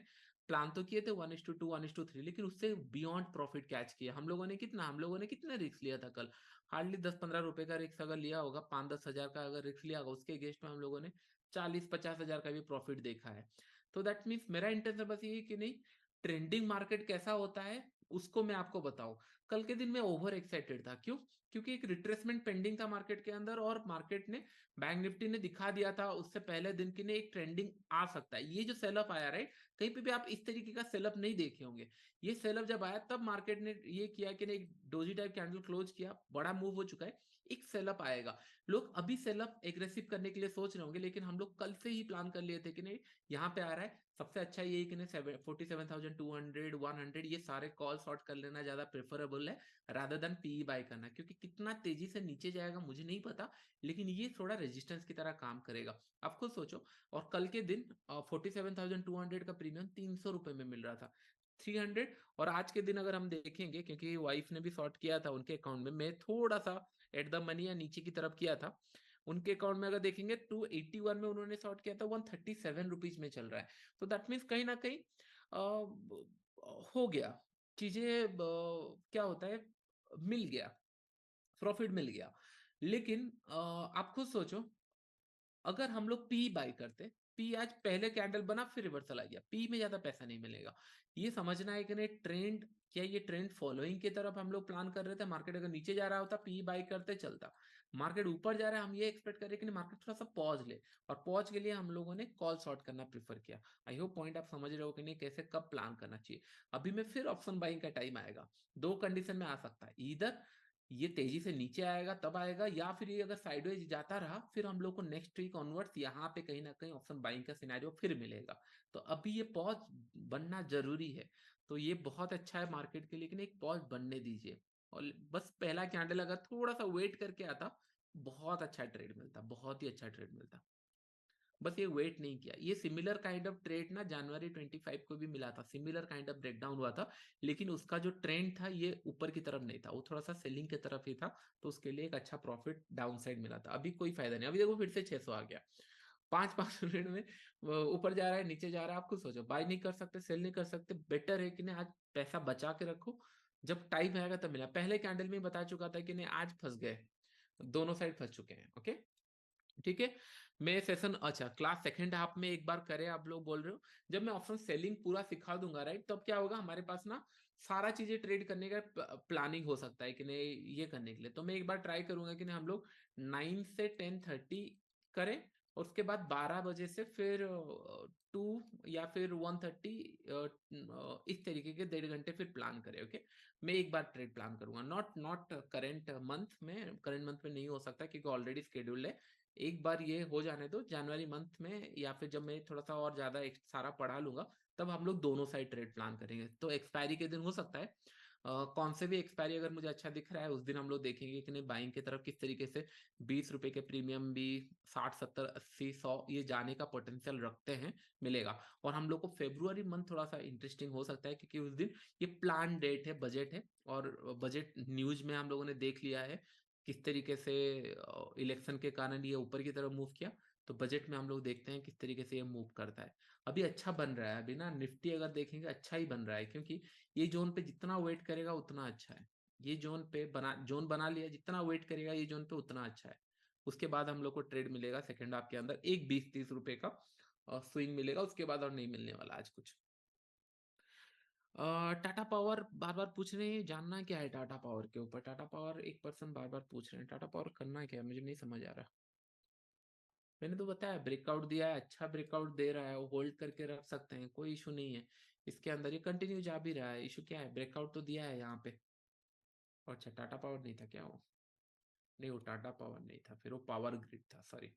प्लान तो किए थे 1:2 1:3, लेकिन उससे बियॉन्ड प्रॉफिट कैच किया हम लोगों ने। कितना रिस्क लिया था कल? हार्डली 10-15 रुपए का रिस्क अगर लिया होगा, 5-10 हजार का अगर रिस्क लिया होगा, उसके अगेंस्ट में हम लोगों ने 40-50 हजार का भी प्रॉफिट देखा है। तो दैट मीन्स मेरा इंटेंशन बस ये है कि नहीं, ट्रेंडिंग मार्केट कैसा होता है उसको मैं आपको बताऊं। कल के दिन में ओवर एक्साइटेड था, क्यों? क्योंकि एक रिट्रेसमेंट पेंडिंग था मार्केट के अंदर, और मार्केट ने, बैंक निफ्टी ने दिखा दिया था उससे पहले दिन की ने एक ट्रेंडिंग आ सकता है। ये जो सेलअप आया, राइट, कहीं पे भी आप इस तरीके का सेलअप नहीं देखे होंगे। ये सेलअप जब आया तब मार्केट ने ये किया कि नहीं, डोजी टाइप कैंडल क्लोज किया, बड़ा मूव हो चुका है, एक सेलअप आएगा। लोग अभी सेलअप एग्रेसिव करने के लिए सोच रहे होंगे, लेकिन हम लोग कल से ही प्लान कर लिए थे कि नहीं, यहाँ पे आ रहा है। सबसे अच्छा यही कि नहीं 47,200 100 ये सारे कॉल शॉर्ट कर लेना ज्यादा प्रेफरेबल है, रादर देन पीई बाय करना। क्योंकि कितना तेजी से नीचे जाएगा मुझे नहीं पता, लेकिन ये थोड़ा रेजिस्टेंस की तरह काम करेगा। आप खुद सोचो। और कल के दिन 47,200 का प्रीमियम 300 रुपए में मिल रहा था, 300। और आज के दिन अगर हम देखेंगे, क्योंकि वाइफ ने भी शॉर्ट किया था उनके अकाउंट में, मैं थोड़ा सा एट द मनी या नीचे की तरफ किया था, उनके अकाउंट में अगर देखेंगे 281 में उन्होंने शॉर्ट किया था, 137 रुपीज में चल रहा है। तो दैट मीन्स कहीं ना कहीं हो गया चीजें, क्या होता है, मिल गया, प्रॉफिट मिल गया। लेकिन आप खुद सोचो, अगर हम लोग पी बाई करते, पी आज पहले कैंडल बना फिर रिवर्सल आ गया, पी में ज्यादा पैसा नहीं मिलेगा। ये समझना है कि नहीं ट्रेंड, क्या ये ट्रेंड फॉलोइंग की तरफ हम लोग प्लान कर रहे थे? मार्केट अगर नीचे जा रहा होता पी बाई करते चलता, मार्केट ऊपर जा रहा है हम ये एक्सपेक्ट कर रहे हैं कि मार्केट थोड़ा सा पॉज ले, और पॉज के लिए हम लोगों ने कॉल शॉर्ट करना प्रीफर किया। आई होप पॉइंट आप समझ रहे हो कि नहीं, कैसे कब प्लान करना चाहिए। अभी में फिर ऑप्शन बाइंग का टाइम आएगा, दो कंडीशन में आ सकता है, इधर ये तेजी से नीचे आएगा तब आएगा, या फिर ये अगर साइडवेज जाता रहा फिर हम लोग को नेक्स्ट वीक ऑनवर्ड्स यहाँ पे कहीं ना कहीं ऑप्शन बाइंग का सिनेरियो फिर मिलेगा। तो अभी ये पॉज बनना जरूरी है। तो ये बहुत अच्छा है मार्केट के लिए, लेकिन एक पॉज बनने दीजिए। और बस पहला कैंडल अगर थोड़ा सा वेट करके आता, बहुत अच्छा ट्रेड मिलता, बहुत ही अच्छा ट्रेड मिलता। बस ये वेट नहीं किया। ये सिमिलर काइंड ऑफ ट्रेड ना जनवरी 25 को भी मिला था, सिमिलर काइंड ऑफ ब्रेकडाउन हुआ था, लेकिन उसका जो ट्रेंड था ये ऊपर की तरफ नहीं था, वो थोड़ा सा सेलिंग की तरफ ही था। तो उसके लिए एक अच्छा प्रॉफिट डाउन साइड मिला था। अभी कोई फायदा नहीं, अभी देखो फिर से 600 आ गया, 5-5 मिनट में वो ऊपर जा रहा है नीचे जा रहा है। आप खुद सोचो, बाय नहीं कर सकते, सेल नहीं कर सकते, बेटर है कि नहीं आज पैसा बचा के रखो, जब टाइम आएगा तब मिला। पहले कैंडल में बता चुका था कि नहीं आज फंस गए, दोनों साइड फंस चुके हैं। ओके, ठीक है। मैं सेशन, अच्छा क्लास सेकंड हाफ में एक बार करें, आप लोग बोल रहे हो, जब मैं ऑप्शन सेलिंग पूरा सिखा दूंगा, राइट, तब क्या होगा हमारे पास ना सारा चीजें ट्रेड करने का प्लानिंग हो सकता है कि नहीं ये करने के लिए। तो मैं एक बार ट्राई करूंगा कि नहीं हम लोग 9 से 10:30 करें, और उसके बाद 12 बजे से फिर 2 या फिर 1:30, इस तरीके के 1.5 घंटे फिर प्लान करें। ओके, मैं एक बार ट्रेड प्लान करूंगा, नॉट नॉट करेंट मंथ में, करेंट मंथ में नहीं हो सकता क्योंकि ऑलरेडी स्केड्यूल्ड है। एक बार ये हो जाने दो जनवरी मंथ में, या फिर जब मैं थोड़ा सा और ज्यादा सारा पढ़ा लूंगा, तब हम लोग दोनों साइड ट्रेड प्लान करेंगे। तो एक्सपायरी के दिन हो सकता है कौन से भी एक्सपायरी अगर मुझे अच्छा दिख रहा है उस दिन हम लोग देखेंगे कि नहीं बाइंग की तरफ किस तरीके से 20 रुपए के प्रीमियम भी 60 70 80 100 ये जाने का पोटेंशियल रखते हैं, मिलेगा। और हम लोग को फेब्रुआरी मंथ थोड़ा सा इंटरेस्टिंग हो सकता है, क्योंकि उस दिन ये प्लान डेट है, बजट है, और बजट न्यूज में हम लोगों ने देख लिया है किस तरीके से इलेक्शन के कारण ये ऊपर की तरफ मूव किया। तो बजट में हम लोग देखते हैं किस तरीके से ये मूव करता है। अभी अच्छा बन रहा है, अभी ना निफ्टी अगर देखेंगे अच्छा ही बन रहा है, क्योंकि ये जोन पे जितना वेट करेगा उतना अच्छा है। ये जोन पे बना, जोन बना लिया, जितना वेट करेगा ये जोन पे उतना अच्छा है। उसके बाद हम लोग को ट्रेड मिलेगा सेकेंड हाफ के अंदर एक 20-30 रुपए का स्विंग मिलेगा, उसके बाद और नहीं मिलने वाला आज कुछ। टाटा पावर बार बार पूछ रहे हैं, जानना क्या है टाटा पावर के ऊपर? टाटा पावर एक पर्सन बार बार पूछ रहे हैं, टाटा पावर करना क्या है मुझे नहीं समझ आ रहा। मैंने तो बताया ब्रेकआउट दिया है, अच्छा ब्रेकआउट दे रहा है, वो होल्ड करके रख सकते हैं, कोई इशू नहीं है। इसके अंदर ये कंटिन्यू जा भी रहा है, इशू क्या है? ब्रेकआउट तो दिया है यहाँ पे। अच्छा टाटा पावर नहीं था क्या वो? नहीं वो टाटा पावर नहीं था, फिर वो पावर ग्रिड था, सॉरी।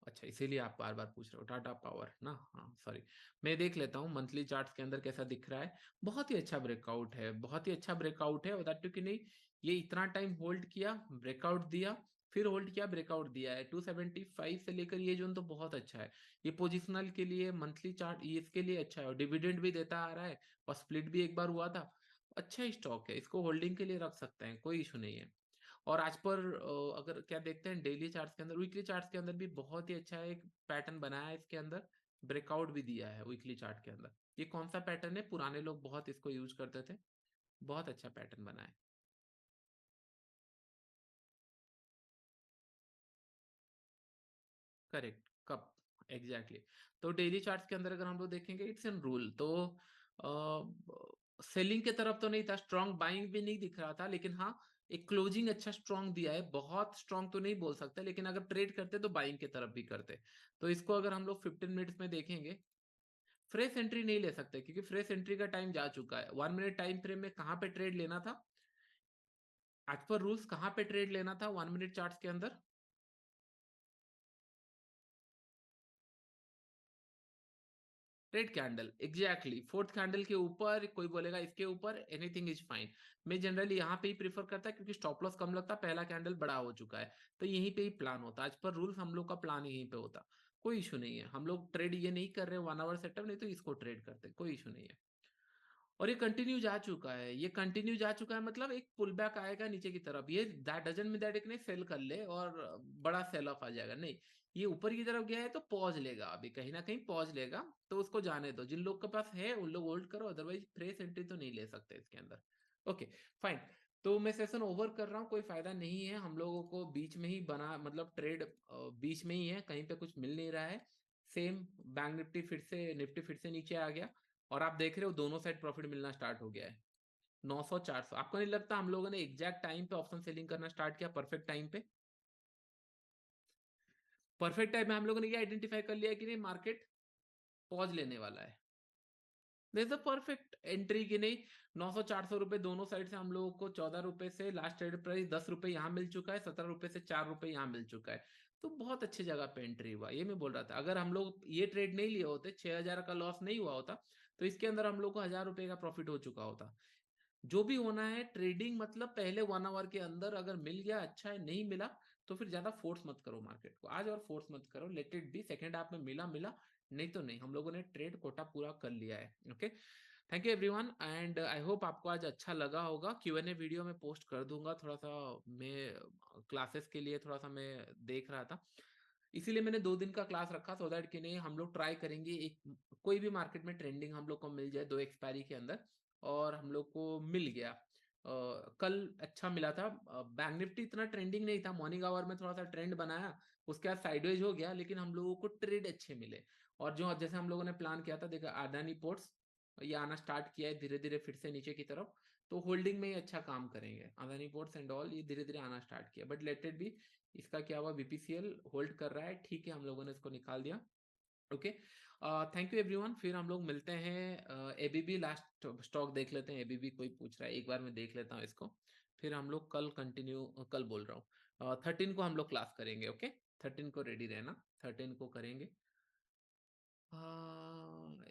अच्छा इसीलिए आप बार बार पूछ रहे हो टाटा पावर ना, हाँ सॉरी। मैं देख लेता हूँ मंथली चार्ट्स के अंदर कैसा दिख रहा है। बहुत ही अच्छा ब्रेकआउट है, बहुत ही अच्छा ब्रेकआउट है, बता दो कि नहीं। ये इतना टाइम होल्ड किया, ब्रेकआउट दिया, फिर होल्ड किया, ब्रेकआउट दिया है। 275 से लेकर ये जोन तो बहुत अच्छा है। ये पोजिशनल के लिए मंथली चार्ट ये इसके लिए अच्छा है, और डिविडेंड भी देता आ रहा है, और स्प्लिट भी एक बार हुआ था। अच्छा स्टॉक है, इसको होल्डिंग के लिए रख सकते हैं, कोई इशू नहीं है। और आज पर अगर क्या देखते हैं डेली चार्ट्स के अंदर, वीकली चार्ट्स के अंदर भी बहुत ही अच्छा एक पैटर्न बनाया है इसके अंदर। ब्रेकआउट भी दिया है वीकली चार्ट के अंदर। ये कौन सा पैटर्न है? पुराने लोग बहुत इसको यूज करते थे, बहुत अच्छा पैटर्न बना है। करेक्ट, कब? Exactly exactly. तो डेली चार्ट्स के अंदर अगर हम लोग देखेंगे इट्स एन रूल, तो सेलिंग के तरफ तो नहीं था, स्ट्रॉन्ग बाइंग भी नहीं दिख रहा था, लेकिन हाँ एक क्लोजिंग अच्छा स्ट्रॉन्ग दिया है। बहुत स्ट्रॉन्ग तो नहीं बोल सकते, लेकिन अगर ट्रेड करते तो बाइंग की तरफ भी करते। तो इसको अगर हम लोग 15 मिनट्स में देखेंगे, फ्रेश एंट्री नहीं ले सकते क्योंकि फ्रेश एंट्री का टाइम जा चुका है। 1 मिनट टाइम फ्रेम में कहाँ पे ट्रेड लेना था? आज पर रूल्स कहाँ पे ट्रेड लेना था 1 मिनट चार्ट के अंदर? Red candle, exactly fourth candle के ऊपर, कोई बोलेगा इसके ऊपर, एनीथिंग इज फाइन। मैं जनरली यहाँ पे ही प्रीफर करता है क्योंकि स्टॉप लॉस कम लगता है, पहला कैंडल बड़ा हो चुका है, तो यहीं पे ही प्लान होता है। आज पर रूल्स हम लोग का प्लान यहीं पे होता, कोई इशू नहीं है। हम लोग ट्रेड ये नहीं कर रहे 1 आवर सेटअप, नहीं तो इसको ट्रेड करते, कोई इशू नहीं है। और ये कंटिन्यू जा चुका है, ये कंटिन्यू जा चुका है, मतलब एक पुल बैक आएगा नीचे की तरफ। ये दैट डजंट मीन दैट एक ने सेल कर ले और बड़ा सेल ऑफ आ जाएगा, नहीं। ये ऊपर की तरफ गया है तो पॉज लेगा, अभी कहीं ना कहीं पॉज लेगा, तो उसको जाने दो। जिन लोग के पास है उन लोग होल्ड करो, अदरवाइज फ्रेश एंट्री तो नहीं ले सकते इसके अंदर। Okay fine. तो मैं सेशन ओवर कर रहा हूँ, कोई फायदा नहीं है हम लोगों को बीच में ही बना, मतलब ट्रेड बीच में ही है, कहीं पे कुछ मिल नहीं रहा है। सेम बैंक निफ्टी फिर से, निफ्टी फिर से नीचे आ गया, और आप देख रहे हो दोनों साइड प्रॉफिट मिलना स्टार्ट हो गया है। 900 400, आपको नहीं लगता हम लोगों ने एग्जैक्ट टाइम पे ऑप्शन सेलिंग करना स्टार्ट किया? परफेक्ट टाइम पे, परफेक्ट टाइम में हम लोगों ने ये आइडेंटिफाई कर लिया कि नहीं मार्केट पॉज लेने वाला है। दिस अ परफेक्ट एंट्री की नहीं। 900 400 रुपए दोनों साइड से हम लोगों को 14 रुपए से लास्ट ट्रेड प्राइस 10 रुपए यहाँ मिल चुका है, 17 रुपए से 4 रुपए यहाँ मिल चुका है। तो बहुत अच्छी जगह पे एंट्री हुआ, ये मैं बोल रहा था। अगर हम लोग ये ट्रेड नहीं लिए होते, 6,000 का लॉस नहीं हुआ होता, तो इसके अंदर हम लोग को 1,000 रुपए का प्रॉफिट हो चुका होता। जो भी होना है ट्रेडिंग, मतलब पहले 1 आवर के अंदर अगर मिल गया अच्छा है, नहीं मिला तो फिर ज्यादा फोर्स मत करो मार्केट को आज, और फोर्स मत करो, let it be. Second half में मिला मिला, नहीं तो नहीं। हम लोगों ने ट्रेड कोटा पूरा कर लिया है। Okay, thank you everyone, and I hope आपको आज अच्छा लगा होगा। Q&A वीडियो में पोस्ट कर दूंगा थोड़ा सा, मैं क्लासेस के लिए थोड़ा सा मैं देख रहा था, इसीलिए मैंने 2 दिन का क्लास रखा, सो दैट कि नहीं हम लोग ट्राई करेंगे एक कोई भी मार्केट में ट्रेंडिंग हम लोग को मिल जाए 2 एक्सपायरी के अंदर। और हम लोग को मिल गया। कल अच्छा मिला था। बैंक निफ्टी इतना ट्रेंडिंग नहीं था, मॉर्निंग आवर में थोड़ा सा ट्रेंड बनाया, उसके बाद साइडवेज हो गया, लेकिन हम लोगों को ट्रेड अच्छे मिले। और जो जैसे हम लोगों ने प्लान किया था, देखा अडानी पोर्ट्स ये आना स्टार्ट किया है धीरे धीरे फिर से नीचे की तरफ, तो होल्डिंग में ही अच्छा काम करेंगे। अदानी पोर्ट्स एंड ऑल ये धीरे धीरे आना स्टार्ट किया, बट लेट इट बी। इसका क्या हुआ, बीपीसीएल होल्ड कर रहा है, ठीक है, हम लोगों ने इसको निकाल दिया। ओके, थैंक यू एवरीवन, फिर हम लोग मिलते हैं। एबीबी लास्ट स्टॉक देख लेते हैं, एबीबी कोई पूछ रहा है, एक बार मैं देख लेता हूँ इसको, फिर हम लोग कल कंटिन्यू, कल बोल रहा हूँ 13 को हम लोग क्लास करेंगे। ओके, 13 को रेडी रहना, 13 को करेंगे।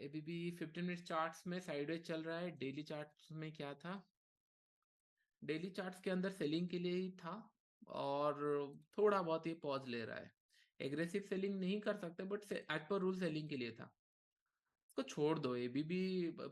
एबीबी 15 मिनट चार्ट्स में साइडवेज चल रहा है, डेली चार्ट्स में क्या था? डेली चार्ट्स के अंदर सेलिंग के लिए ही था, और थोड़ा बहुत ये पॉज ले रहा है। एग्रेसिव सेलिंग नहीं कर सकते, but as per rule selling के लिए था। इसको छोड़ दो, एबीबी।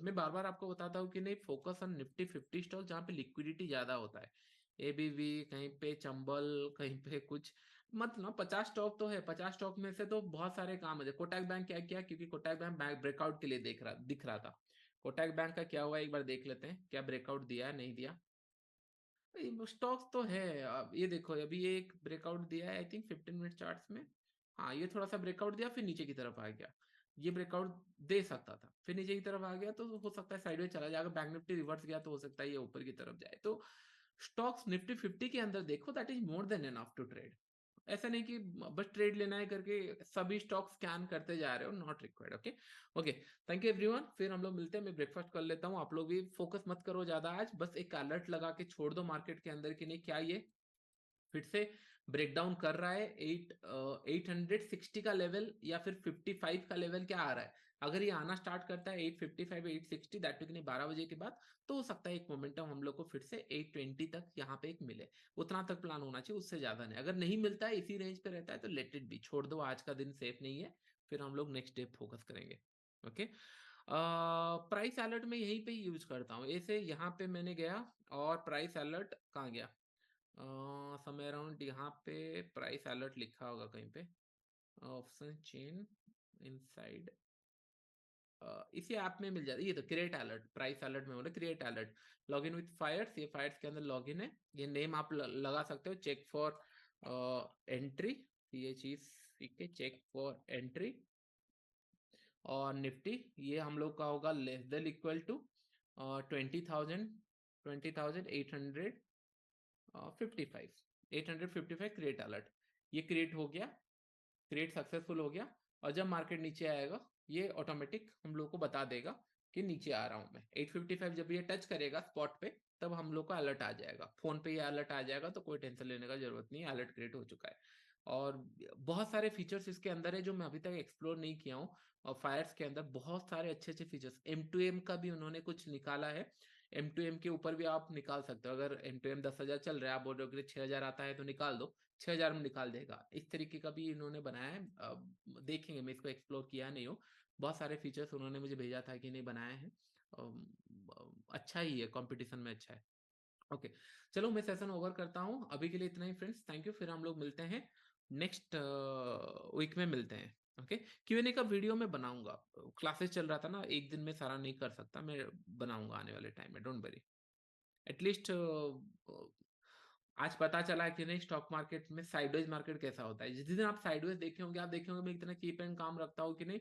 मैं बार बार आपको बताता हूँ कि नहीं, फोकस ऑन निफ्टी 50 स्टॉक जहाँ पे लिक्विडिटी ज्यादा होता है। एबीबी कहीं पे चंबल, कहीं पे कुछ, मतलब 50 स्टॉक तो है, 50 स्टॉक में से तो बहुत सारे काम है। कोटक बैंक क्या किया, क्योंकि कोटक बैंक ब्रेकआउट के लिए दिख रहा था। कोटक बैंक का क्या हुआ एक बार देख लेते हैं, क्या ब्रेकआउट दिया है नहीं दिया। स्टॉक्स तो है। अब ये देखो, अभी ये एक ब्रेकआउट दिया है आई थिंक 15 मिनट चार्ट्स में। हाँ, ये थोड़ा सा ब्रेकआउट दिया, फिर नीचे की तरफ आ गया। ये ब्रेकआउट दे सकता था, फिर नीचे की तरफ आ गया, तो हो सकता है साइडवेज चला जाएगा। बैंक निफ्टी रिवर्स गया तो हो सकता है ये ऊपर की तरफ जाए। तो स्टॉक्स निफ्टी 50 के अंदर देखो, that is more than enough to trade. ऐसा नहीं कि बस ट्रेड लेना है करके सभी स्टॉक स्कैन करते जा रहे हो, not required. Okay, okay, thank you everyone. फिर हम लोग मिलते हैं, मैं ब्रेकफास्ट कर लेता हूँ। आप लोग भी फोकस मत करो ज्यादा आज, बस एक अलर्ट लगा के छोड़ दो मार्केट के अंदर कि नहीं क्या ये फिर से ब्रेकडाउन कर रहा है। 860 का लेवल या फिर 55 का लेवल क्या आ रहा है। अगर ये आना स्टार्ट करता है 855 860 दैट टू 12 बजे के बाद, तो हो सकता है एक मोमेंटम हम लोग को फिर से 820 तक यहाँ पे एक मिले। उतना तक प्लान होना चाहिए, उससे ज्यादा नहीं। अगर नहीं मिलता है, इसी रेंज पे रहता है, तो लेट इट बी, छोड़ दो, आज का दिन सेफ नहीं है। फिर हम लोग नेक्स्ट डे फोकस करेंगे। ओके, प्राइस अलर्ट में यहीं पे यूज करता हूँ। ऐसे यहाँ पे मैंने गया और प्राइस अलर्ट कहाँ गया, समय अराउंड यहाँ पे प्राइस अलर्ट लिखा होगा कहीं पे, ऑप्शन चेन इनसाइड, इसी ऐप में मिल जाता है। ये तो क्रिएट अलर्ट, प्राइस अलर्ट में बोला create alert, log in with Fyers. ये फायर्स के अंदर लॉग इन है। ये नेम आप लगा सकते हो, चेक फॉर एंट्री, ये चीज सीख के चेक फॉर एंट्री। और निफ्टी ये हम लोग का होगा less than equal to 20,000, 20,800 55, 855 create alert. ये क्रिएट हो गया, क्रिएट सक्सेसफुल हो गया। और जब मार्केट नीचे आएगा, ये ऑटोमेटिक हम लोग को बता देगा कि नीचे आ रहा हूं मैं। 855 जब ये टच करेगा स्पॉट पे, तब हम लोग को अलर्ट आ जाएगा, फोन पे ये अलर्ट आ जाएगा, तो कोई टेंशन लेने का जरूरत नहीं है, अलर्ट क्रिएट हो चुका है। और बहुत सारे फीचर्स इसके अंदर है जो मैं अभी तक एक्सप्लोर नहीं किया हूँ। और फायर्स के अंदर बहुत सारे अच्छे अच्छे फीचर्स, M2M का भी उन्होंने कुछ निकाला है। M2M के ऊपर भी आप निकाल सकते हो। अगर M2M 10,000 चल रहा है, आप बोल रहे हो कि 6,000 आता है तो निकाल दो, 6,000 में निकाल देगा। इस तरीके का भी इन्होंने बनाया है। देखेंगे, मैं इसको एक्सप्लोर किया नहीं हूँ। बहुत सारे फीचर्स उन्होंने मुझे भेजा था कि नहीं बनाए हैं। अच्छा ही है, कंपटीशन में अच्छा है। ओके, चलो मैं सेशन ओवर करता हूँ अभी के लिए, इतना ही फ्रेंड्स, थैंक यू। फिर हम लोग मिलते हैं नेक्स्ट वीक में मिलते हैं। ओके, Q&A का वीडियो मैं बनाऊंगा। क्लासेस चल रहा था ना, एक दिन में सारा नहीं कर सकता, मैं बनाऊंगा आने वाले टाइम में, डोंट वरी। एटलीस्ट आज पता चला है कि नहीं स्टॉक मार्केट में साइडवेज मार्केट कैसा होता है। जिस दिन आप साइडवेज देखे होंगे, आप देखे होंगे मैं कितना कीप एंड काम रखता हूँ कि नहीं,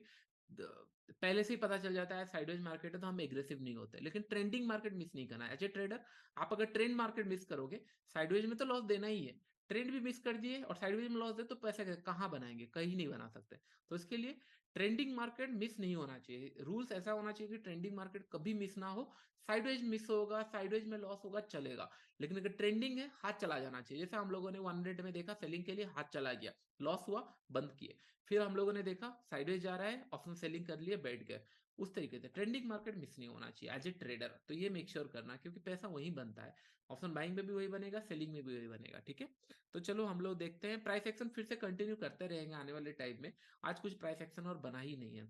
पहले से ही पता चल जाता है साइडवेज मार्केट है तो हम एग्रेसिव नहीं होते। लेकिन ट्रेंडिंग मार्केट मिस नहीं करना है एज ए ट्रेडर। आप अगर ट्रेंड मार्केट मिस करोगे, साइडवेज में तो लॉस देना ही है। ट्रेंड भी मिस कर दिए और साइडवेज में लॉस दे तो पैसे कहाँ बनाएंगे, कहीं नहीं बना सकते। तो इसके लिए ट्रेंडिंग मार्केट मिस नहीं होना चाहिए। रूल्स ऐसा होना चाहिए कि ट्रेंडिंग मार्केट कभी मिस ना हो। साइडवेज मिस होगा, साइडवेज में लॉस होगा, चलेगा। लेकिन अगर ट्रेंडिंग है, हाथ चला जाना चाहिए। जैसे हम लोगों ने 100 में देखा, सेलिंग के लिए हाथ चला गया, लॉस हुआ, बंद किए। फिर हम लोगों ने देखा साइडवेज जा रहा है, ऑप्शन सेलिंग कर लिए, बैठ गए। उस तरीके से ट्रेंडिंग मार्केट मिस नहीं होना चाहिए एज ए ट्रेडर। तो ये मेक श्योर करना, क्योंकि पैसा वहीं बनता है। ऑप्शन बाइंग में भी वही बनेगा, सेलिंग में भी वही बनेगा। ठीक है, तो चलो हम लोग देखते हैं। प्राइस एक्शन फिर से कंटिन्यू करते रहेंगे आने वाले टाइम में। आज कुछ प्राइस एक्शन और बना ही नहीं है।